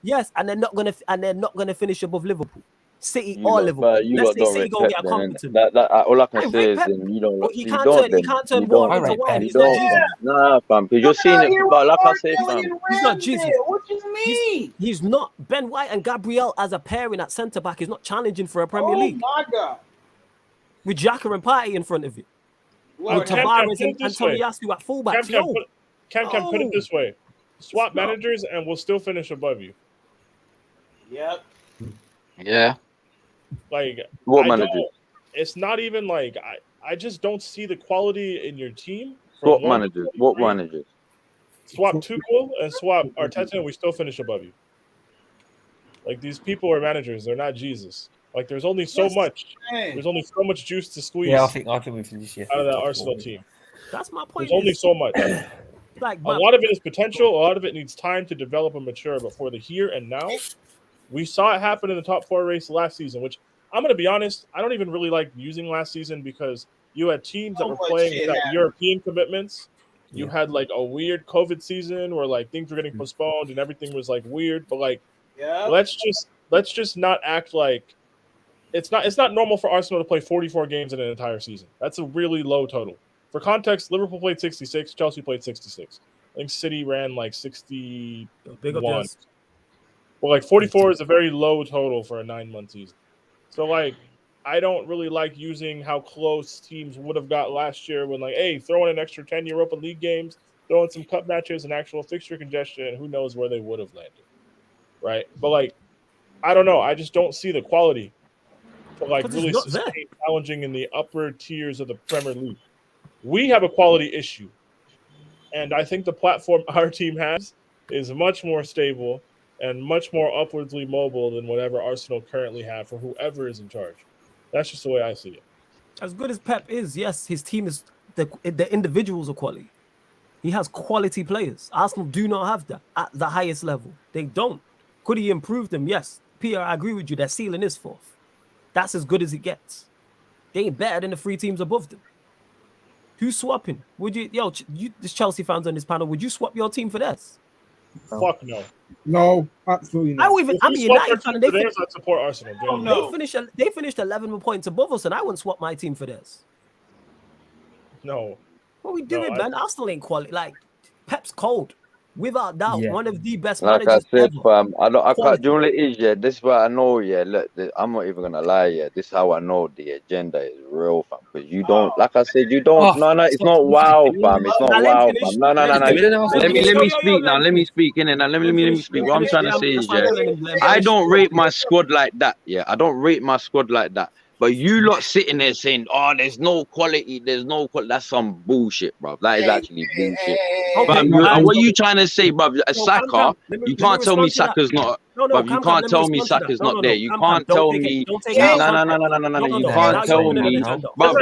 Yes, and they're not going to finish above Liverpool. City or Liverpool. Let's say City go get a competent. All I can say is you don't. But he can't turn water into wine. He's not Jesus. Nah, fam, because you're seeing it. But like I say, fam, he's not Jesus. What you mean? He's not. Ben White and Gabriel as a pairing at centre back is not challenging for a Premier League. Oh my God! With Xhaka and Partey in front of it. With Tavares and Tomiyasu at fullback. Cam, put it this way: swap managers, and we'll still finish above you. Yep. Yeah. Like what manager? It's not even like I just don't see the quality in your team. What manager? What managers? Swap Tuchel and swap Arteta, and we still finish above you. Like these people are managers; they're not Jesus. Like there's only so much. There's only so much juice to squeeze. Yeah, I think we finish out of that Arsenal team. That's my point. There's only so much. Like a lot of it is potential. A lot of it needs time to develop and mature. But for the here and now, we saw it happen in the top 4 race last season, which I'm going to be honest, I don't even really like using last season because you had teams that were playing without European commitments. You had like a weird COVID season where like things were getting postponed and everything was like weird. But like, let's just not act like it's not normal for Arsenal to play 44 games in an entire season. That's a really low total. For context, Liverpool played 66, Chelsea played 66. I think City ran like 61. Well, like 44 is a very low total for a 9-month season. So like, I don't really like using how close teams would have got last year when like, hey, throw in an extra 10 Europa League games, throw in some cup matches and actual fixture congestion, and who knows where they would have landed, right? But like, I don't know. I just don't see the quality to like really sustain challenging in the upper tiers of the Premier League. We have a quality issue, and I think the platform our team has is much more stable and much more upwardly mobile than whatever Arsenal currently have for whoever is in charge. That's just the way I see it. As good as Pep is, yes, his team is the individuals are quality. He has quality players. Arsenal do not have that at the highest level. They don't. Could he improve them? Yes. Peter, I agree with you. Their ceiling is 4th. That's as good as it gets. They ain't better than the 3 teams above them. Who's swapping? Would you, this Chelsea fans on this panel, would you swap your team for this? Fuck no. No, absolutely not. I'm a United fan. I support Arsenal. Oh, no. They finished 11 points above us, and I wouldn't swap my team for this. No. What are we doing, man? Arsenal ain't quality. Like, Pep's cold. Without doubt, one of the best like managers I said, ever. fam, I can't. Do you know what it is? Yeah, this is what I know. Yeah, look, I'm not even gonna lie. Yeah, this is how I know the agenda is real, fam. Because you don't, like I said, you don't. No, it's not wow, fam. It's not wow, fam. No. Let me speak now. Let me speak in it. Now let me speak. What I'm trying to say is, yeah, I don't rate my squad like that. Yeah, I don't rate my squad like that. But you lot sitting there saying, "Oh, there's no quality. There's no quality." That's some bullshit, bro. That is actually bullshit. Okay, what are you trying to say, bro? Saka, you can't tell me Saka's not. But you can't tell me Saka's not there. You can't tell me. No. You can't tell me. But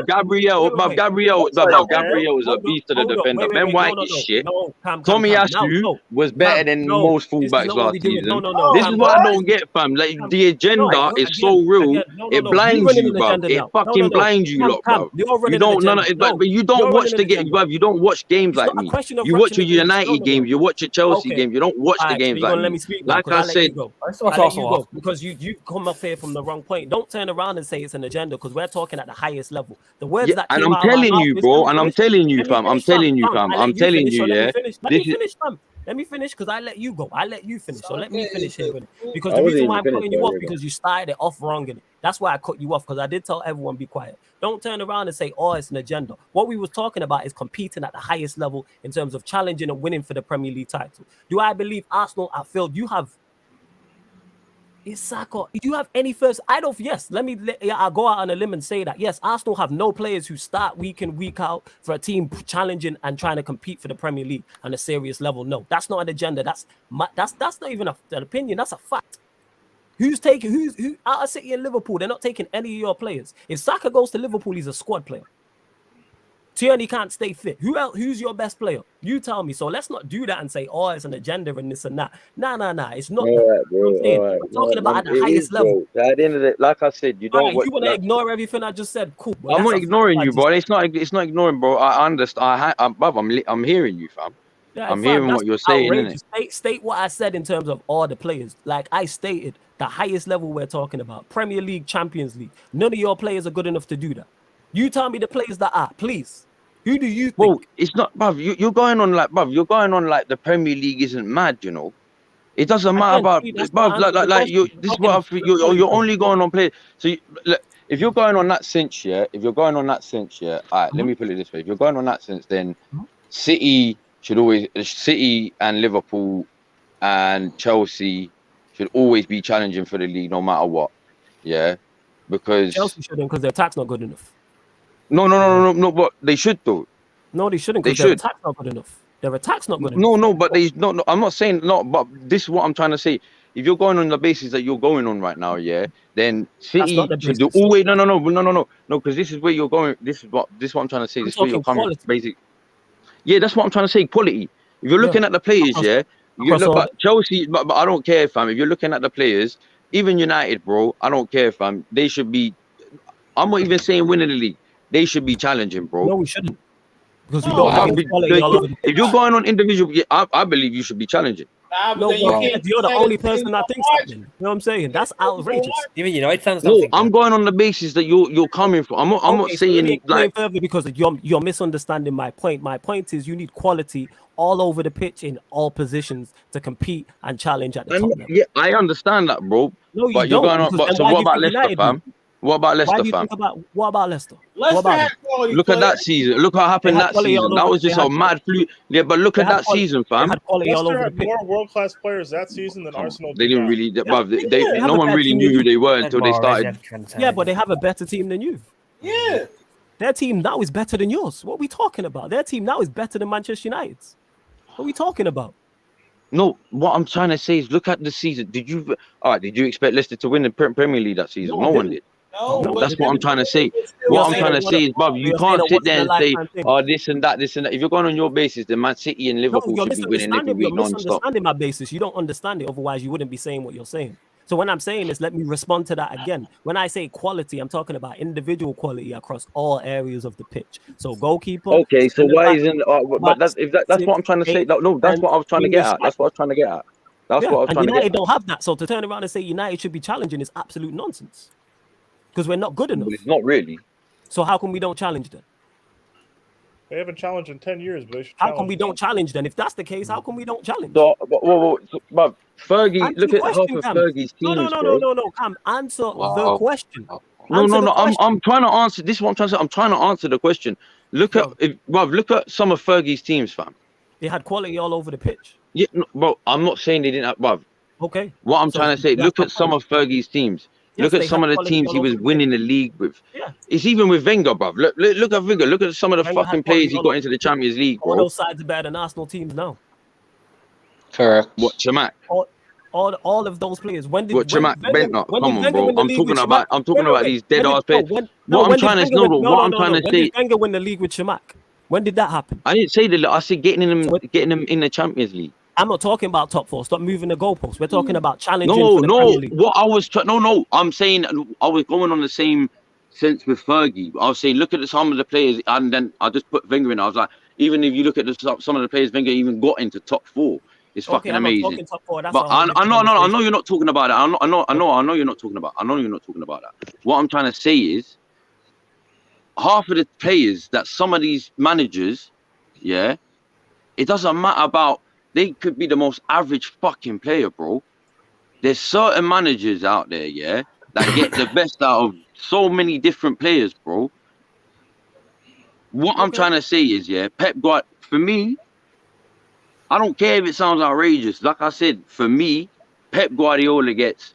Gabriel is a beast of the defender. Ben White is shit. Tomiyasu was better than most fullbacks last season. This is what I don't get, fam. Like the agenda is so real. It blinds you, bro. It fucking blinds you, lot, bro. You don't. But you don't watch the game, bro. You don't watch games like me. You watch your United games. You watch your Chelsea games. You don't watch the games like me. Like I said, because you come up here from the wrong point. Don't turn around and say it's an agenda because we're talking at the highest level. The words that and I'm telling you, bro, and I'm telling you, fam. I'm telling you, fam. I'm telling you, yeah. Let me finish because I let you go. I let you finish. So let me finish here. Because the reason why I'm cutting you off because you started it off wrong in it. That's why I cut you off because I did tell everyone be quiet. Don't turn around and say, oh, it's an agenda. What we was talking about is competing at the highest level in terms of challenging and winning for the Premier League title. Do I believe Arsenal at field? You have Saka. Do you have any first? I don't. Yes, I'll go out on a limb and say that. Yes, Arsenal have no players who start week in, week out for a team challenging and trying to compete for the Premier League on a serious level. No, that's not an agenda. That's not even an opinion. That's a fact. Who out of City and Liverpool? They're not taking any of your players. If Saka goes to Liverpool, he's a squad player. Tierney can't stay fit. Who's your best player? You tell me. So let's not do that and say, oh, it's an agenda and this and that. Nah. It's not. We're talking about at the highest level. At the end of the day, like I said, you don't. You want to ignore everything I just said? Cool. I'm not ignoring you, bro. It's not ignoring, bro. I understand. I'm hearing you, fam. Yeah, I'm hearing what you're saying. Innit? State what I said in terms of all the players. Like I stated, the highest level we're talking about. Premier League, Champions League. None of your players are good enough to do that. You tell me the players that are, please. Who do you think? Well, it's not, bruv. You're going on like the Premier League isn't mad, you know. It doesn't matter about, bruv. Like you. This is what you're only going on play. So look, if you're going on that sense, yeah. All right, let me put it this way. If you're going on that sense, then City and Liverpool and Chelsea should always be challenging for the league, no matter what. Yeah, because Chelsea shouldn't because their attack's not good enough. No, but they should though. No, they shouldn't because their attack's not good enough. Their attack's not good enough. No, but I'm not saying not, but this is what I'm trying to say. if you're going on the basis that you're going on right now, yeah, then That's City not the should do. basis. Oh wait, no, because this is where you're going. This is what I'm trying to say. I'm This is where you're talking coming. quality. Basic. Yeah, that's what I'm trying to say. Quality. If you're Yeah. looking at the players, Across- yeah, you across look. all- But Chelsea, but I don't care, fam. If you're looking at the players, even United, bro, I don't care, fam. They should be. I'm not even saying winning the league. They should be challenging, bro. No, we shouldn't. Because we No, don't Wow. have quality all over the If you're going on individual, yeah, I believe you should be challenging. No, but you but can't you're the say only the things person that you thinks watch. that. Then. You know what I'm saying? That's outrageous. Even United fans don't No, think I'm that. going on the basis that you're coming from. I'm not So let saying me explain like further because you're misunderstanding my point. My point is you need quality all over the pitch in all positions to compete and challenge at the top level. yeah, I understand that, bro. No, you But you're don't. going on. Because But then so why what do you about think Leicester, United fam? do? What about Why Leicester, do you fam? think about what about Leicester? What Leicester about had them? quality Look at players. that season. Look what happened They had that quality all season. That over- was just they a had- mad fluke. Yeah, but look They at had that quality- season, They fam. had quality all Leicester over the had pitch. more world-class players that season than Arsenal They did didn't now. really. Yeah, Bruv, they they have no a one bad really team knew than who you. they were They had until they Mahrez, started. they had Kante. Yeah, but they have a better team than you. Yeah. Their team now is better than yours. What are we talking about? Their team now is better than Manchester United's. What are we talking about? No, what I'm trying to say is look at the season. Did you expect Leicester to win the Premier League that season? No, I No one didn't. did. No, No, but That's what I'm trying to say. it's still You're What I'm saying trying it to was a- say is, Bob, you you're saying can't it sit wasn't there a and say, lifetime thing. oh, this and that, this and that. If you're going on your basis, then Man City and No, Liverpool you're should be winning every misunderstanding. You're week non-stop. misunderstanding my basis. You don't understand it. Otherwise, you wouldn't be saying what you're saying. So when I'm saying this, let me respond to that again. When I say quality, I'm talking about individual quality across all areas of the pitch. So goalkeeper. Okay, so centre why back, isn't? But backs, that's what I'm trying to say. 6, No, that's 10, what I was trying to wingers, get at. That's what I was trying to get at. That's Yeah, what I was and trying to get United at. don't have that. So to turn around and say United should be challenging is absolute nonsense. Because we're not good enough. But it's not really. So how come we don't challenge then? They haven't challenged in 10 years, but they should How challenge. come we don't challenge then? If that's the case, how come we don't challenge? So, but Fergie, Answer look the at half question, of Cam. Fergie's teams, bro. Cam, answer the Wow. question. No, Answer the I'm question. trying to answer. This is what I'm trying to say. I'm trying to answer the question. Look at some of Fergie's teams, fam. They had quality all over the pitch. Yeah, no, bro. I'm not saying they didn't have, bruv. Okay. What I'm So trying to say, that's look my at some point. of Fergie's teams. Yes, Look at they some had of the quality teams all he over was the pitch. winning the league with. Yeah. It's even with Wenger, bruv. Look at Wenger. Look at some of the Wenger had fucking quality players he all got over into the the Champions League, All bro. those sides are better than Arsenal teams now. Correct. What, Chamak? All of those players. When did What, Chamak? Bentner? when Come did on, Wenger bro. win the I'm league talking with about. Chamak? I'm talking about these dead ass players. When What I'm did trying to Wenger win- what I'm trying to When say. did Wenger win the league with Chamak? When did that happen? I didn't say that. I said getting them in the Champions League. I'm not talking about top four. Stop moving the goalposts. We're talking about challenging No, for the Premier League. what I was I'm saying I was going on the same sense with Fergie. I was saying look at some of the players, and then I just put Wenger in. I was like, even if you look at some of the players Wenger even got into top four, it's Okay, fucking I'm not amazing. talking top four. That's But a whole different I know conversation. you're not talking about that. I know you're not talking about. I know you're not talking about that. What I'm trying to say is half of the players that some of these managers, yeah, it doesn't matter about. They could be the most average fucking player, bro. There's certain managers out there, yeah, that get the best out of so many different players, bro. What I'm trying to say is, yeah, Pep Guardiola, for me, I don't care if it sounds outrageous. Like I said, for me, Pep Guardiola gets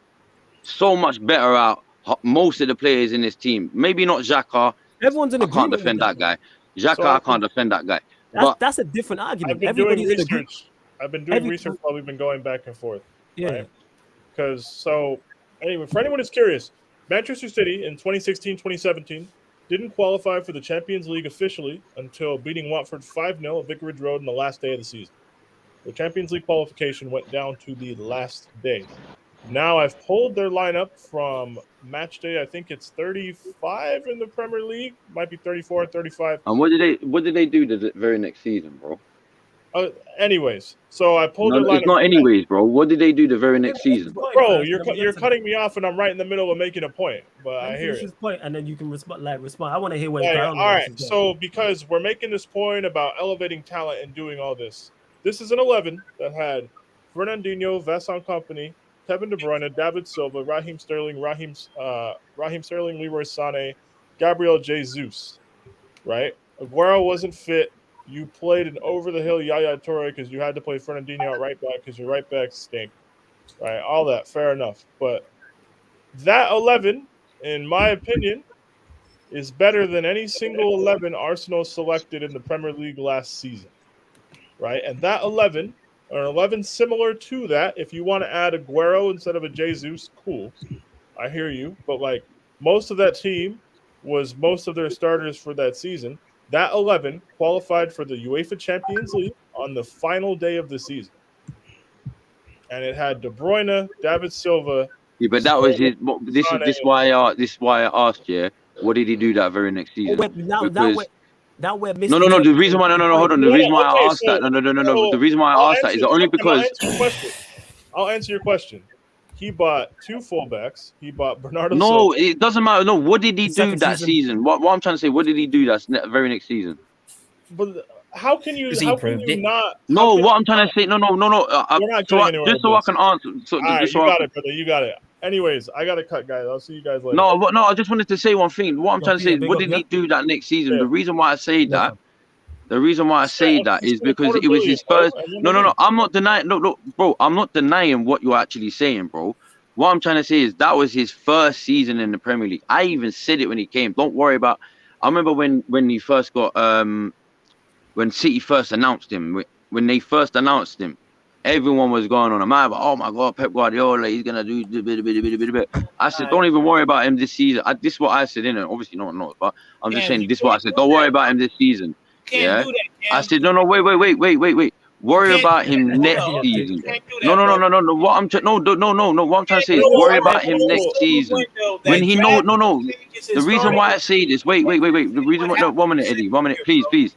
so much better out most of the players in this team. Maybe not Xhaka. Everyone's in I can't agreement with defend that guy. Xhaka, So- I can't defend that guy. But That's a different argument. I've been doing Everybody's in agreement. research. I've been doing research while we've been going back and forth. Yeah. Because anyway, for anyone who's curious, Manchester City in 2016-2017 didn't qualify for the Champions League officially until beating Watford 5-0 at Vicarage Road on the last day of the season. The Champions League qualification went down to the last day. Now I've pulled their lineup from match day. I think it's 35 in the Premier League. Might be 34 or 35. and what did they do the very next season, bro? Anyways, so I pulled their No, lineup. it's not anyways, bro. What did they do the very next season? Bro, you're cutting me off, and I'm right in the middle of making a point. But I hear it. Point, and then you can respond. I want to hear what. All right. So because we're making this point about elevating talent and doing all this, this is an 11 that had Fernandinho, Vincent Kompany, Kevin De Bruyne, David Silva, Raheem Sterling, Raheem Sterling, Leroy Sané, Gabriel Jesus. Right? Aguero wasn't fit. You played an over-the-hill Yaya Toure because you had to play Fernandinho at right back because your right back stink. Right? All that, fair enough. But that 11, in my opinion, is better than any single 11 Arsenal selected in the Premier League last season. Right? And that 11 An 11 similar to that. If you want to add Aguero instead of a Jesus, cool. I hear you. But like most of that team was most of their starters for that season. That 11 qualified for the UEFA Champions League on the final day of the season. And it had De Bruyne, David Silva. Yeah, but that was his. This is why I asked. Yeah, what did he do that very next season? Now we're missing. No. The reason why, hold on. The reason why I asked that, no. The reason why I asked that is only because. I'll answer your question. He bought 2 fullbacks. He bought Bernardo. No, it doesn't matter. No, what did he do that season? What I'm trying to say, what did he do that very next season? But how can you not? No, what I'm trying to say, no. We're not Just so I can answer. All right, you got it, brother. You got it. Anyways, I got to cut, guys. I'll see you guys later. No, I just wanted to say one thing. What I'm trying to say is, what did he do that next season? The reason why I say that. The reason why I say that is because it was his first. No. I'm not denying. No, bro. I'm not denying what you're actually saying, bro. What I'm trying to say is that was his first season in the Premier League. I even said it when he came. Don't worry about. I remember when he first got when City first announced him. When they first announced him, everyone was going on a mad. Oh my God, Pep Guardiola, he's gonna do bit. I said, don't even worry about him this season. This is what I said, innit? Obviously, no one knows, but I'm just saying this is what I said. Don't worry about him this season. Yeah, I said no. Wait. Worry about him next season. No. What I'm What I'm trying to say is worry about him next season. When he no. The reason why I say this. Wait. The reason why. No, 1 minute, Eddie. 1 minute, please.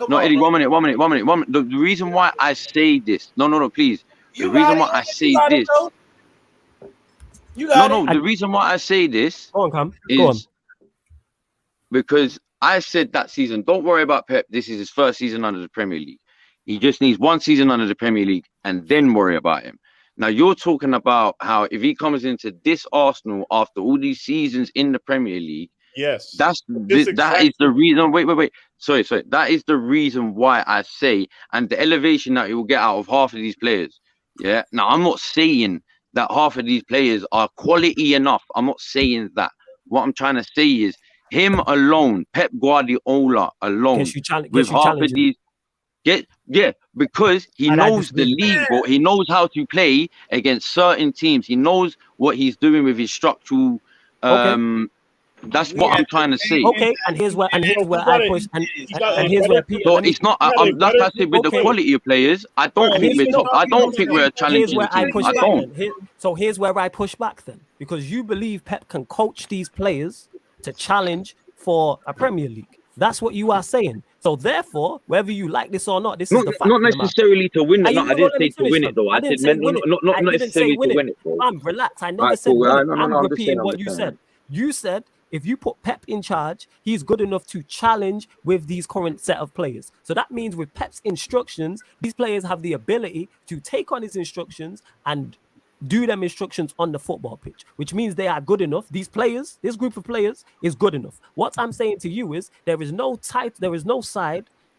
No, Eddie. 1 minute. The reason why I say this. No, please. The reason why I say this. No. The reason why I say this. Go on. Because I said that season, don't worry about Pep. This is his first season under the Premier League. He just needs 1 season under the Premier League and then worry about him. Now, you're talking about how if he comes into this Arsenal after all these seasons in the Premier League, yes, that is the reason. Wait. Sorry. That is the reason why I say, and the elevation that he will get out of half of these players. Yeah. Now, I'm not saying that half of these players are quality enough. I'm not saying that. What I'm trying to say is him alone, Pep Guardiola alone, with half of these. Yeah, because he knows the league, bro. He knows how to play against certain teams. He knows what he's doing with his structural. That's what I'm trying to say. Okay, and here's where I push, and here's where people. So it's not. Like I said, with the quality of players, I don't think we're top. I don't think we're a challenging team. I don't. So here's where I push back then, because you believe Pep can coach these players to challenge for a Premier League. That's what you are saying. So therefore, whether you like this or not, this is the fact. Not necessarily to win it. No, I didn't say to win it though. I said not necessarily to win it. Relax. I never said win it. I'm repeating what you said. You said if you put Pep in charge, he's good enough to challenge with these current set of players. So that means with Pep's instructions, these players have the ability to take on his instructions and do them instructions on the football pitch, which means they are good enough. These players, this group of players is good enough. What I'm saying to you is there is no side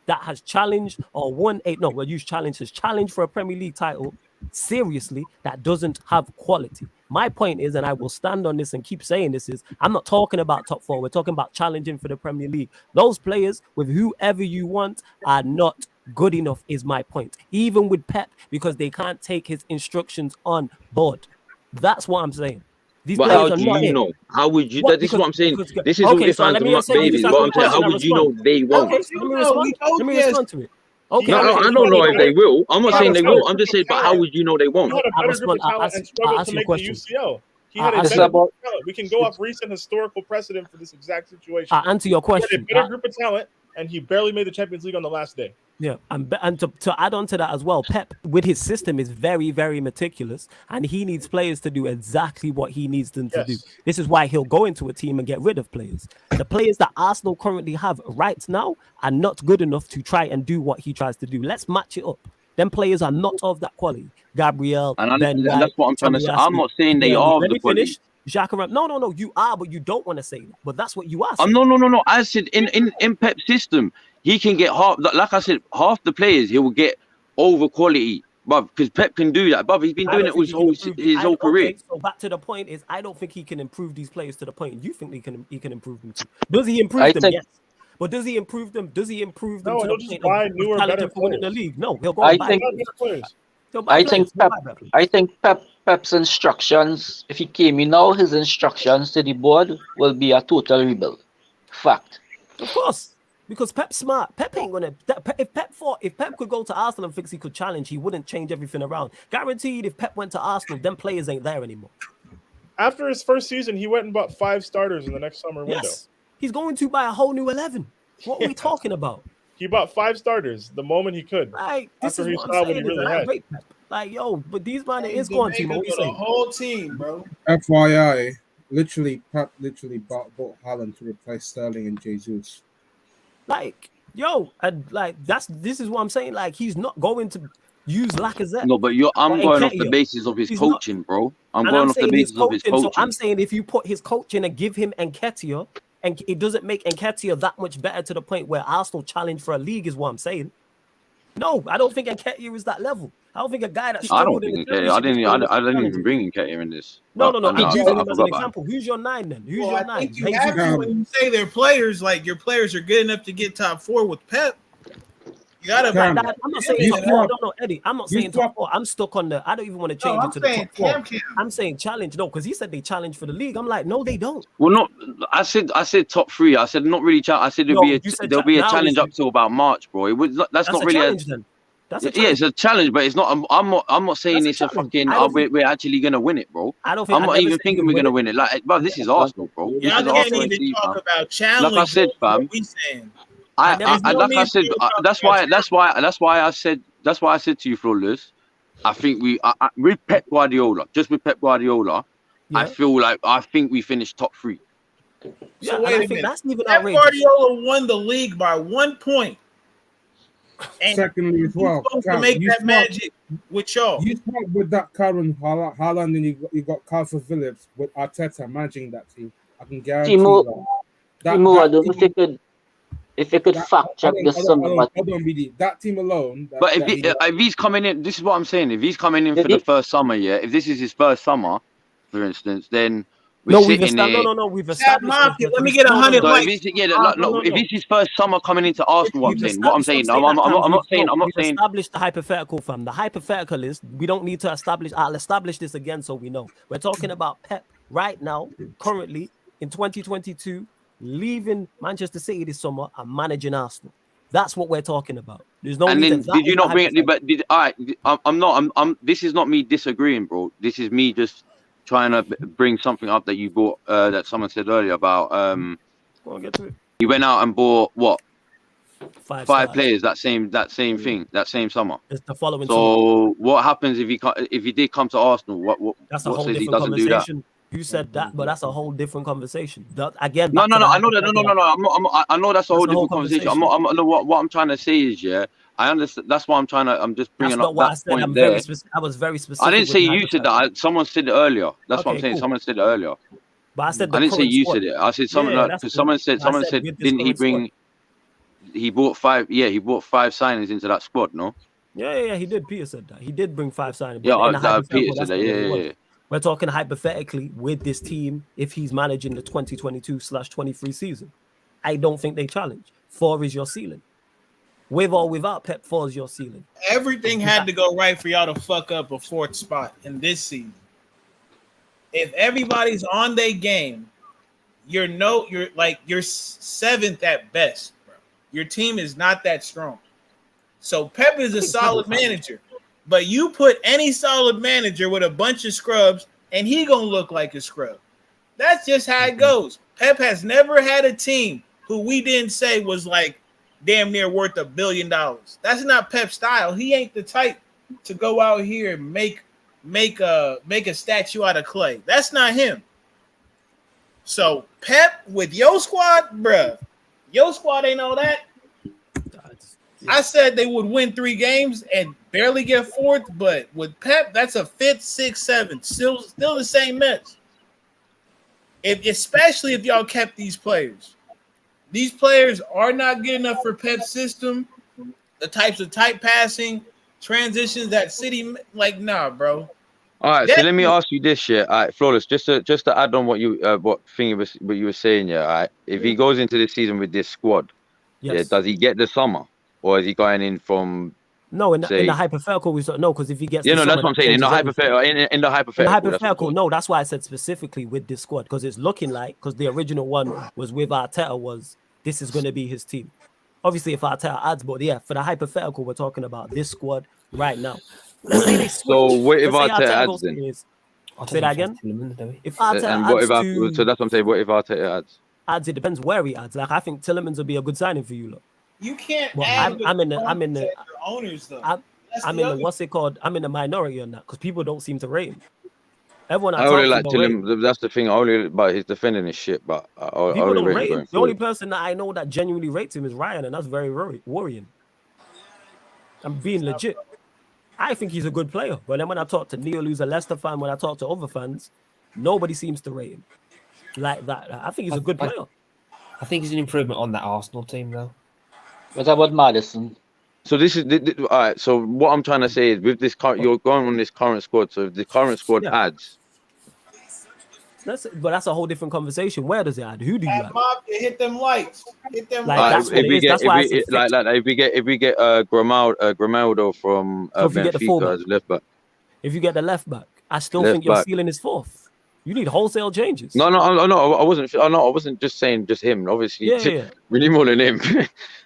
that has challenged or won has challenged for a Premier League title seriously that doesn't have quality. My point is, and I will stand on this and keep saying this, is I'm not talking about top 4. We're talking about challenging for the Premier League. Those players with whoever you want are not good enough, is my point. Even with Pep, because they can't take his instructions on board. That's what I'm saying. These but how do you know? How would you? This is what I'm saying. This is all the fans are not babies. What I'm saying, how would you know they won't? Okay, so let me respond to it. Okay, no, I don't know if they will. I'm not saying they will. I'm just saying, but how would you know they won't? He had a better group of talent and struggled to make the UCL. He had a better group of talent. We can go off recent historical precedent for this exact situation. Answer your question. He had a better group of talent, and he barely made the Champions League on the last day. Yeah, and to add on to that as well, Pep with his system is very, very meticulous, and he needs players to do exactly what he needs them to do. This is why he'll go into a team and get rid of players. The players that Arsenal currently have right now are not good enough to try and do what he tries to do. Let's match it up. Them players are not of that quality. Gabriel, and that's what I'm trying to say. I'm not saying they are of the quality. No, you are, but you don't want to say that. But that's what you are saying. No. I said in Pep's system, he can get half. Like I said, half the players he will get over quality, but because Pep can do that. But he's been doing it his whole career. Okay, so back to the point is, I don't think he can improve these players to the point you think he can improve them to. Does he improve them? Yes. But does he improve them? Does he improve them? No, he'll just buy newer, better for winning the league. No, he'll go I buy think better players. I think Pep's instructions, if he came in now, his instructions to the board will be a total rebuild. Fact. Of course. Because Pep's smart. Pep ain't gonna. If Pep could go to Arsenal and thinks he could challenge, he wouldn't change everything around. Guaranteed, if Pep went to Arsenal, them players ain't there anymore. After his first season, he went and bought 5 starters in the next summer window. Yes, he's going to buy a whole new 11. What are we talking about? He bought 5 starters the moment he could. Like, this after is he what saw I'm what he saying. really I had. rate Pep. Like, yo, but these man is The going to. makeup What you of the saying? whole team, bro. FYI, Pep literally bought Haaland to replace Sterling and Jesus. Like, yo, this is what I'm saying. Like, he's not going to use Lacazette. No, but I'm going off the basis of his coaching, bro. I'm going off the basis of his coaching. So I'm saying if you put his coaching and give him Nketiah, and it doesn't make Nketiah that much better to the point where Arsenal challenge for a league is what I'm saying. No, I don't think Nketiah is that level. I don't think a guy that I don't think Nketiah. I didn't even bring Nketiah in this. No. I'm using him as an about example. Who's your 9 then? Who's your I 9? think you have to when you say their players, like your players are good enough to get top 4 with Pep. You gotta. I'm not saying top 4. No, Eddie. I'm not saying top 4. I'm stuck on the. I don't even want to change it to the top 4. I'm saying challenge. No, because he said they challenge for the league. I'm like, no, they don't. Well, not. I said top 3. I said not really. I said there'll be a challenge up till about March, bro. It was. That's not really a challenge then. Yeah, it's a challenge, but it's not. I'm not saying it's a fucking. We're actually gonna win it, bro. I'm not even thinking we're gonna win it. Like, bro, this is Arsenal, bro. Y'all can't even talk about challenge. Like I said, fam. That's why I said to you, Flawless. I think with Pep Guardiola, I think we finished top 3. So wait a minute. That's even Pep Guardiola won the league by 1 point. And secondly, as well, to make that magic with y'all. You start with that Karen Haaland, and you got Calvin Phillips with Arteta managing that team. I can guarantee Timo, I don't know if you could fact check this summer. That team alone. But if he's coming in, this is what I'm saying. If he's coming in for the first summer, if this is his first summer, for instance, then we've established. Let me get 100 likes. If it's his first summer coming into Arsenal, I'm not saying. We've established the hypothetical, fam. The hypothetical is we don't need to establish. I'll establish this again so we know. We're talking about Pep right now, currently in 2022, leaving Manchester City this summer and managing Arsenal. That's what we're talking about. There's no. And then did you not bring it? But I'm not. This is not me disagreeing, bro. This is me just trying to bring something up that you bought that someone said earlier about I'll get to it. You went out and bought what? 5 players that same thing that same summer. It's the following summer. What happens if he did come to Arsenal? What that's a what whole says he different doesn't do that? conversation. You said that, but that's a whole different conversation. Again, No. I know that. I know that's a whole different conversation. I'm not. What I'm trying to say is, I understand. That's why I'm trying to. I'm just bringing up that point there. I was very specific. I didn't say you said that. Someone said it earlier. That's what I'm saying. Cool. Someone said it earlier. But I said I didn't say you said it. I said someone. Someone said. Didn't he bring? He bought 5. Yeah, he bought 5 signings into that squad. No. Yeah. He did. Peter said that. He did bring 5 signings. Yeah, Peter said that. Yeah. We're talking hypothetically with this team if he's managing the 2022/23 season. I don't think they challenge. 4 is your ceiling. With or without Pep, 4 is your ceiling. Everything had to go right for y'all to fuck up a 4th spot in this season. If everybody's on their game, you're 7th at best, bro. Your team is not that strong. So Pep is a solid manager. But you put any solid manager with a bunch of scrubs, and he gonna look like a scrub. That's just how it goes. Pep has never had a team who we didn't say was like damn near worth $1 billion. That's not Pep's style. He ain't the type to go out here and make a statue out of clay. That's not him. So Pep with your squad, bruh, your squad ain't all that. I said they would win 3 games and barely get 4th, but with Pep, that's a 5th, 6th, 7th. Still the same mess. Especially if y'all kept these players. These players are not good enough for Pep's system. The types of tight passing, transitions that City nah, bro. All right, so let me ask you this, All right, Flawless, just to add on what you were saying, All right, if he goes into the season with this squad, does he get the summer? Or is he going in from No, in the say, hypothetical, we saw no, because if he gets yeah, the no, that's summer, what I'm that saying. In the changes everything. hypothetical, in the hypothetical, In the that's what I'm hypothetical, saying. no, that's why I said specifically with this squad, because it's looking like, because the original one was with Arteta, was this is going to be his team. Obviously, if Arteta adds, but yeah, for the hypothetical, we're talking about this squad right now. Let's say they switch. So what if Let's say Arteta Arteta adds goes then? to I'll say that again. If Arteta And what adds if so that's what I'm saying. What if Arteta adds? it depends where he adds. Like I think Tielemans would be a good signing for you, look. You can't Well, add I'm in the owners though. I'm in the what's it called? I'm in the minority on that because people don't seem to rate him. Everyone I I only talk to like don't rate him. Tielemans. That's the thing. I only, but his defending is shit. But I People only don't rate him rate going him. The only forward. person that I know that genuinely rates him is Ryan, and that's very worrying. I'm being legit. I think he's a good player, but then when I talk to Neil, who's a Leicester fan, when I talk to other fans, nobody seems to rate him like that. I think he's a good player. I think he's an improvement on that Arsenal team, though. What about Madison? So this is all right. So what I'm trying to say is, with this current, you're going on this current squad. So if the current squad adds, but that's a whole different conversation. Where does it add? Who do you add? Hit them lights. Hit them like lights. that's what it is. That's why I said if we get Grimaldo from Benfica as left back. If you get the left back, I still think your ceiling is fourth. You need wholesale changes. No, I wasn't just saying just him. Obviously, we need more than him.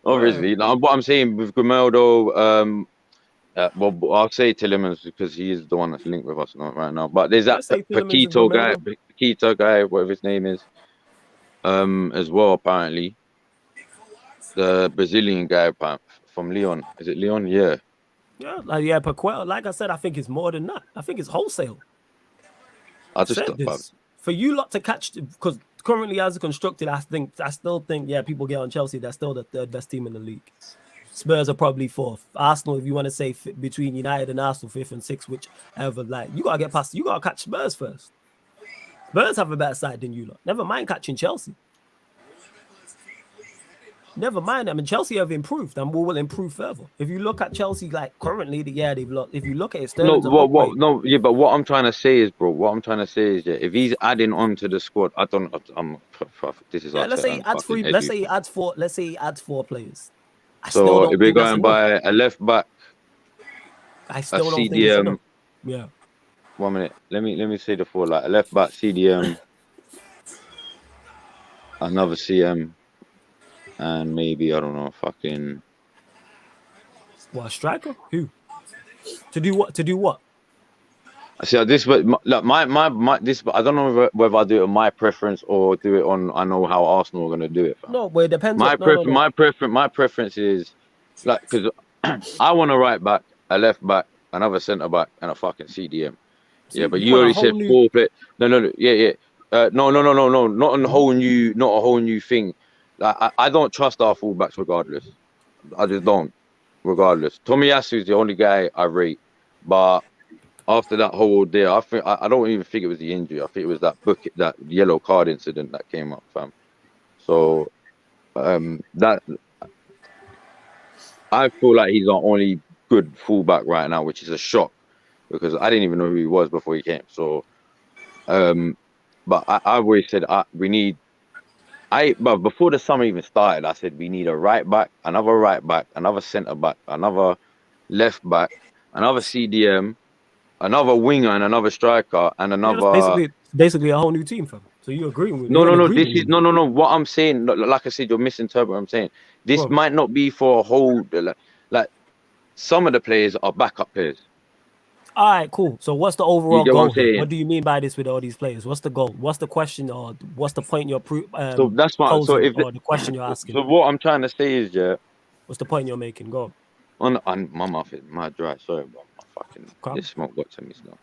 Obviously, now, what I'm saying with Grimaldo, well, I'll say Tielemans because he is the one that's linked with us right now. But there's that Paquito guy, whatever his name is, as well. Apparently, the Brazilian guy from Lyon. Is it Lyon? Yeah. Yeah, Paquito. Like I said, I think it's more than that. I think it's wholesale. I just said this. For you lot to catch, because currently as constructed, I still think, people get on Chelsea. They're still the third best team in the league. Spurs are probably fourth. Arsenal, if you want to say between United and Arsenal, fifth and sixth, whichever, like you gotta get past. You gotta catch Spurs first. Spurs have a better side than you lot. Never mind catching Chelsea. Never mind. I mean, Chelsea have improved, and we will improve further. If you look at Chelsea, like currently, they've lost. If you look at it, but what I'm trying to say is, bro, if he's adding on to the squad, this is let's say he adds three. Let's say he adds four. Let's say he adds 4 players. So if we're going by a left back, I still don't think CDM. it's enough. Yeah. 1 minute. Let me say the 4, like a left back, CDM, another CM. And maybe, I don't know, fucking... What, a striker? Who? To do what? I see this, but this. I don't know whether I do it on my preference or do it on. I know how Arsenal are going to do it. Fam. No, but it depends. My preference is like because I want a right back, a left back, another centre back, and a fucking CDM. Yeah, but you already said 4 players. No, no, not a whole new thing. I don't trust our fullbacks regardless. I just don't, regardless. Tomiyasu is the only guy I rate, but after that whole ordeal, I don't even think it was the injury. I think it was that yellow card incident that came up, fam. So that I feel like he's our only good fullback right now, which is a shock because I didn't even know who he was before he came. So, but I always said we need. But before the summer even started, I said we need a right back, another centre back, another left back, another CDM, another winger, and another striker, and another. Yeah, basically a whole new team, fam. So you agreeing with? No. What I'm saying, like I said, you're misinterpreting what I'm saying. This might not be for a whole. Like some of the players are backup players. All right, cool. So what's the overall goal? What do you mean by this with all these players? What's the goal? What's the question, or what's the point you're so that's my posing, so if or the question you're asking? So what I'm trying to say is, what's the point you're making? Go on my mouth is my dry. Sorry, but my fucking this smoke got to me still.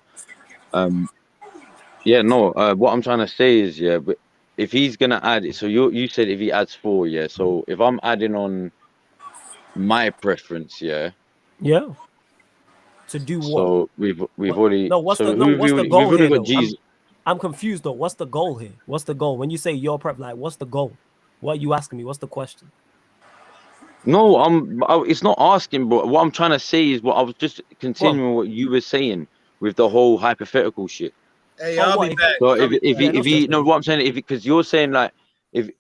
What I'm trying to say is, but if he's gonna add it, so you said if he adds 4, so if I'm adding on my preference, yeah. To do what? So we've already. No, what's the goal here? Though? I'm confused though. What's the goal here? What's the goal? When you say your prep, like, what's the goal? What are you asking me? What's the question? No, it's not asking, but what I'm trying to say is what I was just continuing what you were saying with the whole hypothetical shit. Hey, I'll be back. So if he no, what I'm saying, because you're saying like if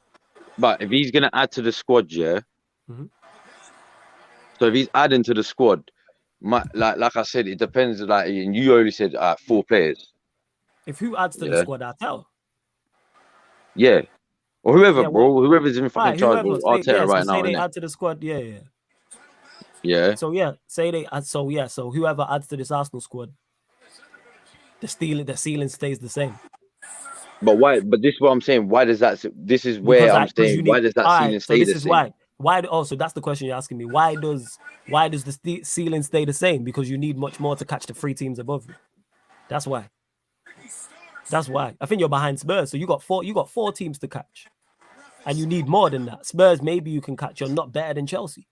he's gonna add to the squad, So if he's adding to the squad. like I said, it depends. Like, and you already said 4 players. If who adds to the Yeah. squad, I tell. Yeah, or whoever, Yeah, bro, whoever's in fucking Right, charge whoever. of Arteta right Say now, they innit? add to the squad. Yeah. Yeah. So yeah, say they add. So yeah, so whoever adds to this Arsenal squad, the ceiling stays the same. But why? But this is what I'm saying. Why does that? This is where Because I'm because saying. Why does that ceiling so stay this the is same? why. Why? So that's the question you're asking me. Why does the ceiling stay the same? Because you need much more to catch the 3 teams above you. That's why. That's why. I think you're behind Spurs, so you got 4 teams to catch, and you need more than that. Spurs, maybe you can catch. You're not better than Chelsea,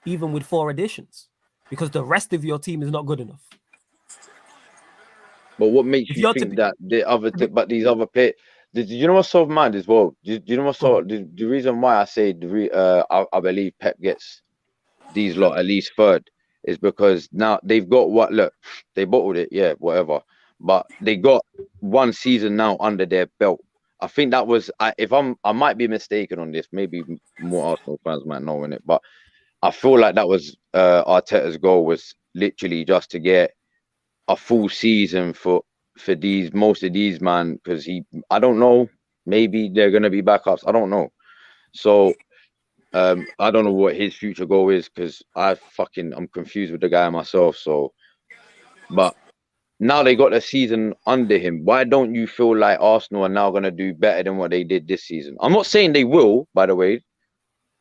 even with 4 additions, because the rest of your team is not good enough. But what makes If you you're think that but these other players? Do you know what's so mad as well? Do you know what's so the reason why I say I believe Pep gets these lot at least 3rd is because now they've got what? Look, they bottled it, yeah, whatever. But they got 1 season now under their belt. I think that was I might be mistaken on this. Maybe more Arsenal fans might know in it, but I feel like that was Arteta's goal was literally just to get a full season for most of these man, because I don't know, maybe they're gonna be backups. I don't know. So I don't know what his future goal is, because I'm confused with the guy myself. So, but now they got a season under him. Why don't you feel like Arsenal are now gonna do better than what they did this season? I'm not saying they will, by the way.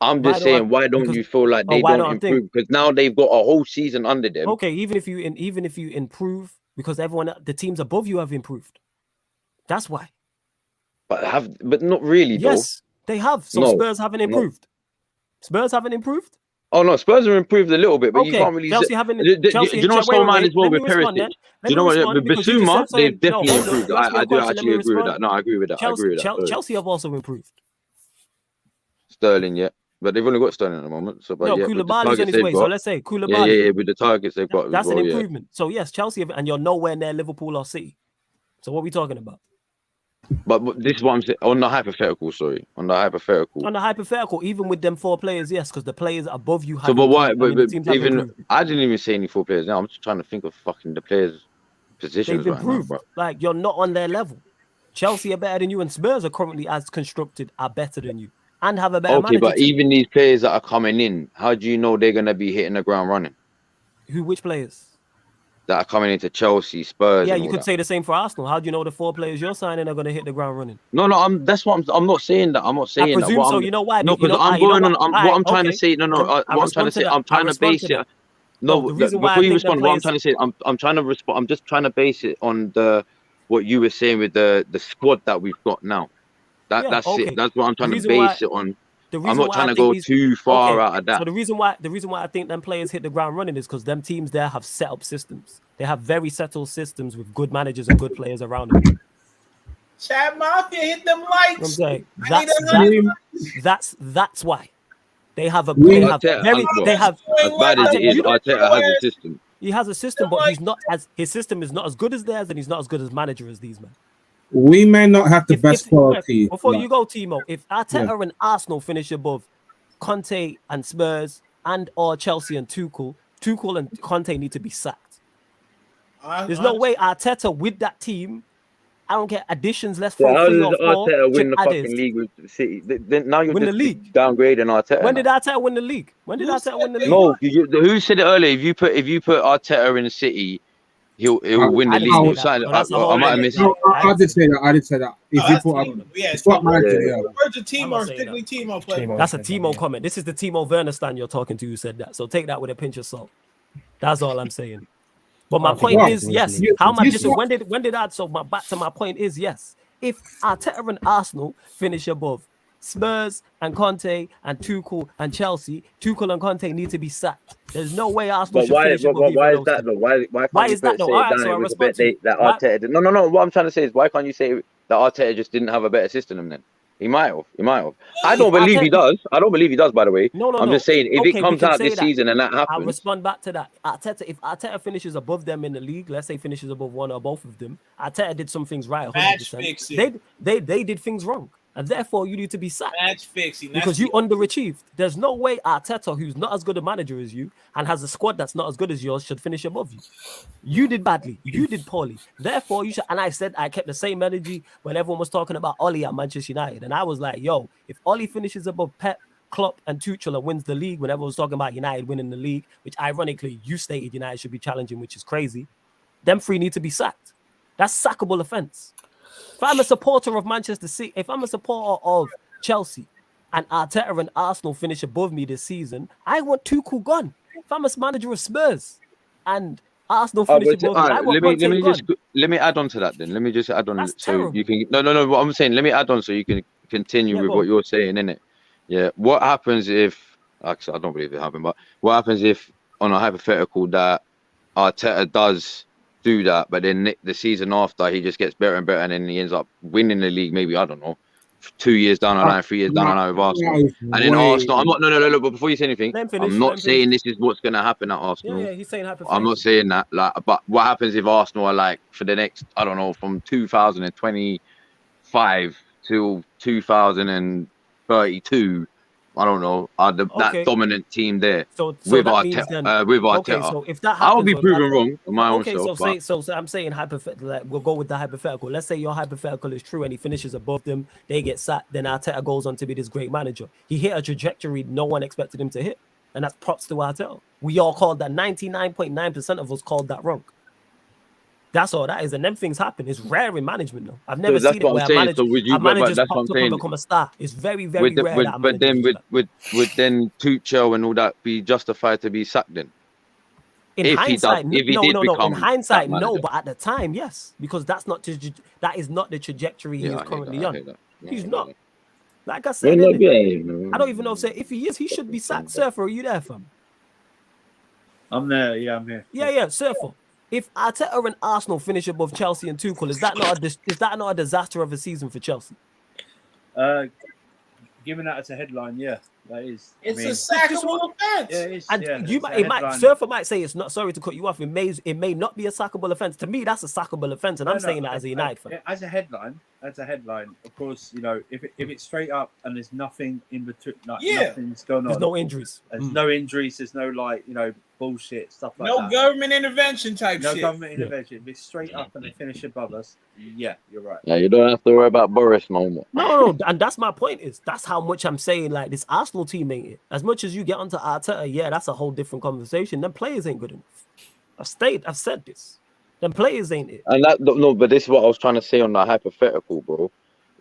I'm just saying, why don't you feel like they don't improve? Because now they've got a whole season under them. Okay, even if you improve, because the teams above you have improved. That's why. But not really. Yes, they have. So Spurs haven't improved. Spurs haven't improved. Oh no, Spurs have improved a little bit, but you can't really. Chelsea haven't. Do you know what's so mad as well with Perisic? Do you know what? With Bissouma, they've definitely improved. I do actually agree with that. No, I agree with that. Chelsea have also improved. Sterling, yeah. But they've only got Sterling at the moment. So, but yeah, Koulibaly's on his way. So let's say Koulibaly. Yeah, with the targets they've got. That's an improvement. So yes, Chelsea, and you're nowhere near Liverpool or City. So what are we talking about? But this is what I'm saying on the hypothetical. Sorry, on the hypothetical. On the hypothetical, even with them 4 players, yes, because the players above you have. So, but why? But even I didn't even say any 4 players. Now I'm just trying to think of fucking the players' positions. They've improved. Right now, like you're not on their level. Chelsea are better than you, and Spurs are currently as constructed are better than you. And have a better manager. But even these players that are coming in, how do you know they're gonna be hitting the ground running? Which players? That are coming into Chelsea, Spurs. Yeah, you could say the same for Arsenal. How do you know the 4 players you're signing are gonna hit the ground running? No, that's what I'm not saying that. I'm not saying I presume that. So you know why? No, because I'm going on. What I'm trying to say. No. What I'm trying to say. I'm trying to base it. No, before you respond, what I'm trying to say, I'm trying to respond. I'm just trying to base it on what you were saying with the squad that we've got now. That's it. That's what I'm trying to base it on. I'm not trying to go too far out of that. So the reason why I think them players hit the ground running is because them teams there have set up systems. They have very settled systems with good managers and good players around them. Chad Mafia hit them lights. I'm saying that's why they have as bad as it is. Arteta has a system. He has a system, but his system is not as good as theirs, and he's not as good as manager as these men. We may not have the best quality. Before you go, Timo, if Arteta and Arsenal finish above Conte and Spurs and or Chelsea and Tuchel and Conte need to be sacked. There's no way Arteta with that team. I don't care additions. Let's throw 3 or 4. Arteta win the fucking league with City. Now you're win the league. Downgrading Arteta. When did Arteta win the league? No, who said it earlier? If you put Arteta in City, he'll win the league. I might have missed it. I did say that. If you put up, it's what manager. Words of Timo, strictly Timo play. That's a Timo comment. This is the Timo Werner stand you're talking to who said that. So take that with a pinch of salt. That's all I'm saying. But my point is, yes. How am I just when did that? So back to my point is, yes. If Arteta and Arsenal finish above Spurs and Conte and Tuchel and Chelsea, Tuchel and Conte need to be sacked. There's no way Arsenal should finish above. Why is that though? Why is that though? All right, so I respect that Arteta did. No. What I'm trying to say is, why can't you say that Arteta just didn't have a better system than them? He might have. I don't believe he does. By the way. No. I'm just saying, if it comes out this season and that happens, I'll respond back to that. If Arteta finishes above them in the league, let's say finishes above one or both of them, Arteta did some things right. 100%. They did things wrong. and therefore you need to be sacked. Match fixing. Because you underachieved. There's no way Arteta, who's not as good a manager as you and has a squad that's not as good as yours, should finish above you. You did badly. You did poorly. Therefore, you should. And I said I kept the same energy when everyone was talking about Oli at Manchester United, and I was like, "Yo, if Oli finishes above Pep, Klopp, and Tuchel and wins the league, when everyone was talking about United winning the league, which ironically you stated United should be challenging, which is crazy, them three need to be sacked. That's sackable offense." If I'm a supporter of Manchester City, if I'm a supporter of Chelsea, and Arteta and Arsenal finish above me this season, I want Tuchel gone. If I'm a manager of Spurs and Arsenal finish above me, I want let me add on to that then. Let me just add on. That's so terrible. you can no. What I'm saying, let me add on so you can continue with what you're saying, innit? Yeah. What happens if? Actually, I don't believe it happened, but what happens if, on a hypothetical, that Arteta does do that, but then the season after he just gets better and better, and then he ends up winning the league? Maybe, I don't know, 2 years down the line, 3 years down the line with Arsenal, and then Arsenal. I'm not. No. But before you say anything, I'm not saying this is what's gonna happen at Arsenal. Yeah, he's saying hypothetical. I'm not saying that. Like, but what happens if Arsenal are like for the next, I don't know, from 2025 till 2032? I don't know, that dominant team there with Arteta. Okay, so if that happens, I'll be proven wrong on my own self. So I'm saying hypothetical. Like, we'll go with the hypothetical. Let's say your hypothetical is true and he finishes above them, they get sacked. Then Arteta goes on to be this great manager. He hit a trajectory no one expected him to hit, and that's props to Arteta. We all called that. 99.9% of us called that wrong. That's all that is, and them things happen. It's rare in management, though. I've never seen it where a manager just pops up and become a star. It's very, very rare. But then would then Tuchel and all that be justified to be sacked then? In hindsight, In hindsight, no. But at the time, yes, because that is not the trajectory he is currently on. He's not. Like I said, I don't even know if he is. He should be sacked. Surfer, are you there, fam? I'm there. Yeah, I'm here. Yeah, Surfer. If Arteta and Arsenal finish above Chelsea and Tuchel, is that not a disaster of a season for Chelsea? Given that as a headline, yeah, that is. It's a sackable offense. Yeah, it is. And Surfer might say it's not. Sorry to cut you off. It may not be a sackable offense. To me, that's a sackable offense, and I'm saying that as a United fan. As a headline, of course, you know, if it's straight up and there's nothing in between, nothing's going on. There's no injuries. There's no injuries. There's no bullshit stuff like that. No government intervention type shit. No government intervention. If it's straight up and they finish above us, yeah, you're right. Yeah, you don't have to worry about Boris no more. No, and that's my point. That's how much I'm saying. Like, this Arsenal team ain't it. As much as you get onto Arteta, yeah, that's a whole different conversation. Them players ain't good enough. I've said this. Them players ain't it. And but this is what I was trying to say on the hypothetical, bro.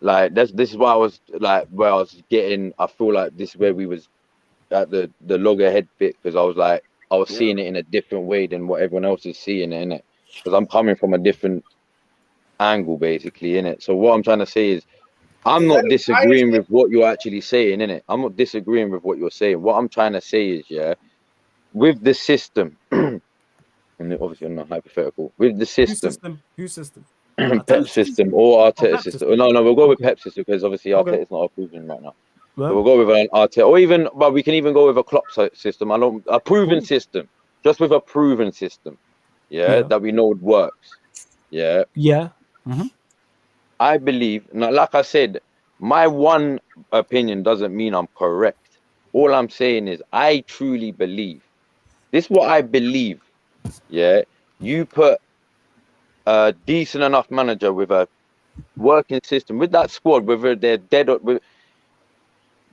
Like, this is why I was like, where I was getting. I feel like this is where we was at the loggerhead bit, because I was like, I was seeing it in a different way than what everyone else is seeing it, innit? Because I'm coming from a different angle, basically, innit? So what I'm trying to say is, I'm not disagreeing with what you're actually saying, innit? I'm not disagreeing with what you're saying. What I'm trying to say is, with the system, and obviously I'm not hypothetical, with the system. Whose system? Pep system or Arteta system. No, we'll go with Pep system, because obviously Arteta's not approving right now. Well, so we'll go with an Arteta, but we can even go with a Klopp system. A proven system, just with a proven system, that we know works. Yeah. Mm-hmm. I believe, like I said, my one opinion doesn't mean I'm correct. All I'm saying is I truly believe. This is what I believe. Yeah, you put a decent enough manager with a working system with that squad, whether they're dead or.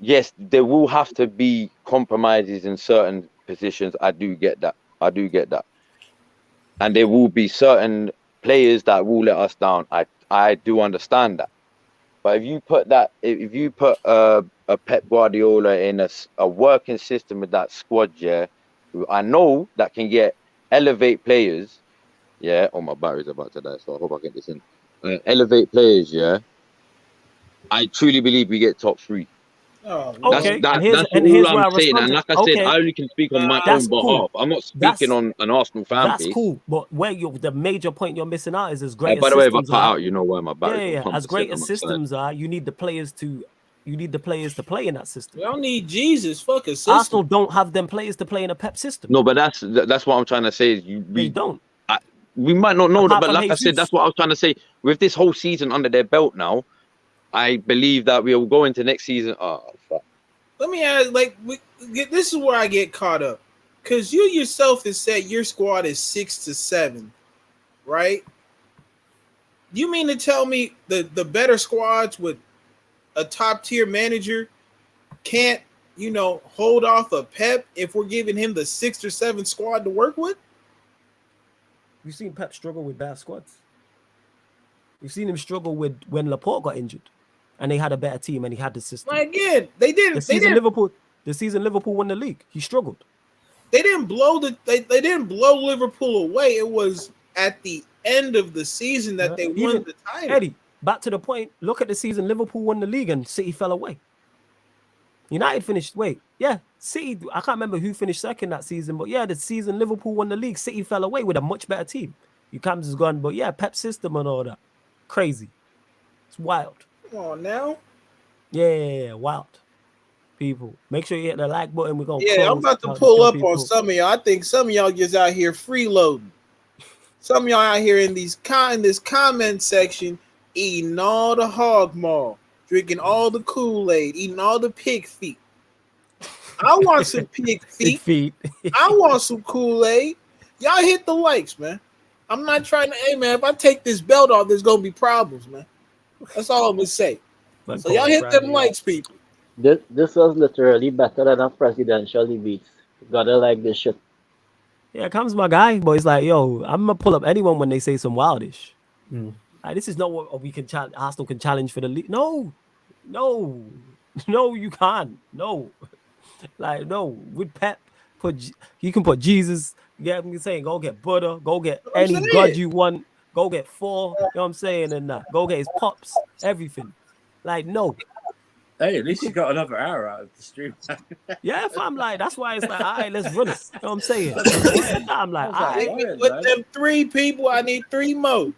Yes, there will have to be compromises in certain positions. I do get that. And there will be certain players that will let us down. I do understand that. But if you put a Pep Guardiola in a working system with that squad, who I know that can elevate players, oh, my battery's about to die, so I hope I get this in. Elevate players, I truly believe we get top 3. Oh, okay. That's all I'm saying. And like I said, I only can speak on my own behalf. I'm not speaking on an Arsenal fan base. That's cool. But the major point you're missing out is as great as by the way, if I cut out, you know why my battery. As great as systems are, you need the players to play in that system. We don't need Jesus. Fuck a system. Arsenal don't have them players to play in a Pep system. No, but that's what I'm trying to say. We don't. We might not know that, but like I said, that's what I was trying to say. With this whole season under their belt now, I believe that we will go into next season. Oh, fuck. Let me ask, this is where I get caught up. Because you yourself has said your squad is 6 to 7, right? You mean to tell me the better squads with a top-tier manager can't, hold off a Pep if we're giving him the 6 or 7 squad to work with? You've seen Pep struggle with bad squads. You've seen him struggle with when Laporte got injured, and they had a better team and he had the system. Again, they didn't. The season Liverpool won the league. He struggled. They didn't blow they didn't blow Liverpool away. It was at the end of the season that they won the title. Eddie, back to the point. Look at the season Liverpool won the league and City fell away. United finished. City. I can't remember who finished second that season, but the season Liverpool won the league, City fell away with a much better team. Cam's is gone, but Pep system and all that, crazy. It's wild. Come on now. Yeah, wild. People, make sure you hit the like button. We're gonna. I'm about to pull up on some of y'all. I think some of y'all just out here freeloading. Some of y'all out here in this comment section eating all the hog maw, drinking all the Kool-Aid, eating all the pig feet. I want some pig feet. I want some Kool-Aid. Y'all hit the likes, man. I'm not trying to. Hey, man, if I take this belt off, there's gonna be problems, man. That's all I'm gonna say. So y'all hit them likes, people. This was literally better than a presidential debate. Gotta like this shit. Yeah, comes my guy, but it's like, yo, I'm gonna pull up anyone when they say some wildish. Like, this is not what we can Arsenal can challenge for the league. No, you can't. No, with Pep, you can put Jesus. Yeah, I'm saying, go get Buddha, go get any god you want, go get 4. You know what I'm saying, and go get his pops, everything. Like, no. Hey, at least you got another hour out of the stream. Yeah, fam, like, that's why it's like, all right, let's run it. You know what I'm saying? I'm like, all right. With them 3 people, I need 3 more.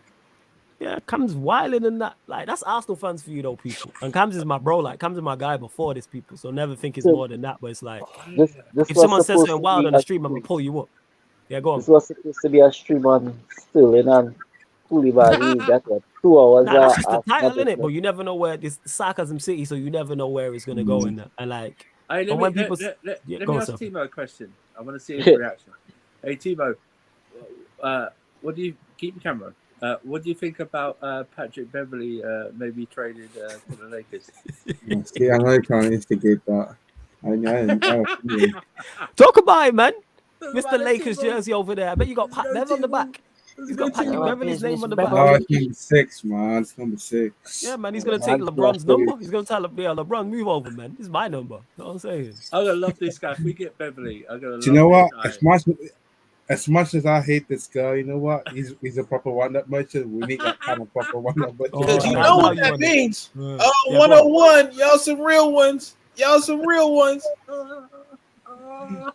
Yeah, Cam's wilding and that. Like, that's Arsenal fans for you, though, people. And Cam's is my bro. Like, Cam's is my guy before this, people. So never think it's more than that. But it's like, if someone says something wild on the stream, I'm going to pull you up. Yeah, go on. This was supposed to be a stream on Sterling and KOULIBAILY. That's what 2 hours. That's just the title, innit? But you never know where this Sarcasm City, so you never know where it's going to go in that. And like, let me ask Timo a question. I want to see his reaction. Hey, Timo, what do you keep your camera? What do you think about Patrick Beverley maybe traded for the Lakers? See, I know you can't instigate that. I know. Talk about it, man. Mr. Lakers jersey over there. I bet you got Pat Bev on the back. He's got Patrick Beverley's name on the back. Oh, it's number 6, man. It's number 6. Yeah, man. He's gonna take LeBron's number. He's gonna tell LeBron, move over, man. This is my number. You know what I'm saying? I'm gonna love this guy. If we get Beverley, I'm gonna. Do you know what? As much as I hate this guy, you know what? He's a proper one-up merchant. We need that kind of proper one-up merchant. Because you know what that means. 101. Y'all some real ones. Oh my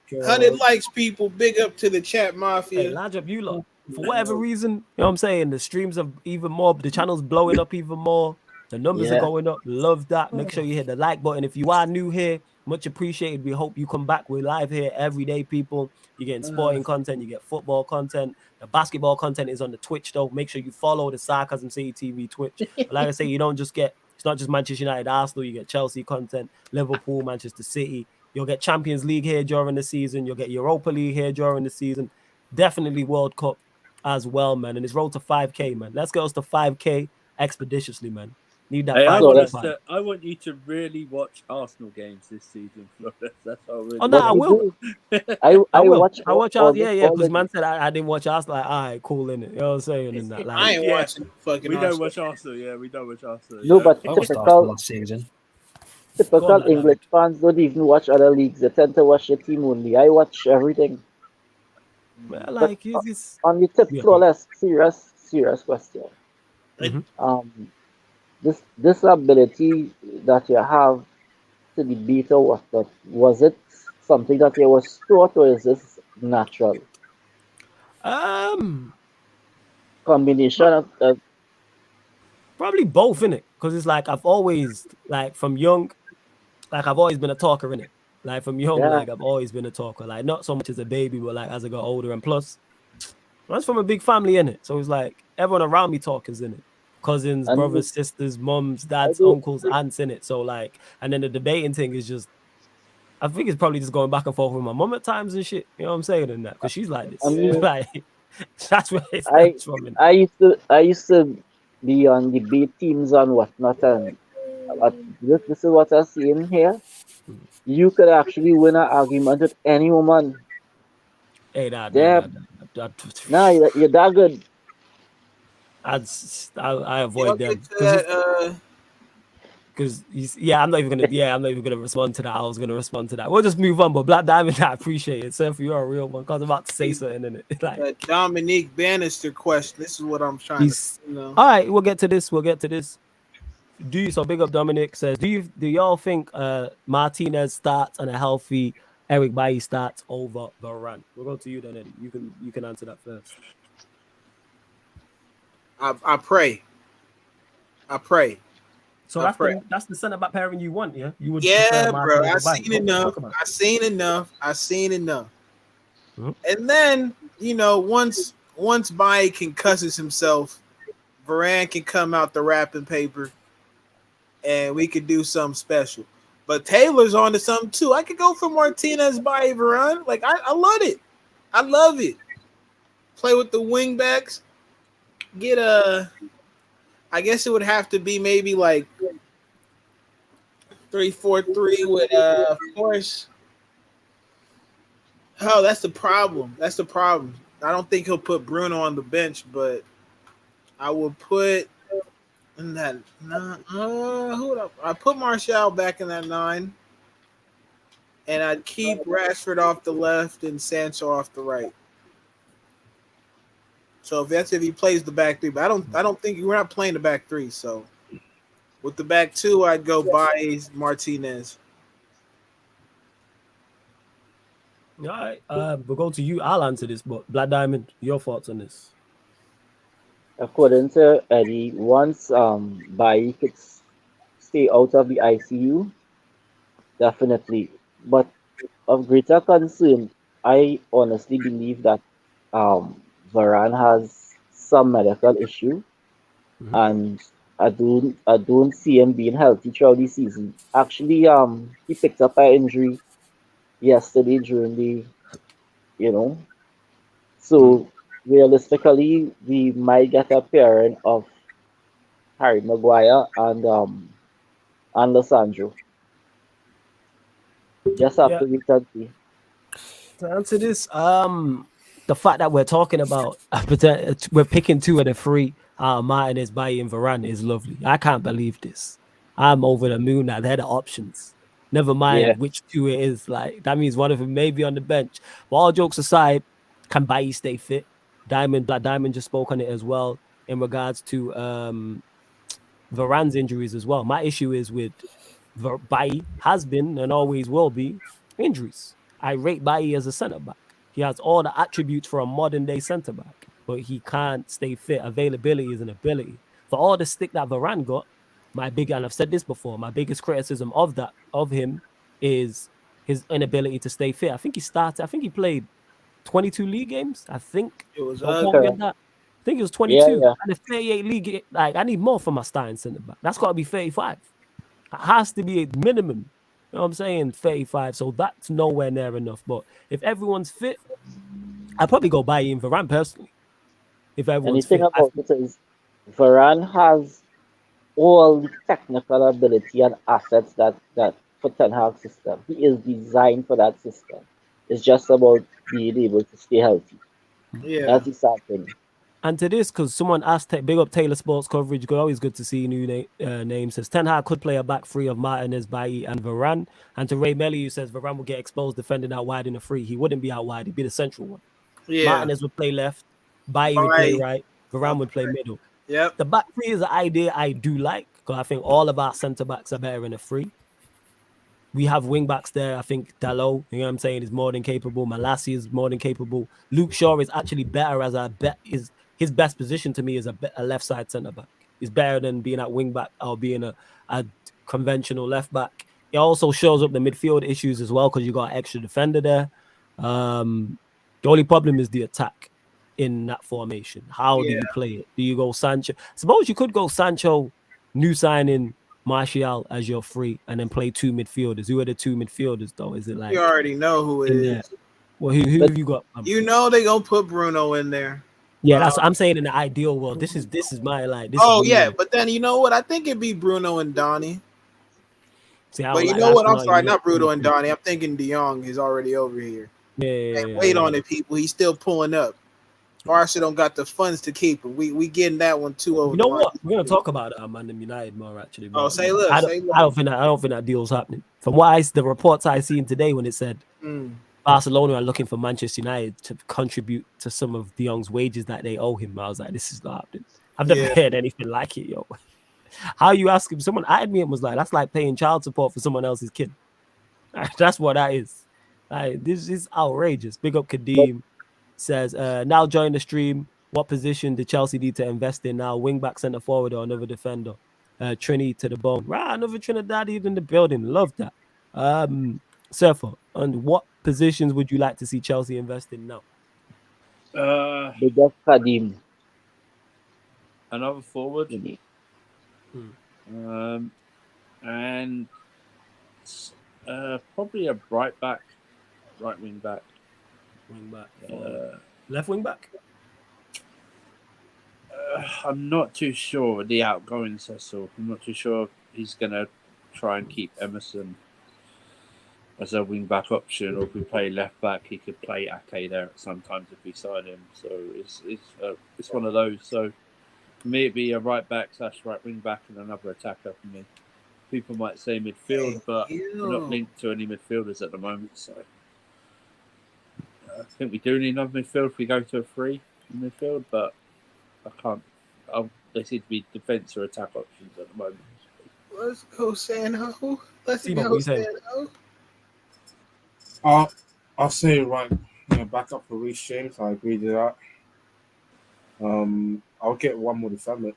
God. 100 likes, people. Big up to the chat mafia. Hey, large up you lot. For whatever reason, you know what I'm saying? The streams are even more, the channel's blowing up even more. The numbers are going up. Love that. Make sure you hit the like button. If you are new here, much appreciated. We hope you come back. We're live here every day, people. You're getting sporting content, you get football content. The basketball content is on the Twitch, though. Make sure you follow the Sarcasm City TV Twitch. But like I say, you don't just get, it's not just Manchester United, Arsenal. You get Chelsea content, Liverpool, Manchester City. You'll get Champions League here during the season. You'll get Europa League here during the season. Definitely World Cup as well, man. And it's road to 5K, man. Let's get us to 5K expeditiously, man. Need that. Hey, I want you to really watch Arsenal games this season. That's all. Really I will. I will. watch Arsenal. Yeah. Because man said I didn't watch Arsenal. Like, all right, cool, innit? You know what I'm saying? And that, like, I ain't watching fucking. We don't watch Arsenal. Yeah, we don't watch Arsenal. No, but typical On, English fans don't even watch other leagues. They tend to watch the team only. I watch everything. Well, like, on the tip, flawless, serious question. This ability that you have to be beat or what, was it something that you was taught, or is this natural? Combination of probably both, innit? Because it's like I've always, like, from young, like I've always been a talker, innit? Like from young, like I've always been a talker. Like not so much as a baby, but like as I got older. And plus, I was from a big family, innit? So it's like everyone around me talkers, innit? cousins, And brothers, sisters, moms, I dads, do, uncles, aunts in it. So like, and then the debating thing is just, I think it's probably just going back and forth with my mom at times and shit. You know what I'm saying? And that because she's like I this, mean, like that's where it I stems from. I used to be on debate teams and whatnot, and this is what I'm seeing here. You could actually win an argument with any woman. Hey, Damn, nah, you're that good. I Y'all avoid get them to that. because I'm not even gonna respond to that. I was gonna respond to that. We'll just move on. But Black Diamond, I appreciate it. Sir, for you're a real one. Cause I'm about to say something in it. Like That Dominique Bannister question. This is what I'm trying to. All right, we'll get to this. So big up Dominic says, do y'all think Martinez starts and a healthy Eric Bailly starts over Varane? We'll go to you then, Eddie. You can answer that first. I pray. So that's the centre back pairing you want, yeah? You would Yeah, prefer bro. Martinez I've or Bailly? seen enough. Mhm. And then, once Bailly can cuss himself, Varane can come out the wrapping paper and we could do something special. But Taylor's on to something too. I could go for Martinez by Varane. Like I love it. I love it. Play with the wing backs. Get I guess it would have to be maybe like 3-4-3 with of course. Oh, that's the problem. I don't think he'll put Bruno on the bench, but I will put in that I put Martial back in that 9, and I'd keep Rashford off the left and Sancho off the right. So if he plays the back 3, but I don't think we're not playing the back 3. So with the back 2, I'd go Bailly, Martinez. All right, we'll go to you. I'll answer this, but Black Diamond, your thoughts on this? According to Eddie, once Bailly could stay out of the ICU, definitely. But of greater concern, I honestly believe that Varane has some medical issue, and I don't see him being healthy throughout the season. Actually, he picked up an injury yesterday during so realistically, we might get a pairing of Harry Maguire and Lissandro. Just have to wait and see. To answer this, the fact that we're talking about we're picking 2 of the 3, Martinez, Bailly, and Varane is lovely. I can't believe this. I'm over the moon that they're the options. Never mind which 2 it is. Like that means one of them may be on the bench. But all jokes aside, can Bailly stay fit? Black Diamond just spoke on it as well in regards to Varane's injuries as well. My issue is with Bailly has been and always will be injuries. I rate Bailly as a centre back. He has all the attributes for a modern day centre back, but he can't stay fit. Availability is an ability. For all the stick that Varane got, and I've said this before, my biggest criticism of him is his inability to stay fit. I think he played 22 league games. I think it was I think it was 22. Yeah. And a 38 league, like I need more for my starting centre back. That's got to be 35. It has to be a minimum. You know what I'm saying? 35. So that's nowhere near enough. But if everyone's fit, I'd probably go Bailly and Varane personally. If everyone's fit. And the thing about it is, Varane has all the technical ability and assets that for Ten Hag's system. He is designed for that system. It's just about being able to stay healthy. Yeah. That's the sad thing. And to this, because someone asked, big up Taylor Sports Coverage, always good to see new names. Says Ten Hag could play a back 3 of Martinez, Bailly, and Varane. And to Ray Melly, who says Varane will get exposed defending out wide in the 3. He wouldn't be out wide; he'd be the central one. Yeah. Martinez would play left, Bailly would play right, Varane would play middle. Yep. The back 3 is an idea I do like because I think all of our centre backs are better in a 3. We have wing backs there. I think Dalot, you know what I'm saying, is more than capable. Malassi is more than capable. Luke Shaw is actually better as his best position to me is a left side centre back. He's better than being at wing back or being a conventional left back. It also shows up the midfield issues as well because you got an extra defender there. The only problem is the attack. in that formation? How do you play it? Do you go Sancho? Suppose you could go Sancho, new signing, Martial as your free, and then play two midfielders. Who are the two midfielders though? Is it like You already know who it is. Well, who have you got? You know they gonna put Bruno in there. Yeah, that's what I'm saying. In the ideal world, this is my like. This Oh is yeah, but then you know what? I think it'd be Bruno and Donny. See, but you know what? I'm sorry, not Bruno and Donny. I'm thinking De Jong is already over here. Yeah, wait on it, people. He's still pulling up. Barca don't got the funds to keep him. We getting that one too over. You know what? We're gonna talk about Man United more actually. Oh, say look. I don't think that deal's happening. From what the reports I seen today when it said Barcelona are looking for Manchester United to contribute to some of De Jong's wages that they owe him. I was like, this is not happening. I've never heard anything like it, yo. How you ask him? Someone added me and was like, that's like paying child support for someone else's kid. That's what that is. Like, this is outrageous. Big up Kadeem. Says, now join the stream. What position did Chelsea need to invest in now? Wing back, centre forward, or another defender? Trini to the bone. Right, another Trinidadian in the building. Love that. Surfer, and what positions would you like to see Chelsea invest in now? Big up Kadim. Another forward. And probably a right wing back. Left wing back? I'm not too sure. The outgoing Cecil. I'm not too sure he's going to try and keep Emerson as a wing back option, or if we play left back, he could play Ake there sometimes if we sign him. So it's one of those. So for me, it'd be a right back / right wing back and another attacker for me. People might say midfield, but we're not linked to any midfielders at the moment. So I think we do need another midfield if we go to a free midfield, but I can't. They seem to be defence or attack options at the moment. Let's go Sanho. Let's See go what we say. Sanho. I'll say back up for Reece James. I agree to that. I'll get one more defender,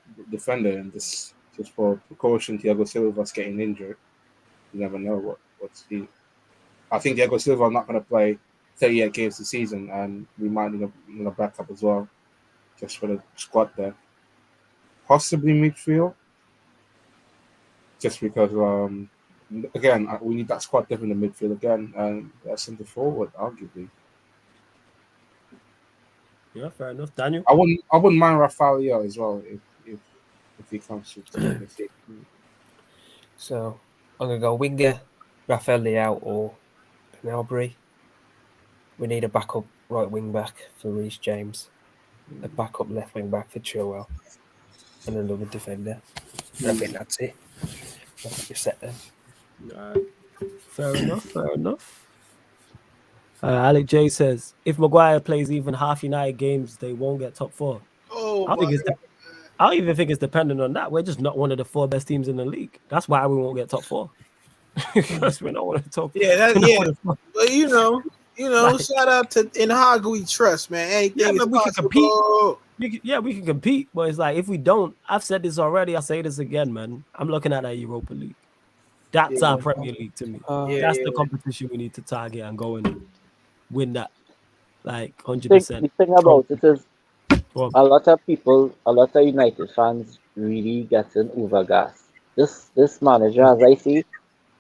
and just for precaution, Thiago Silva's getting injured. You never know what's the. I think Thiago Silva not going to play 38 games this season, and we might need a backup as well, just for the squad there. Possibly midfield, just because again we need that squad depth in the midfield again, and centre forward arguably. Yeah, fair enough. Daniel, I wouldn't mind Rafael as well if he comes to the team. So I'm gonna go winger, Rafael Leao or Gnabry. We need a backup right wing back for Reece James, a backup left wing back for Chilwell, and another defender. I think that's it. I think you're set then. Fair enough. Alec J says, if Maguire plays even half United games, they won't get top 4. I don't even think it's dependent on that. We're just not one of the 4 best teams in the league. That's why we won't get top 4. Because we're not one of the top. But you know, shout out to In Hague we trust, man. Anything is we can possible. compete. We can compete, but it's like if we don't, I've said this already, I'll say this again, man. I'm looking at that Europa League. That's our Premier League to me. That's the competition we need to target and go and win that, like 100%. The thing about it is, a lot of United fans really getting overgassed. This manager, as I see,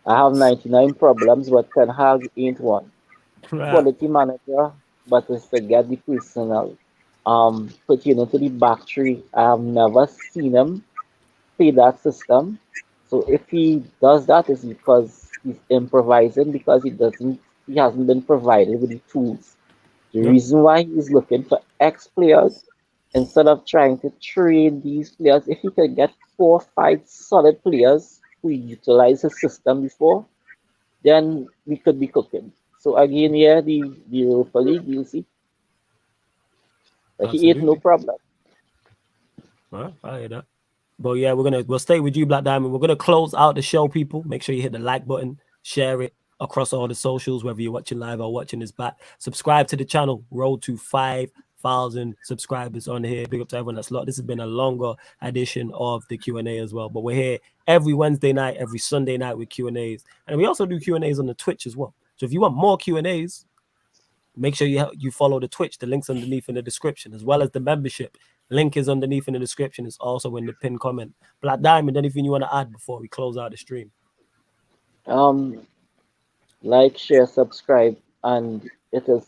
I have 99 problems, but Ten Hag ain't one. Quality manager, but it's to get the personnel. Put you into the back three. I have never seen him play that system. So if he does that, it's because he's improvising, because he hasn't been provided with the tools. The reason why he's looking for ex-players instead of trying to train these players, if he could get 4 or 5 solid players who utilize his system before, then we could be cooking. So again, the Europa League, you'll see. But he ain't no problem. Well, I hear that. But yeah, we'll stay with you, Black Diamond. We're gonna close out the show, people. Make sure you hit the like button, share it across all the socials, whether you're watching live or watching this back. Subscribe to the channel. Road to 5,000 subscribers on here. Big up to everyone that's locked. This has been a longer edition of the Q&A as well. But we're here every Wednesday night, every Sunday night with Q&As. And we also do Q&As on the Twitch as well. So if you want more Q&As, make sure you follow the Twitch. The link's underneath in the description, as well as the membership. Link is underneath in the description. It's also in the pinned comment. Black Diamond, anything you want to add before we close out the stream? Like, share, subscribe, and it is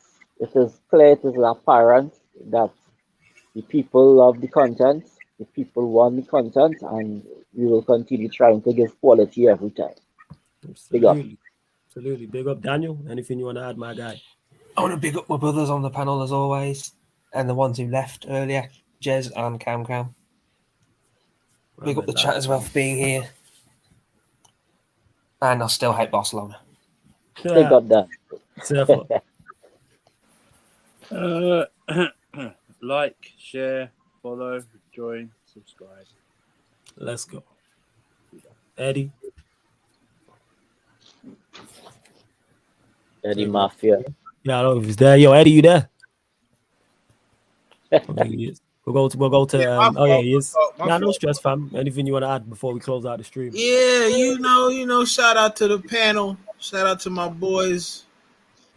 clear, it is apparent that the people love the content, the people want the content, and we will continue trying to give quality every time. Big up. Absolutely. Big up, Daniel. Anything you want to add, my guy? I want to big up my brothers on the panel as always, and the ones who left earlier, Jez and Cam. Big up the chat as well for being here. And I still hate Barcelona. Big up that. Like, share, follow, join, subscribe. Let's go. Eddie. Eddie Mafia. Yeah, I don't know if he's there. Yo, Eddie, you there? Okay, he is. We'll go to oh yeah, he is. Nah, no stress, fam. Anything you want to add before we close out the stream? Yeah, you know, shout out to the panel. Shout out to my boys.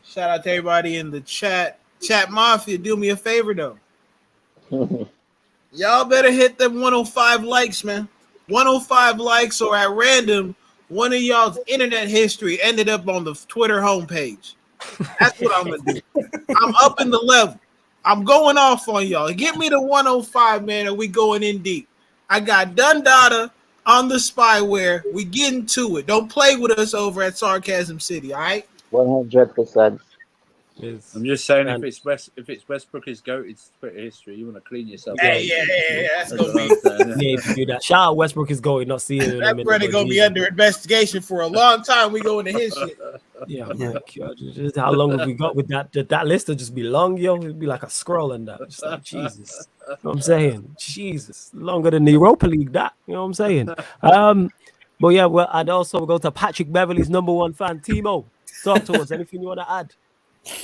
Shout out to everybody in the chat. Chat Mafia, do me a favor though. Y'all better hit them 105 likes, man. 105 likes, or at random, one of y'all's internet history ended up on the Twitter homepage. That's what I'm gonna do. I'm up in the level. I'm going off on y'all. Get me to 105, man, and we going in deep. I got Dundada on the spyware. We getting to it. Don't play with us over at Sarcasm City, all right? 100%. I'm just saying, if it's Westbrook's goated Twitter history, you want to clean yourself. Yeah. That's gonna be. Yeah, if you do that. Shout out Westbrook is going, not seeing it. That brother gonna be under investigation for a long time. We go into his shit. Yeah, man. Just how long have we got with that? That list will just be long, yo. It'd be like a scroll and that. Just like Jesus. You know what I'm saying? Jesus. Longer than the Europa League, that. You know what I'm saying? But yeah, well, I'd also go to Patrick Beverly's #1 fan, Timo. Talk to us. Anything you want to add?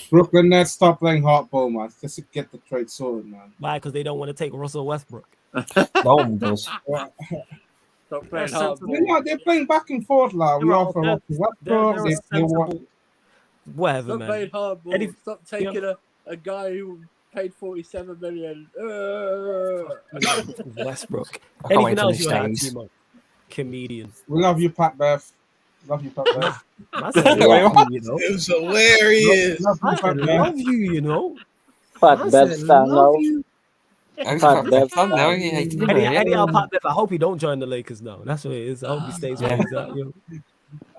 Brooklyn Nets stop playing hardball, man. Just to get the trade sorted, man. Why? Because they don't want to take Russell Westbrook. No one does. Stop playing hardball. They're playing back and forth, like we offer Russell Westbrook. Whatever, Stop man. playing hardball. Stop taking a guy who paid $47 million. Westbrook. I can't Anything wait till else he you had, stays. Timo? Comedian. We love you, Pat Beth. Love you, Pat Beth. That's you know. It was hilarious. I love you, you know. Pat Bev stand now. Pat Bev stand now. Eddie, Pat Bev. I hope he don't join the Lakers now. That's what it is. I hope he stays where he's at. You know.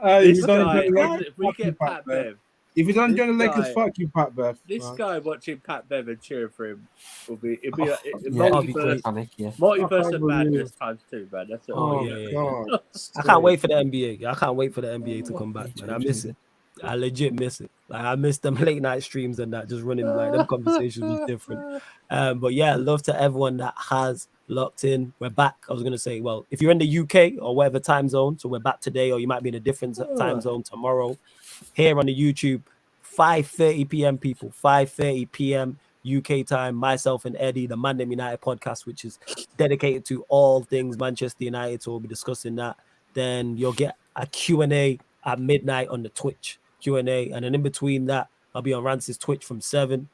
If we get Pat Bev, if you don't join the this Lakers, guy- fuck you, Pat Bev. this guy watching Pat Bev and cheering for him will be Yeah. multiverse of madness times 2, man. That's it. Oh, yeah. I can't wait for the NBA. I can't wait for the NBA to come back, man. I miss it. I legit miss it. Like I miss them late night streams and that, just running like them conversations was different. But yeah, love to everyone that has locked in. We're back. I was gonna say, well, if you're in the UK or whatever time zone, so we're back today, or you might be in a different time zone tomorrow. Here on the YouTube, 5:30 p.m. people, 5:30 p.m. UK time. Myself and Eddie, the Man United podcast, which is dedicated to all things Manchester United. So we'll be discussing that. Then you'll get a Q&A at midnight on the Twitch Q&A, and then in between that, I'll be on Rance's Twitch from 7,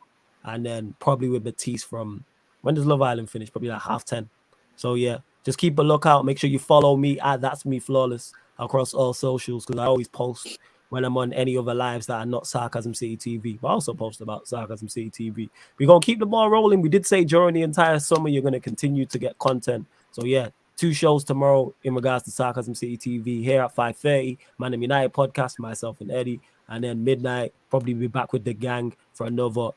and then probably with Matisse from, when does Love Island finish? Probably like 10:30. So yeah, just keep a lookout. Make sure you follow me at That's Me Flawless across all socials, because I always post when I'm on any other lives that are not Sarcasm City TV. But I also post about Sarcasm City TV. We're going to keep the ball rolling. We did say during the entire summer, you're going to continue to get content. So yeah, 2 shows tomorrow in regards to Sarcasm City TV here at 5:30. Man United podcast, myself and Eddie. And then midnight, probably be back with the gang for another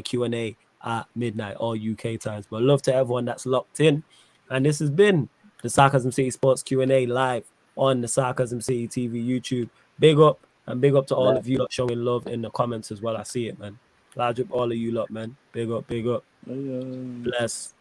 Q&A at midnight, all UK times. But love to everyone that's locked in. And this has been the Sarcasm City Sports Q&A live on the Sarcasm City TV YouTube. Big up, and big up to all of you lot showing love in the comments as well. I see it, man. Large up all of you lot, man. Big up, big up. Bless.